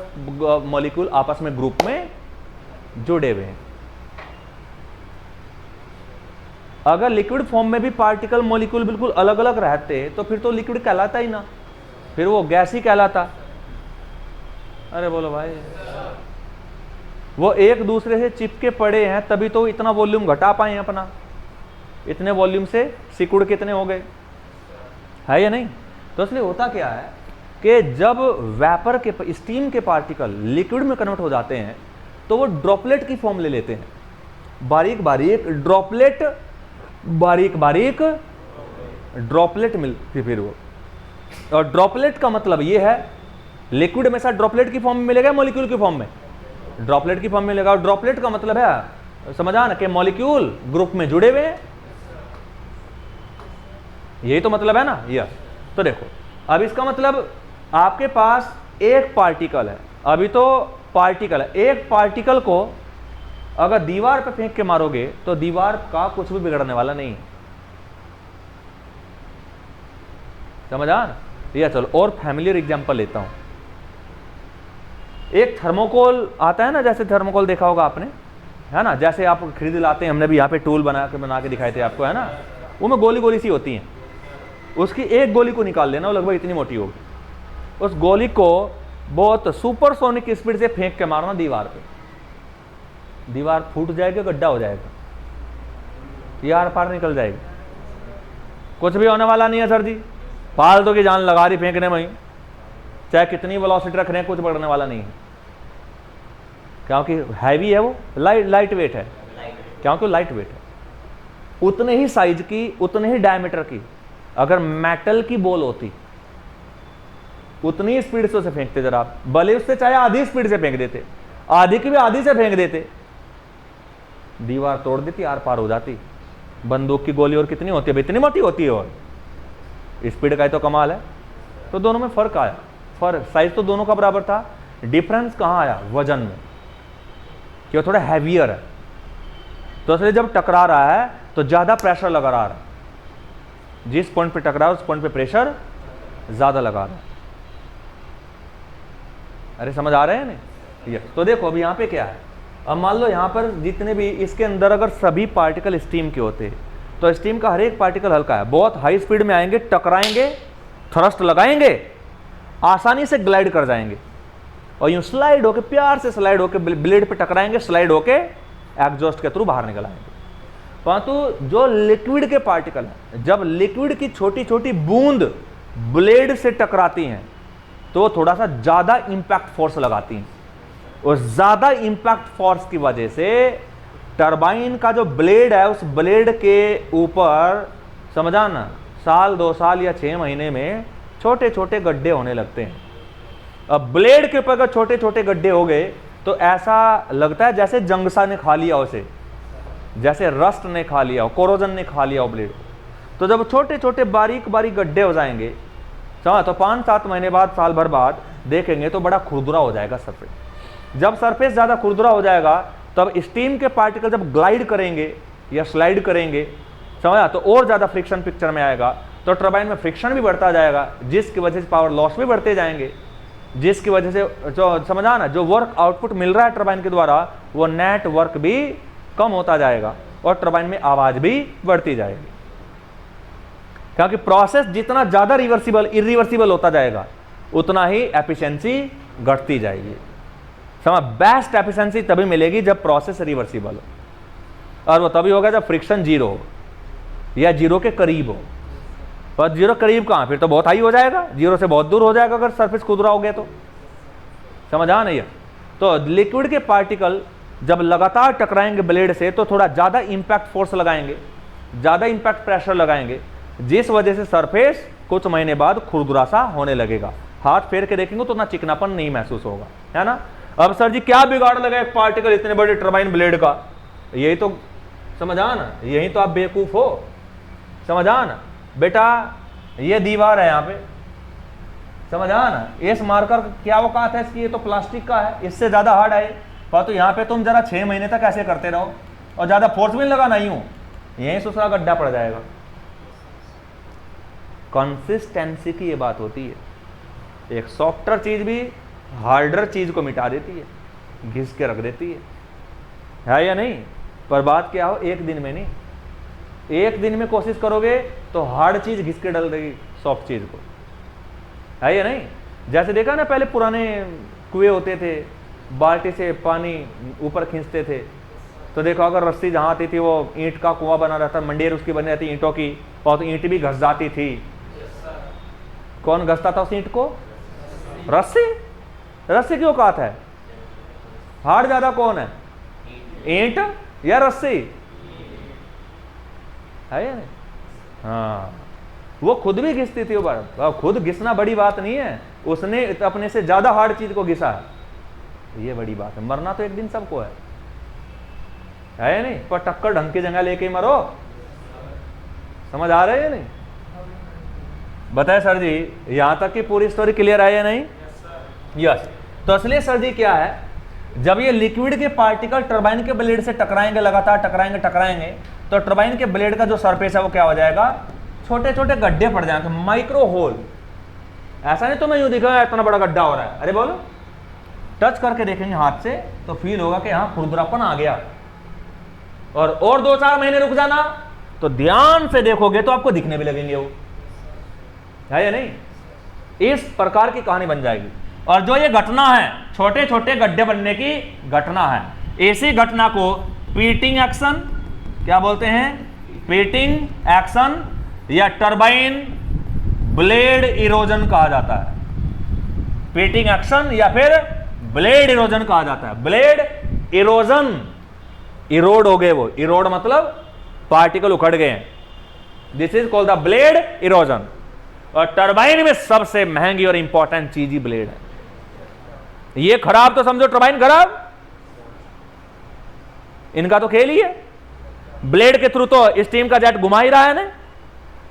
मॉलिक्यूल आपस में ग्रुप में जुड़े हुए हैं। अगर लिक्विड फॉर्म में भी पार्टिकल मॉलिक्यूल बिल्कुल अलग अलग रहते तो फिर तो लिक्विड कहलाता ही ना, फिर वो गैस ही कहलाता। अरे बोलो भाई, वो एक दूसरे से चिपके पड़े हैं तभी तो इतना वॉल्यूम घटा पाए हैं अपना, इतने वॉल्यूम से सिकुड़ कितने हो गए, है या नहीं? तो इसलिए होता क्या है कि जब वेपर के, स्टीम के पार्टिकल लिक्विड में कन्वर्ट हो जाते हैं तो वो ड्रॉपलेट की फॉर्म ले लेते हैं। बारीक बारीक ड्रॉपलेट, बारीक बारीक ड्रॉपलेट मिलती फिर वो। और ड्रॉपलेट का मतलब ये है लिक्विड हमेशा ड्रॉपलेट की फॉर्म में मिलेगा, मॉलिक्यूल की फॉर्म में, ड्रॉपलेट की फॉर्म में मिलेगा। और ड्रॉपलेट का मतलब है समझा ना कि मॉलिक्यूल ग्रुप में जुड़े हुए हैं, यही तो मतलब है ना। यस, तो देखो अब इसका मतलब आपके पास एक पार्टिकल है, अभी तो पार्टिकल है, एक पार्टिकल को अगर दीवार पे फेंक के मारोगे तो दीवार का कुछ भी बिगड़ने वाला नहीं है, समझा ना। ये चलो और फैमिलियर एग्जांपल लेता हूं। एक थर्मोकोल आता है ना, जैसे थर्मोकोल देखा होगा आपने, है ना, जैसे आप खरीद लाते हैं, हमने भी यहाँ पे टूल बना के दिखाए थे आपको, है ना, वो में गोली गोली सी होती हैं, उसकी एक गोली को निकाल लेना, वो लगभग इतनी मोटी होगी। उस गोली को बहुत सुपरसोनिक स्पीड से फेंक के मारना दीवार पे, दीवार फूट जाएगी, गड्ढा हो जाएगा, ये आर पार निकल जाएगी, कुछ भी होने वाला नहीं है सर जी, फालतू की जान लगा रही फेंकने में, चाहे कितनी वेलोसिटी रख रहे हैं, कुछ बढ़ने वाला नहीं है, क्योंकि हैवी है वो, लाइट वेट है, क्योंकि लाइट वेट है। उतने ही साइज की, उतने ही डायमीटर की अगर मेटल की बॉल होती, उतनी स्पीड से उसे फेंकते जरा, भले उससे चाहे आधी स्पीड से फेंक देते, आधी की भी आधी से फेंक देते, दीवार तोड़ देती, आर पार हो जाती। बंदूक की गोली और कितनी होती है, इतनी मोटी होती है, और स्पीड का ही तो कमाल है। तो दोनों में फर्क आया, फर्क साइज तो दोनों का बराबर था, डिफरेंस कहां आया, वजन में, कि थोड़ा हैवियर है, तो इसलिए जब टकरा रहा है तो ज्यादा प्रेशर लगा रहा है, जिस पॉइंट पे टकरा उस पॉइंट पे प्रेशर ज्यादा लगा रहा है। अरे समझ आ रहे हैं नहीं। यस, तो देखो अभी यहाँ पे क्या है, अब मान लो यहाँ पर जितने भी इसके अंदर अगर सभी पार्टिकल स्टीम के होते तो स्टीम का हर एक पार्टिकल हल्का है, बहुत हाई स्पीड में आएंगे, टकराएंगे, थ्रस्ट लगाएंगे, आसानी से ग्लाइड कर जाएंगे, और यूं स्लाइड होके, प्यार से स्लाइड होके ब्लेड पे टकराएंगे, स्लाइड होके एग्जॉस्ट के थ्रू बाहर निकल आएंगे। परंतु जो लिक्विड के पार्टिकल है, जब लिक्विड की छोटी छोटी बूंद ब्लेड से टकराती हैं तो थोड़ा सा ज्यादा इंपैक्ट फोर्स लगाती हैं, और ज्यादा इंपैक्ट फोर्स की वजह से टरबाइन का जो ब्लेड है, उस ब्लेड के ऊपर समझा ना, साल 2 साल या 6 महीने में छोटे छोटे गड्ढे होने लगते हैं। अब ब्लेड के ऊपर अगर छोटे छोटे गड्ढे हो गए तो ऐसा लगता है जैसे जंगसा ने खा लिया उसे, जैसे रस्ट ने खा लिया हो, कोरोजन ने खा लिया हो ब्लेड को। तो जब छोटे छोटे बारीक बारीक गड्ढे हो जाएंगे, समझ, तो 5-7 महीने बाद, साल भर बाद देखेंगे तो बड़ा खुरदुरा हो जाएगा सरफेस। जब सरफेस ज्यादा खुरदुरा हो जाएगा तब स्टीम के पार्टिकल जब ग्लाइड करेंगे या स्लाइड करेंगे, समझा, तो और ज्यादा फ्रिक्शन पिक्चर में आएगा, तो टरबाइन में फ्रिक्शन भी बढ़ता जाएगा, जिसकी वजह से पावर लॉस भी बढ़ते जाएंगे, जिसकी वजह से जो समझा ना, जो वर्क आउटपुट मिल रहा है टरबाइन के द्वारा वो नेट वर्क भी कम होता जाएगा, और टरबाइन में आवाज भी बढ़ती जाएगी, क्योंकि प्रोसेस जितना ज्यादा रिवर्सिबल इरिवर्सिबल होता जाएगा उतना ही एफिशिएंसी घटती जाएगी। समझ, बेस्ट एफिशिएंसी तभी मिलेगी जब प्रोसेस रिवर्सिबल हो, और वो तभी होगा जब फ्रिक्शन 0 हो या 0 के करीब हो। पर 0 करीब कहां, फिर तो बहुत हाई हो जाएगा, 0 से बहुत दूर हो जाएगा अगर सरफेस खुरदुरा हो गया तो, समझ आ नहीं है। तो लिक्विड के पार्टिकल जब लगातार टकराएंगे ब्लेड से तो थोड़ा ज्यादा इंपैक्ट फोर्स लगाएंगे, ज्यादा इंपैक्ट प्रेशर लगाएंगे, जिस वजह से सरफेस कुछ महीने बाद खुरदुरा सा होने लगेगा। हाथ फेर के देखेंगे तो ना चिकनापन नहीं महसूस होगा, है ना। अब सर जी क्या बिगाड़ लगा एक पार्टिकल इतने बड़े टरबाइन ब्लेड का, यही तो समझा ना, यही तो आप बेवकूफ हो, समझा ना। बेटा ये दीवार है यहाँ पे, समझा ना, इस मार्कर क्या औकात है इसकी, ये तो प्लास्टिक का है, इससे ज्यादा हार्ड है, पर तो यहाँ पे तुम जरा 6 महीने तक ऐसे करते रहो और ज्यादा फोर्स भी लगा नहीं हूं, यही दूसरा गड्ढा पड़ जाएगा। कंसिस्टेंसी की ये बात होती है, एक सॉफ्टर चीज भी हार्डर चीज को मिटा देती है, घिस के रख देती है या नहीं। पर बात क्या हो, एक दिन में नहीं, एक दिन में कोशिश करोगे तो हार्ड चीज घिस के डाल देगी सॉफ्ट चीज को, है या नहीं। जैसे देखा ना, पहले पुराने कुएं होते थे, बाल्टी से पानी ऊपर खींचते थे, तो देखो अगर रस्सी जहां आती थी वो ईंट का कुआं बना रहता, मंडेर उसकी बनी रहती ईंटों की, और तो ईंट भी घस जाती थी। कौन घसता था उस ईंट को, रस्सी। रस्सी की औकात है, हार्ड ज्यादा कौन है, ईंट या रस्सी है या नहीं? हाँ, वो खुद भी घिसती थी। वो खुद घिसना बड़ी बात नहीं है, उसने अपने से ज्यादा हार्ड चीज को घिसा है, ये बड़ी बात है। मरना तो एक दिन सबको है या नहीं? पर टक्कर ढंग की जगह लेके मरो। समझ आ रही है नहीं? बताए सर जी, यहां तक की पूरी स्टोरी क्लियर है या नहीं? यस। तो असली सर जी क्या है, जब ये लिक्विड के पार्टिकल टरबाइन के ब्लेड से टकराएंगे, लगातार टकराएंगे, तो टरबाइन के ब्लेड का जो सरफेस है वो क्या हो जाएगा, छोटे छोटे गड्ढे पड़ जाएंगे, माइक्रो होल। ऐसा नहीं तो मैं यूं दिखा इतना बड़ा गड्ढा हो रहा है, अरे बोलो, टच करके देखेंगे हाथ से तो फील होगा कि हाँ खुरदरापन आ गया। और 2-4 महीने रुक जाना तो ध्यान से देखोगे तो आपको दिखने भी लगेंगे वो, है या नहीं? इस प्रकार की कहानी बन जाएगी। और जो ये घटना है, छोटे छोटे गड्ढे बनने की घटना है, इसी घटना को पीटिंग एक्शन क्या बोलते हैं? पीटिंग एक्शन या टरबाइन ब्लेड इरोजन कहा जाता है। पीटिंग एक्शन या फिर ब्लेड इरोजन कहा जाता है। ब्लेड इरोजन, इरोड हो गए वो, इरोड मतलब पार्टिकल उखड़ गए हैं, this is called the blade erosion. और टरबाइन में सबसे महंगी और इंपॉर्टेंट चीज ही ब्लेड है। ये खराब तो समझो टरबाइन खराब, इनका तो खेल ही है। ब्लेड के थ्रू तो स्टीम का जेट घुमा ही रहा है ना,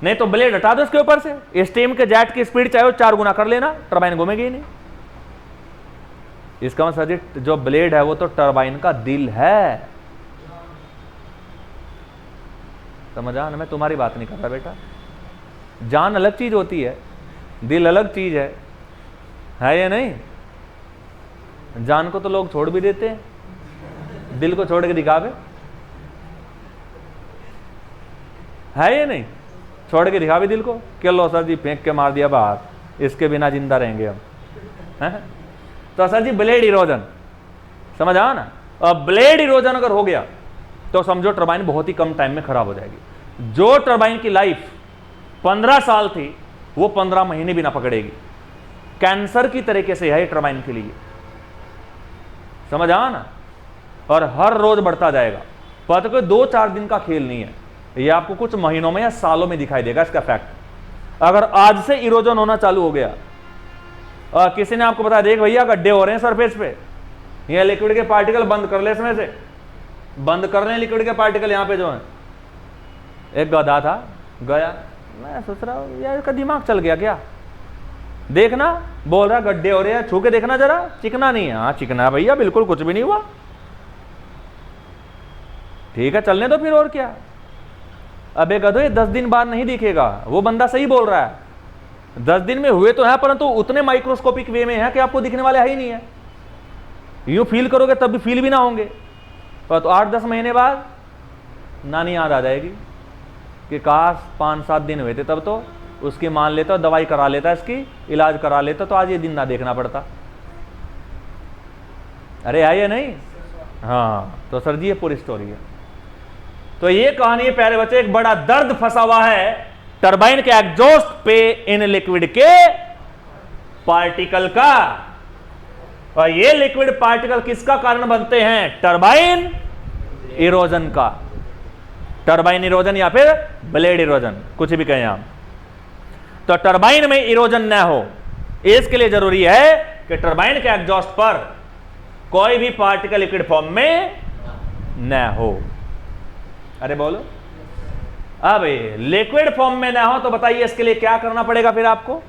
नहीं तो ब्लेड हटा दो इसके ऊपर से, स्टीम के जेट की स्पीड चाहे 4 गुना कर लेना, टरबाइन घूमेगी ही नहीं। इसका मतलब जो ब्लेड है वो तो टरबाइन का दिल है। समझा ना? मैं तुम्हारी बात नहीं कर रहा बेटा, जान अलग चीज होती है, दिल अलग चीज है या नहीं? जान को तो लोग छोड़ भी देते हैं, दिल को छोड़ के दिखावे, है या नहीं? छोड़ के दिखावे दिल को कि लो सर जी फेंक के मार दिया बाहर, इसके बिना जिंदा रहेंगे हम, हैं? तो सर जी ब्लेड इरोजन, समझ आ ना? और ब्लेड इरोजन अगर हो गया तो समझो टरबाइन बहुत ही कम टाइम में खराब हो जाएगी। जो टरबाइन की लाइफ 15 साल थी वो 15 महीने भी ना पकड़ेगी। कैंसर की तरीके से है टरबाइन के लिए, समझ आ ना? और हर रोज बढ़ता जाएगा। पता कोई 2-4 दिन का खेल नहीं है, ये आपको कुछ महीनों में या सालों में दिखाई देगा इसका फैक्ट। अगर आज से इरोजन होना चालू हो गया और किसी ने आपको बताया देख भैया गड्ढे हो रहे हैं सरफेस पे, ये लिक्विड के पार्टिकल बंद कर ले, इसमें से बंद कर रहे हैं लिक्विड के पार्टिकल यहाँ पे जो है। एक गधा था गया, मैं सोच रहा हूँ यार इसका दिमाग चल गया क्या, देखना बोल रहा गड्ढे हो रहे हैं, छू के देखना जरा, चिकना नहीं है। हाँ चिकना है भैया, बिल्कुल कुछ भी नहीं हुआ। ठीक है चलने दो फिर, और क्या। अबे गधो ये 10 दिन बाद नहीं दिखेगा, वो बंदा सही बोल रहा है। 10 दिन में हुए तो है, परंतु उतने माइक्रोस्कोपिक वे में है कि आपको दिखने वाले है ही नहीं है। यूं फील करोगे तब भी फील भी ना होंगे, पर तो 8-10 महीने बाद नानी याद आ जाएगी कि काश 5-7 दिन हुए थे तब तो उसकी मान लेता, दवाई करा लेता, इसकी इलाज करा लेता, तो आज ये दिन ना देखना पड़ता। अरे है या नहीं? हाँ तो सर जी ये पूरी स्टोरी है। तो ये कहानी है प्यारे बच्चे, एक बड़ा दर्द फंसा हुआ है टरबाइन के एग्जॉस्ट पे इन लिक्विड के पार्टिकल का। और ये लिक्विड पार्टिकल किसका कारण बनते हैं? टरबाइन इरोजन का। टरबाइन इरोजन या फिर ब्लेड इरोजन, कुछ भी कहें आप। तो टरबाइन में इरोजन न हो इसके लिए जरूरी है कि टरबाइन के एग्जॉस्ट पर कोई भी पार्टिकल लिक्विड फॉर्म में न हो। अरे बोलो, अब लिक्विड फॉर्म में ना हो तो बताइए इसके लिए क्या करना पड़ेगा फिर आपको?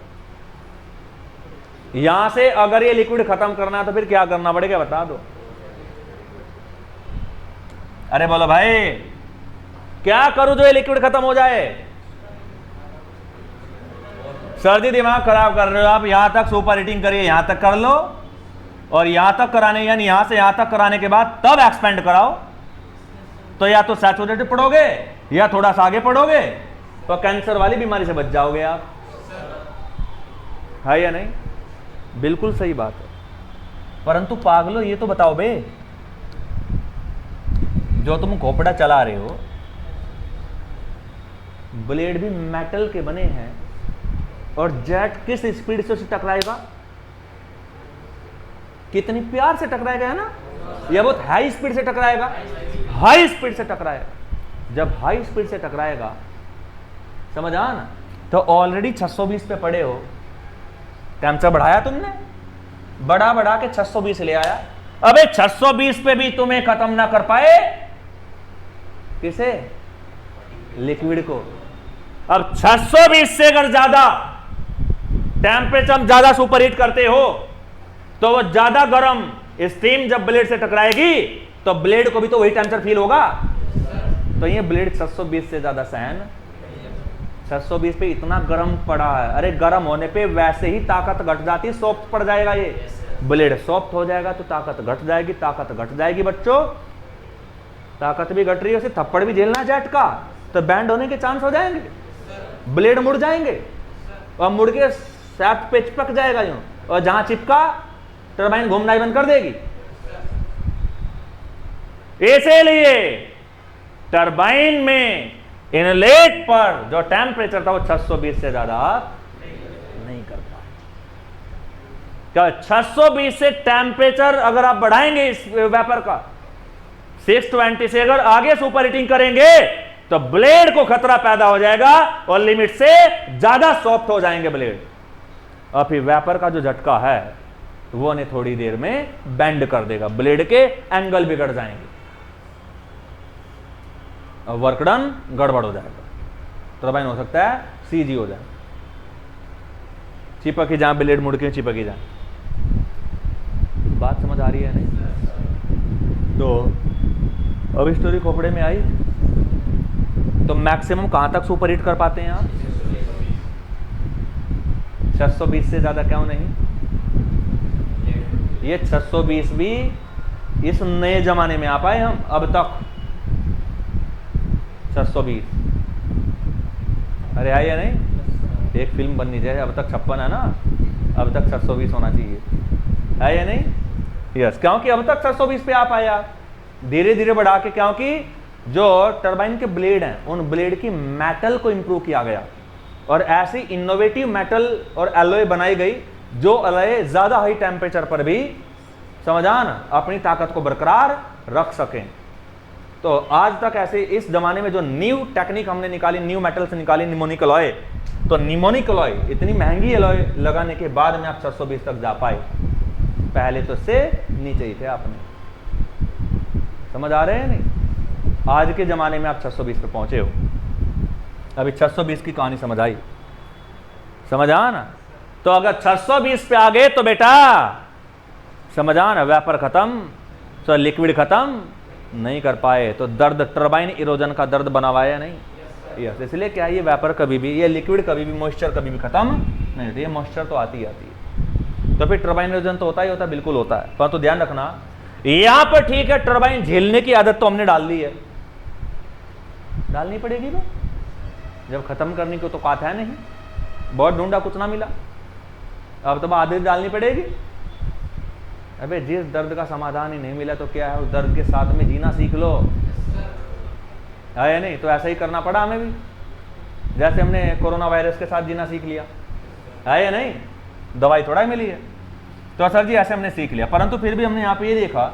यहां से अगर ये लिक्विड खत्म करना है तो फिर क्या करना पड़ेगा बता दो। अरे बोलो भाई, क्या करूं जो ये लिक्विड खत्म हो जाए? सर्दी दिमाग खराब कर रहे हो आप, यहां तक सुपर हीटिंग करिए, यहां तक कर लो, और यहां तक कराने यानी यहां से यहां तक कराने के बाद तब एक्सपेंड कराओ। तो या तो सैचुरेटेड पढ़ोगे या थोड़ा सा आगे पढ़ोगे तो कैंसर वाली बीमारी से बच जाओगे आप, है या नहीं? बिल्कुल सही बात है। परंतु पागलो ये तो बताओ बे, जो तुम खोपड़ा चला रहे हो, ब्लेड भी मेटल के बने हैं, और जेट किस स्पीड से उसे टकराएगा? कितनी प्यार से टकराएगा, है ना? या बहुत हाई स्पीड से टकराएगा? हाई स्पीड से टकराएगा। जब हाई स्पीड से टकराएगा, समझ आ ना, तो ऑलरेडी 620 पे पड़े हो, टेम्परेचर बढ़ाया तुमने, बढ़ा के 620 ले आया। अबे 620 पे भी तुम्हें खत्म ना कर पाए, किसे? लिक्विड को। अब 620 से अगर ज्यादा टेम्परेचर ज्यादा सुपरहीट करते हो तो वो ज्यादा गर्म स्टीम जब ब्लेड से टकराएगी तो ब्लेड को भी तो वही टेम्परेचर फील होगा। तो ये ब्लेड 620 से ज्यादा सहन, 620 पे इतना गर्म पड़ा है। अरे गर्म होने पे वैसे ही ताकत घट जाती, सॉफ्ट पड़ जाएगा ये ब्लेड, सॉफ्ट हो जाएगा तो ताकत घट जाएगी, ताकत घट जाएगी बच्चों, ताकत भी घट रही है, उसे थप्पड़ भी झेलना जेट का तो बैंड होने के चांस हो जाएंगे, ब्लेड मुड़ जाएंगे और मुड़ के शाफ्ट पे चिपक जाएगा यूं, और जहां चिपका टरबाइन घूमना ही बंद कर देगी। इसीलिए टरबाइन में इनलेट पर जो टेम्परेचर था वो 620 से ज्यादा नहीं कर पाए। क्या 620 से टेम्परेचर अगर आप बढ़ाएंगे इस वेपर का 620 से अगर आगे सुपर हीटिंग करेंगे तो ब्लेड को खतरा पैदा हो जाएगा और लिमिट से ज्यादा सॉफ्ट हो जाएंगे ब्लेड, और फिर वेपर का जो झटका है वो ने थोड़ी देर में बेंड कर देगा, ब्लेड के एंगल बिगड़ जाएंगे और वर्क डन गड़बड़ हो जाएगा, टरबाइन हो सकता है सीजी हो जाए, चिपकी जहां ब्लेड मुड़ के चिपकी जाए। बात समझ आ रही है नहीं? तो अब स्टोरी खोपड़े में आई तो मैक्सिमम कहां तक सुपर हिट कर पाते हैं आप? 620 से ज्यादा क्यों नहीं? ये 620 भी इस नए जमाने में आ पाए हम, अब तक 620, अरे आइए नहीं, एक फिल्म बननी चाहिए, अब तक 56 है ना, अब तक 620 होना चाहिए, है या नहीं? यस, क्योंकि अब तक 620 पे आ पाए आप, धीरे धीरे बढ़ा के, क्योंकि जो टरबाइन के ब्लेड हैं उन ब्लेड की मेटल को इंप्रूव किया गया और ऐसी इनोवेटिव मेटल और एलॉय बनाई गई जो एलॉय ज्यादा हाई टेम्परेचर पर भी, समझा ना, अपनी ताकत को बरकरार रख सकें। तो आज तक ऐसे इस जमाने में जो न्यू टेक्निक हमने निकाली, न्यू मेटल से निकाली, निमोनिक एलॉय, तो निमोनिक एलॉय इतनी महंगी एलॉय लगाने के बाद में आप 620 तक जा पाए, पहले तो से नीचे ही थे आपने, समझ आ रहे हैं नहीं? आज के जमाने में आप 620 पे पहुंचे हो। अभी 620 की कहानी समझ आई, समझ आ ना? तो अगर 620 पे आ गए तो बेटा समझ आ ना, वेपर खत्म, तो लिक्विड खत्म नहीं कर पाए, तो दर्द टरबाइन इरोजन का दर्द बना हुआ है नहीं? यस, इसलिए क्या ये वेपर कभी भी, ये लिक्विड कभी भी, मॉइस्चर कभी भी खत्म नहीं होती, ये मॉइस्चर तो आती है। तो फिर टरबाइन इरोजन तो होता ही होता है, बिल्कुल होता है, पर तो ध्यान रखना यहां पर ठीक है, टरबाइन झेलने की आदत तो हमने डाल दी है, डालनी पड़ेगी वो, जब खत्म करने को तो कात है नहीं, बहुत ढूंढा कुछ ना मिला, अब तो आदत डालनी पड़ेगी। अबे जिस दर्द का समाधान ही नहीं मिला तो क्या है, उस दर्द के साथ में जीना सीख लो, है या नहीं? तो ऐसा ही करना पड़ा हमें भी, जैसे हमने कोरोना वायरस के साथ जीना सीख लिया, है या नहीं? दवाई थोड़ा ही मिली है, तो सर जी ऐसे हमने सीख लिया। परंतु फिर भी हमने यहाँ पे ये देखा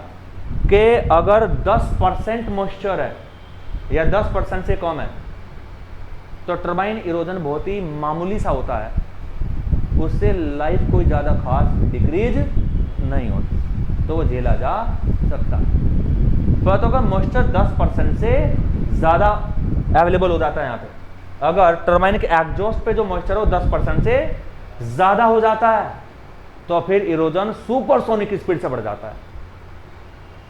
कि अगर 10% मॉइस्चर है या 10% से कम है तो टरबाइन इरोजन बहुत ही मामूली सा होता है, उससे लाइफ कोई ज़्यादा खास डिक्रीज नहीं होती, तो वो झेला जा सकता है। तो अगर मॉइस्चर 10% से ज़्यादा अवेलेबल हो जाता है यहाँ पे, अगर टरबाइन के एग्जॉस्ट पे जो मॉइस्चर हो 10% से ज़्यादा हो जाता है तो फिर इरोजन सुपरसोनिक स्पीड से बढ़ जाता है,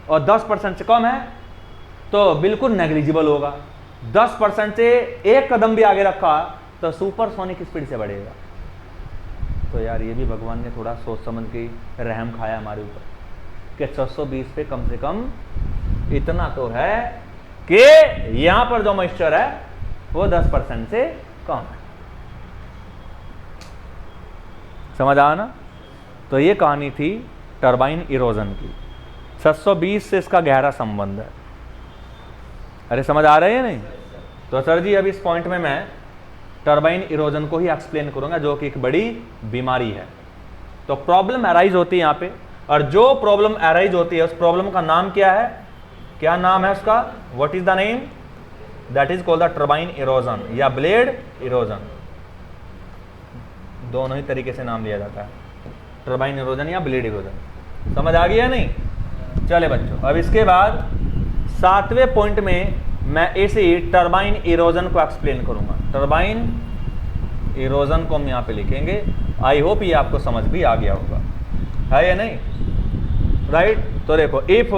और 10% से कम है तो बिल्कुल नेग्लिजिबल होगा, 10% से एक कदम भी आगे रखा तो सुपरसोनिक स्पीड से बढ़ेगा। तो यार ये भी भगवान ने थोड़ा सोच समझ के रहम खाया हमारे ऊपर कि 620 पे कम से कम इतना तो है कि यहां पर जो मॉइस्चर है वो 10% से कम है, समझ आया ना? तो ये कहानी थी टरबाइन इरोजन की, 620 से इसका गहरा संबंध है। अरे समझ आ रहे हैं नहीं? तो सर जी अब इस पॉइंट में मैं टरबाइन इरोजन को ही एक्सप्लेन करूंगा, जो कि एक बड़ी बीमारी है। तो प्रॉब्लम अराइज होती है यहाँ पे, और जो प्रॉब्लम अराइज होती है उस प्रॉब्लम का नाम क्या है? क्या नाम है उसका? What is the name? That is called the turbine erosion या ब्लेड इरोजन। दोनों ही तरीके से नाम लिया जाता है, टर्बाइन इरोजन या ब्लेड इरोजन। समझ आ गया नहीं? चले बच्चों, अब इसके बाद 7वें पॉइंट में मैं इसी टर्बाइन इरोजन को एक्सप्लेन करूंगा। टर्बाइन इरोजन को हम यहाँ पे लिखेंगे। आई होप ये आपको समझ भी आ गया होगा, है या नहीं? राइट तो देखो, if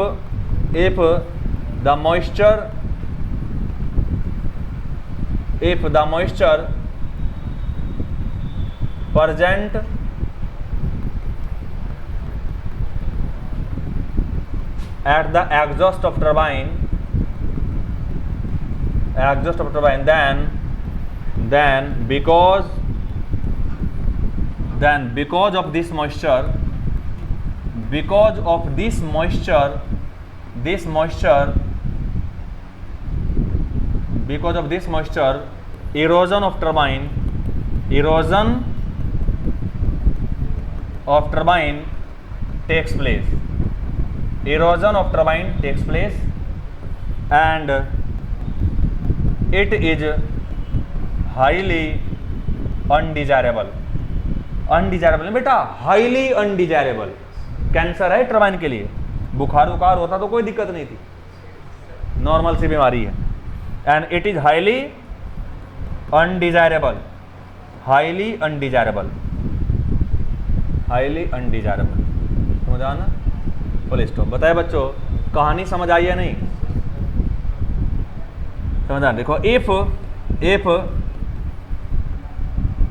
the moisture present at the exhaust of turbine, then because of this moisture, erosion of turbine takes place. And it is highly undesirable. Undesirable बेटा, हाईली अनडिजायरेबल। कैंसर है टर्बाइन के लिए, बुखार होता तो कोई दिक्कत नहीं थी, नॉर्मल सी बीमारी है। And it is highly undesirable, समझ आना? Full stop. बताए बच्चों, कहानी समझ आई या नहीं? समझ आ? देखो, if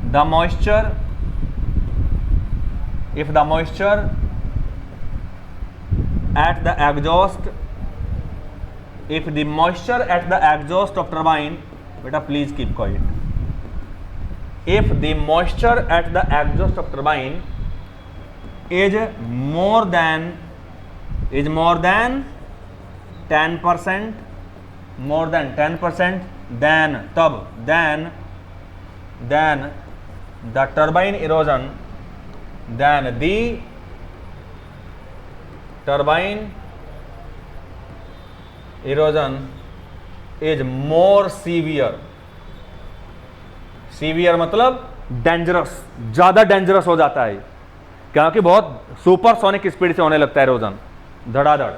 the moisture at the exhaust of turbine, beta please keep quiet. If the moisture at the exhaust of turbine is more than 10%, then the turbine erosion, is more severe मतलब dangerous, ज्यादा dangerous हो जाता है, क्योंकि बहुत supersonic speed से होने लगता है इरोजन, धड़ाधड़।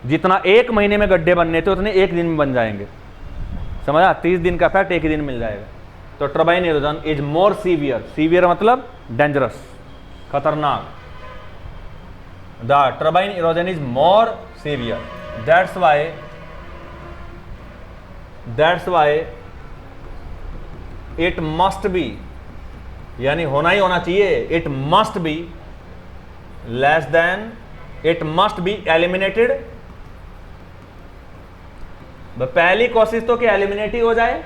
जितना 1 महीने में गड्ढे बनने थे उतने 1 दिन में बन जाएंगे। समझा? 30 दिन का इफेक्ट 1 दिन मिल जाएगा। तो turbine erosion is more severe मतलब डेंजरस, खतरनाक। The turbine erosion is more severe, that's why it must be, यानी होना ही होना चाहिए, it must be less than, it must be eliminated. पहली कोशिश तो क्या एलिमिनेट ही हो जाए,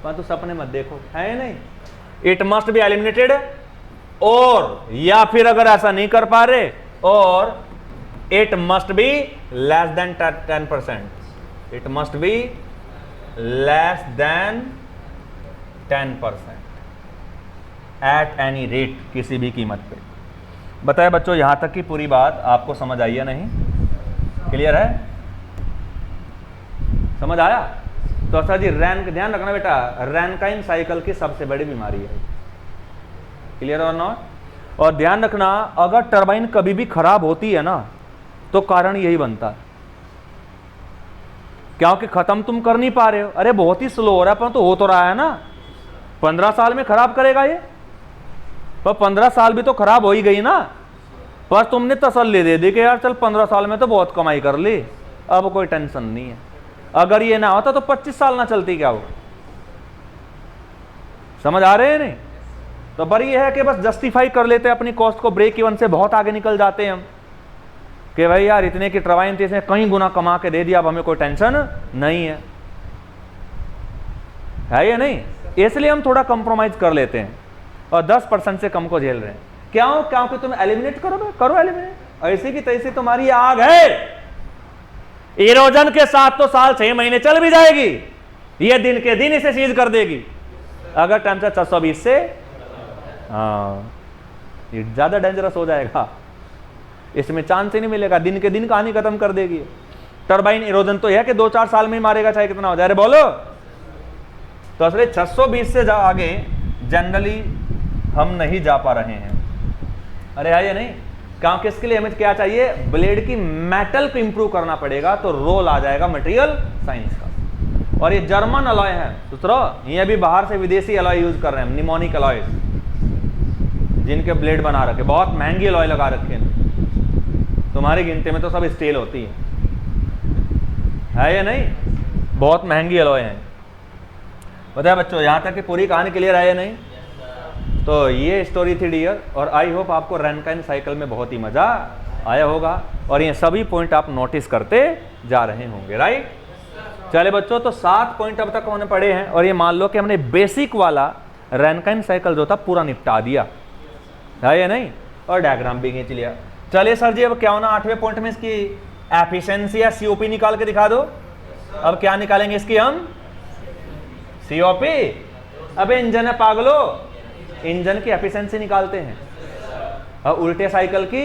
पर तो सपने मत देखो, है नहीं? इट मस्ट बी एलिमिनेटेड, और या फिर अगर ऐसा नहीं कर पा रहे, और it must be less than 10%, it must be less than 10% at any rate, किसी भी कीमत पे। बताए बच्चों, यहां तक की पूरी बात आपको समझ आई है नहीं? क्लियर है? समझ आया? तो अच्छा जी, ध्यान रखना बेटा, रैनकाइन साइकिल की सबसे बड़ी बीमारी है। क्लियर और नॉट? और ध्यान रखना, अगर टरबाइन कभी भी खराब होती है ना, तो कारण यही बनता है, क्योंकि खत्म तुम कर नहीं पा रहे हो। अरे बहुत ही स्लो हो रहा है, पर तो हो तो रहा है ना। 15 साल में खराब करेगा ये, पर 15 साल भी तो खराब हो ही गई ना। पर तुमने तसल्ली दे दी कि यार चल 15 साल में तो बहुत कमाई कर ली, अब कोई टेंशन नहीं है। अगर ये ना होता तो 25 साल ना चलती क्या वो? समझ आ रहे हैं नहीं? तो पर ये है कि बस जस्टिफाई कर लेते हैं अपनी कॉस्ट को, ब्रेक इवन से बहुत आगे निकल जाते हैं हम, कि भाई यार इतने की टरबाइन थी, इसने कई गुना कमा के दे दिया, अब हमें कोई टेंशन नहीं है या नहीं? इसलिए हम थोड़ा कंप्रोमाइज कर लेते हैं और 10% से कम को झेल रहे हैं। क्यों? क्योंकि तुम एलिमिनेट करो एलिमिनेट, ऐसी की तैसी तुम्हारी आग है। इरोजन के साथ तो साल 6 महीने चल भी जाएगी, ये दिन के दिन इसे सीज कर देगी अगर टेम्परेचर 620 से, ये ज्यादा डेंजरस हो जाएगा, इसमें चांस ही नहीं मिलेगा, दिन के दिन कहानी खत्म कर देगी। टरबाइन इरोजन तो यह है कि 2-4 साल में ही मारेगा, चाहे कितना हो जाए। अरे बोलो, तो असली 620 से आगे जनरली हम नहीं जा पा रहे हैं। अरे है या नहीं? क्योंकि इसके लिए हमें क्या चाहिए, ब्लेड की मेटल को इंप्रूव करना पड़ेगा, तो रोल आ जाएगा मटेरियल साइंस का। और ये जर्मन अलॉय है दूसरा, ये भी बाहर से विदेशी अलॉय यूज कर रहे हैं, निमोनिक अलॉय, जिनके ब्लेड बना रखे, बहुत महंगी अलॉय लगा रखे हैं। तुम्हारी गिनती में तो सब स्टील होती है या नहीं? बहुत महंगी अलॉय है। बताया बच्चों, यहां तक कि पूरी कहानी क्लियर है या नहीं? तो ये स्टोरी थी डियर, और आई होप आपको रैनकाइन साइकिल में बहुत ही मजा आया होगा, और ये सभी पॉइंट आप नोटिस करते जा रहे होंगे, राइट? चले बच्चों, तो 7 पॉइंट अब तक हमने पढ़े हैं, और ये मान लो कि हमने बेसिक वाला रैनकाइन साइकिल जो था पूरा निपटा दिया है या नहीं, और डायग्राम भी खींच लिया। चलिए सर जी, अब क्या होना 8वें पॉइंट में, इसकी एफिशिएंसी या सीओपी निकाल के दिखा दो। अब क्या निकालेंगे इसकी हम? सीओपी। अबे इंजन है पागलो, इंजन की एफिशिएंसी निकालते हैं, और उल्टे साइकिल की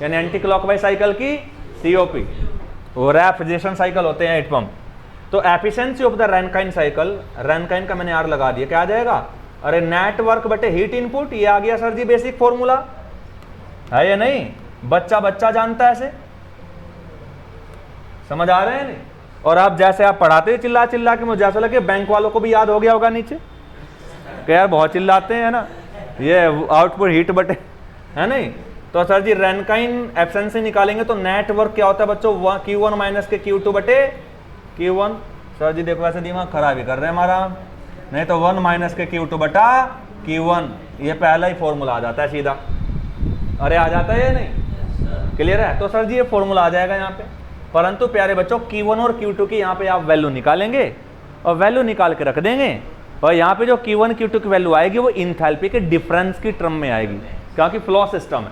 यानी एंटी क्लॉकवाइज साइकिल की सीओपी, वो रेफ्रिजरेशन साइकिल होते हैं, हीट पंप। तो efficiency of the Rankine cycle, रैनकाइन का मैंने आर लगा दिया, क्या आ जाएगा? अरे नेटवर्क बटे हीट इनपुट, ये आ गया सर जी बेसिक फॉर्मूला, है या नहीं? बच्चा बच्चा जानता है ऐसे, समझ आ रहे हैं नहीं? और आप जैसे आप पढ़ाते चिल्ला चिल्ला के, मुझे ऐसा लगे बैंक वालों को भी याद हो गया होगा नीचे कि यार बहुत चिल्लाते हैं ना, ये आउटपुट हीट बटे, है नहीं? तो सर जी रैनकाइन एफिशिएंसी निकालेंगे तो नेटवर्क क्या होता है बच्चों? Q1 माइनस के Q2 बटे Q1। सर जी देखो ऐसे दिमाग खराब ही कर रहे हैं हमारा, नहीं तो 1 माइनस के Q2 बटा Q1, ये पहला ही फॉर्मूला आ जाता है सीधा। अरे आ जाता है या नहीं? क्लियर है? तो सर जी ये फॉर्मूला आ जाएगा यहाँ पे, परंतु प्यारे बच्चों Q1 और Q2 की यहाँ पे आप वैल्यू निकालेंगे, और वैल्यू निकाल के रख देंगे, और यहाँ पे जो Q1 Q2 की वैल्यू आएगी वो इंथैल्पी के डिफरेंस की टर्म में आएगी, क्योंकि फ्लो सिस्टम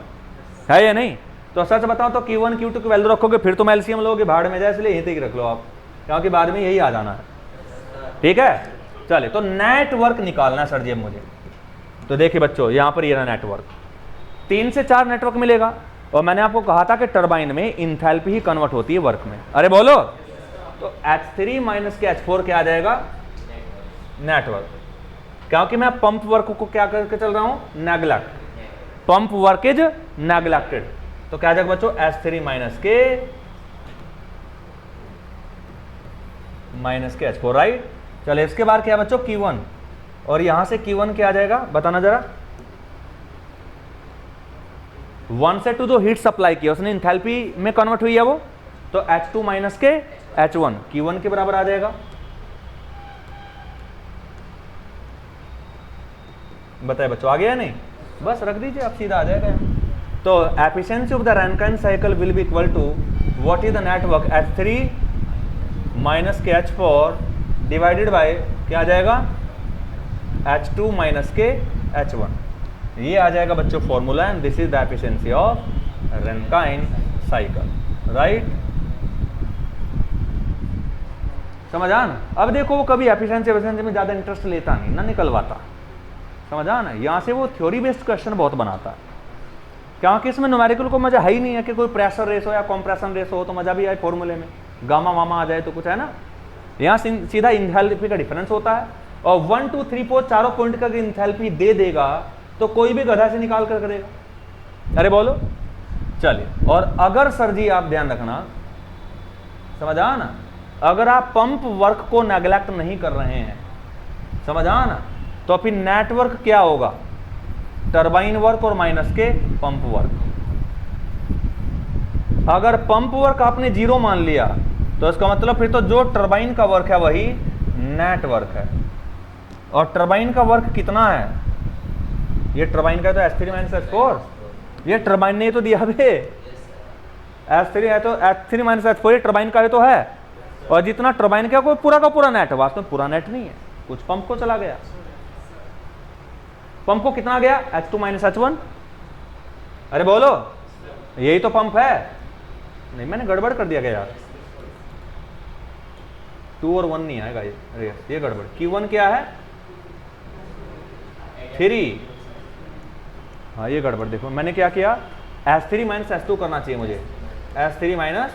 है या नहीं? तो सच बताओ तो Q1 Q2 की वैल्यू रखोगे, फिर तुम एलसीएम लोगे भाड़ में जाए, इसलिए यहीं तक रख लो आप, क्योंकि बाद में यही आ जाना है। ठीक है, चले तो नेटवर्क निकालना है सर जी अब मुझे। तो देखिए बच्चों, यहाँ पर ये रहा नेटवर्क, 3 से 4 नेटवर्क मिलेगा, और मैंने आपको कहा था कि टरबाइन में इंथैल्पी ही कन्वर्ट होती है वर्क में। अरे बोलो, तो H3 माइनस के H4 क्या आ जाएगा? नेटवर्क, क्योंकि मैं पंप वर्क को क्या करके चल रहा हूं? Neglect, pump work is neglected. तो क्या आ जाएगा बच्चों? H3 माइनस के H4, राइट? चले इसके बाद क्या है बच्चों? Q1, और यहां से Q1 क्या आ जाएगा बताना जरा? 1 से 2 जो हीट सप्लाई किया उसने इंथैल्पी में कन्वर्ट हुई है वो, तो H2 माइनस के H1 Q1 के बराबर आ जाएगा। बताए बच्चों, आ गया नहीं? बस रख दीजिए, आप सीधा आ जाएगा। तो efficiency of the Rankine cycle will be equal to what is the net work? H3 minus के H4 डिवाइडेड बाय क्या आ जाएगा? H2 माइनस के H1। ये आ जाएगा बच्चों formula, and this is the efficiency of Rankine cycle, right? समझ आ ना? अब देखो वो कभी एफिशिएंसी में ज्यादा इंटरेस्ट लेता नहीं ना, निकलवाता, समझ आ ना? यहाँ से वो थ्योरी बेस्ड क्वेश्चन बहुत बनाता है, क्योंकि इसमें न्यूमेरिकल को मजा है ही नहीं है कि कोई प्रेशर रेस हो या कंप्रेशन रेस हो तो मजा भी आए फॉर्मूले में, गामा वामा आ जाए तो कुछ है ना। यहाँ सीधा इंथैल्पी का डिफरेंस होता है, और 1 2 3 4 चारों पॉइंट का इंथैल्पी दे देगा तो कोई भी गधा से निकाल कर करेगा। अरे बोलो, चलिए। और अगर सर जी आप ध्यान रखना, समझ आ ना, अगर आप पंप वर्क को नेग्लेक्ट नहीं कर रहे हैं, समझ आ ना, तो फिर नेटवर्क क्या होगा? टरबाइन वर्क और माइनस के पंप वर्क। अगर पंप वर्क आपने 0 मान लिया तो इसका मतलब फिर तो जो टरबाइन का वर्क है वही नेटवर्क है। और टरबाइन का वर्क कितना है? ये टरबाइन का तो H3 माइनस H4, ये टरबाइन ने तो दिया बे, H3 है तो H3 माइनस H4 ये टरबाइन का तो है, और जितना टरबाइन का कोई पूरा का पूरा नेट है, वास्तव में पूरा नेट नहीं है, कुछ पंप को चला गया। पंप को कितना गया? H2 minus H1। अरे बोलो, यही तो पंप है। नहीं, मैंने गड़बड़ कर दिया क्या यार? 2 और 1 नहीं आएगा ये गड़बड़। Q1 क्या है? 3। हाँ ये गड़बड़, देखो मैंने क्या किया, H3 माइनस H2 करना चाहिए मुझे, H3 माइनस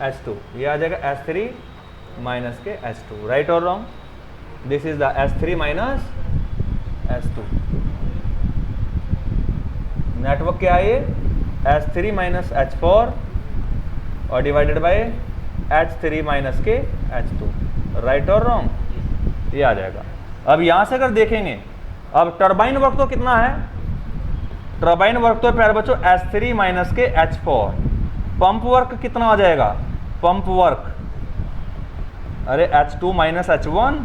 H2, ये आ जाएगा H3 माइनस के H2, राइट और wrong? This is the H3 minus H2। Network क्या है ये? H3 माइनस H4 और डिवाइडेड बाय H3 माइनस के H2, राइट और रॉन्ग? ये आ जाएगा। अब यहां से अगर देखेंगे, अब टरबाइन वर्क तो कितना है? टरबाइन वर्क तो प्यारे बच्चों H3 माइनस के H4। पंप वर्क कितना आ जाएगा? पंप वर्क, अरे H2 माइनस H1,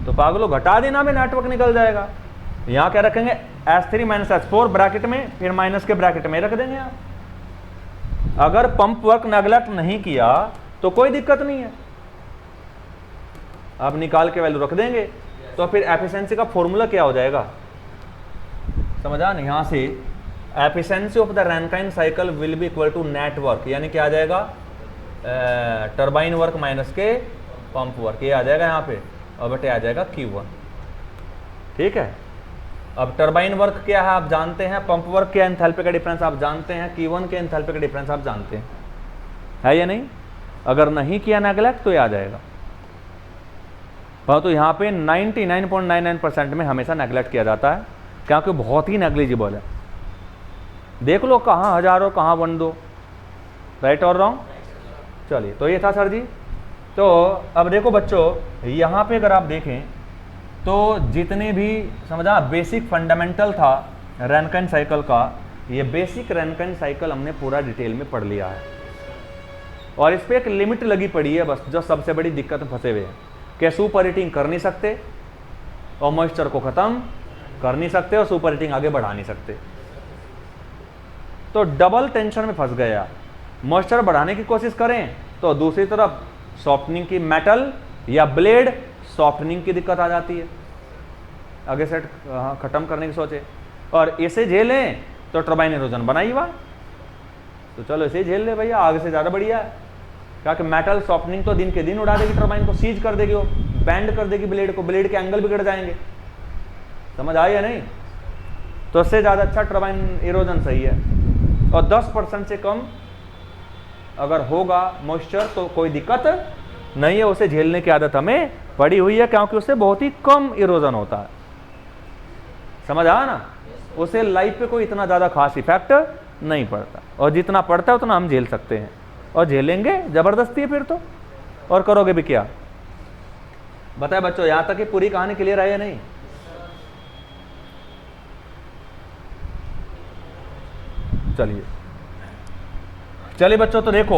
तो पागलो घटा देना में नेटवर्क निकल जाएगा। यहां क्या रखेंगे? H3 माइनस H4 ब्रैकेट में, फिर माइनस के ब्रैकेट में रख देंगे आप। अगर पंप वर्क नेगलेक्ट नहीं किया तो कोई दिक्कत नहीं है, आप निकाल के वैल्यू रख देंगे। तो फिर एफिशिएंसी का फॉर्मूला क्या हो जाएगा? समझा नहीं? यहां से efficiency of the Rankine cycle will be equal to net work, यानी क्या आ जाएगा? टरबाइन वर्क माइनस के पंप वर्क, ये आ जाएगा यहाँ पे, और बेटे आ जाएगा Q1। ठीक है, अब टरबाइन वर्क क्या है आप जानते हैं, पंप वर्क क्या एंथैल्पी का डिफरेंस आप जानते हैं, Q1 के एंथैल्पी का डिफरेंस आप जानते हैं, है या नहीं? अगर नहीं किया नेगलेक्ट तो ये आ जाएगा। तो यहाँ पे 99.99% में हमेशा नेगलेक्ट किया जाता है, क्योंकि बहुत ही नेग्लिजिबल है। देख लो कहाँ हजारों कहाँ 1-2, राइट और रॉन्ग? चलिए, तो ये था सर जी। तो अब देखो बच्चों, यहाँ पे अगर आप देखें तो जितने भी समझा बेसिक फंडामेंटल था रैनकाइन साइकिल का, ये बेसिक रैनकाइन साइकिल हमने पूरा डिटेल में पढ़ लिया है, और इस पर एक लिमिट लगी पड़ी है बस, जो सबसे बड़ी दिक्कत में फंसे हुए हैं कि सुपर हीटिंग कर नहीं सकते और मॉइस्चर को ख़त्म कर नहीं सकते और सुपर हीटिंग आगे बढ़ा नहीं सकते। तो डबल टेंशन में फंस गए यार। मॉइस्चर बढ़ाने की कोशिश करें तो दूसरी तरफ सॉफ्टनिंग की मेटल या ब्लेड सॉफ्टनिंग की दिक्कत आ जाती है, आगे सेट ख़त्म करने की सोचे, और इसे झेलें तो टरबाइन इरोजन बनाई हुआ, तो चलो इसे झेल ले भैया, आगे से ज़्यादा बढ़िया है। क्या कि मेटल सॉफ्टनिंग तो दिन के दिन उड़ा देगी, टरबाइन को सीज कर देगी, वो बैंड कर देगी ब्लेड को, ब्लेड के एंगल बिगड़ जाएंगे। समझ आई या नहीं? तो इससे ज़्यादा अच्छा टरबाइन इरोजन सही है, और 10% से कम अगर होगा मॉइस्चर तो कोई दिक्कत नहीं है, उसे झेलने की आदत हमें पड़ी हुई है, क्योंकि उससे बहुत ही कम इरोजन होता है। समझ आया ना? उसे लाइफ पे कोई इतना ज़्यादा खास इफेक्ट नहीं पड़ता, और जितना पड़ता है उतना हम झेल सकते हैं, और झेलेंगे ज़बरदस्ती है फिर तो, और करोगे भी क्या? बताए बच्चों, यहाँ तक की पूरी कहानी क्लियर है या नहीं? चलिए बच्चों, तो देखो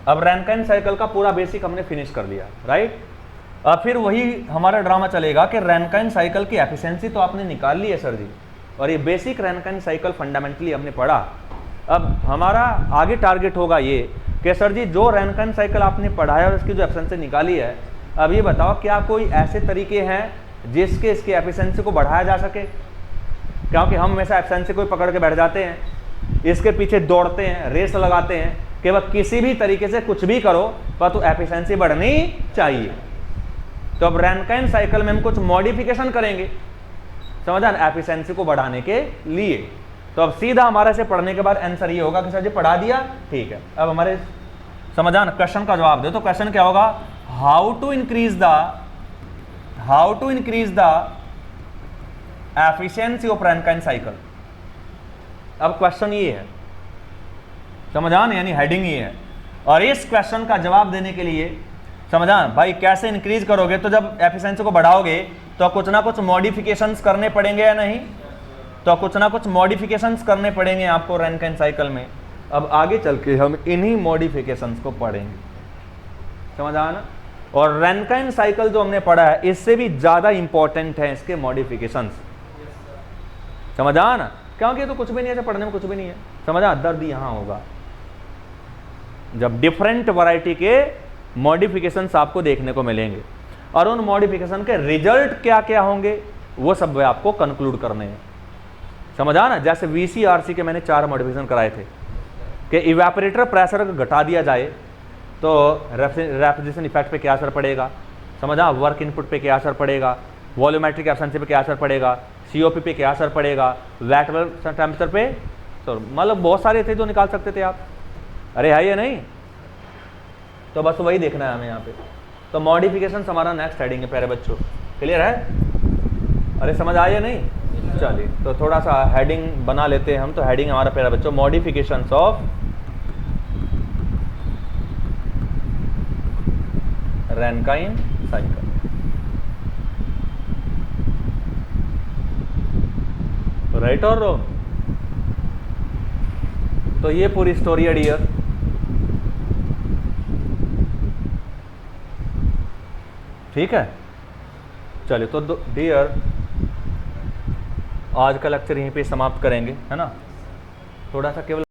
अब रैनकाइन साइकिल का पूरा बेसिक हमने फिनिश कर लिया, राइट? अब फिर वही हमारा ड्रामा चलेगा कि रैनकाइन साइकिल की एफिशिएंसी तो आपने निकाल ली है सर जी, और ये बेसिक रैनकाइन साइकिल फंडामेंटली हमने पढ़ा। अब हमारा आगे टारगेट होगा ये कि सर जी जो रैनकाइन साइकिल आपने पढ़ा है और इसकी जो एफिशिएंसी निकाली है, अब ये बताओ क्या कोई ऐसे तरीके हैं जिसके इसकी एफिशिएंसी को बढ़ाया जा सके? क्योंकि हम हमेशा एफिशिएंसी को पकड़ के बैठ जाते हैं, इसके पीछे दौड़ते हैं, रेस लगाते हैं कि वह किसी भी तरीके से कुछ भी करो पर तो एफिशिएंसी बढ़नी चाहिए। तो अब रैनकाइन साइकिल में हम कुछ मॉडिफिकेशन करेंगे, समझा ना, एफिशिएंसी को बढ़ाने के लिए। तो अब सीधा हमारे से पढ़ने के बाद आंसर ये होगा कि सर जी पढ़ा दिया, ठीक है। अब हमारे समझा ना, क्वेश्चन का जवाब दे। तो क्वेश्चन क्या होगा? How to increase the efficiency of Rankine cycle. अब क्वेश्चन ये है, समझा ना, यानी हेडिंग ये है, और इस क्वेश्चन का जवाब देने के लिए समझा भाई कैसे इंक्रीज करोगे, तो जब एफिशिएंसी को बढ़ाओगे तो कुछ ना कुछ मॉडिफिकेशंस करने पड़ेंगे या नहीं? तो कुछ ना कुछ मॉडिफिकेशंस करने पड़ेंगे आपको रैनकाइन साइकिल में। अब आगे चल के हम इन्हीं मॉडिफिकेशंस को पढ़ेंगे, समझ आया ना? और रैनकाइन साइकिल जो हमने पढ़ा है इससे भी ज्यादा इंपॉर्टेंट है इसके मॉडिफिकेशंस, समझ आया ना? क्योंकि तो कुछ भी नहीं है, पढ़ने में कुछ भी नहीं है, समझ आया? दर्द यहां होगा जब डिफरेंट वैरायटी के मॉडिफिकेशंस आपको देखने को मिलेंगे, और उन मॉडिफिकेशन के रिजल्ट क्या क्या होंगे वो सब आपको कंक्लूड करने हैं, समझा ना? जैसे VCRC के मैंने 4 मॉडिफिकेशन कराए थे कि इवेपोरेटर प्रेशर घटा दिया जाए तो रेफ्रिजरेशन इफेक्ट पे क्या असर पड़ेगा, समझा? वर्क इनपुट पे क्या असर पड़ेगा, वॉल्यूमेट्रिक एफिशिएंसी पे क्या असर पड़ेगा, COP पे क्या असर पड़ेगा, वेट टेम्परेचर पे, तो मतलब बहुत सारे थे जो निकाल सकते थे आप। अरे है या नहीं? तो बस वही देखना है हमें यहाँ पे। तो मॉडिफिकेशन हमारा नेक्स्ट हेडिंग है प्यारे बच्चों, क्लियर है? अरे समझ आया नहीं? चलिए तो थोड़ा सा हेडिंग बना लेते हैं हम। तो हेडिंग हमारा प्यारे बच्चों modifications of Rankine cycle. Right और रॉन्ग? तो ये पूरी स्टोरी है डियर। ठीक है, चलिए तो डियर आज का लेक्चर यहीं पे समाप्त करेंगे, है ना? थोड़ा सा केवल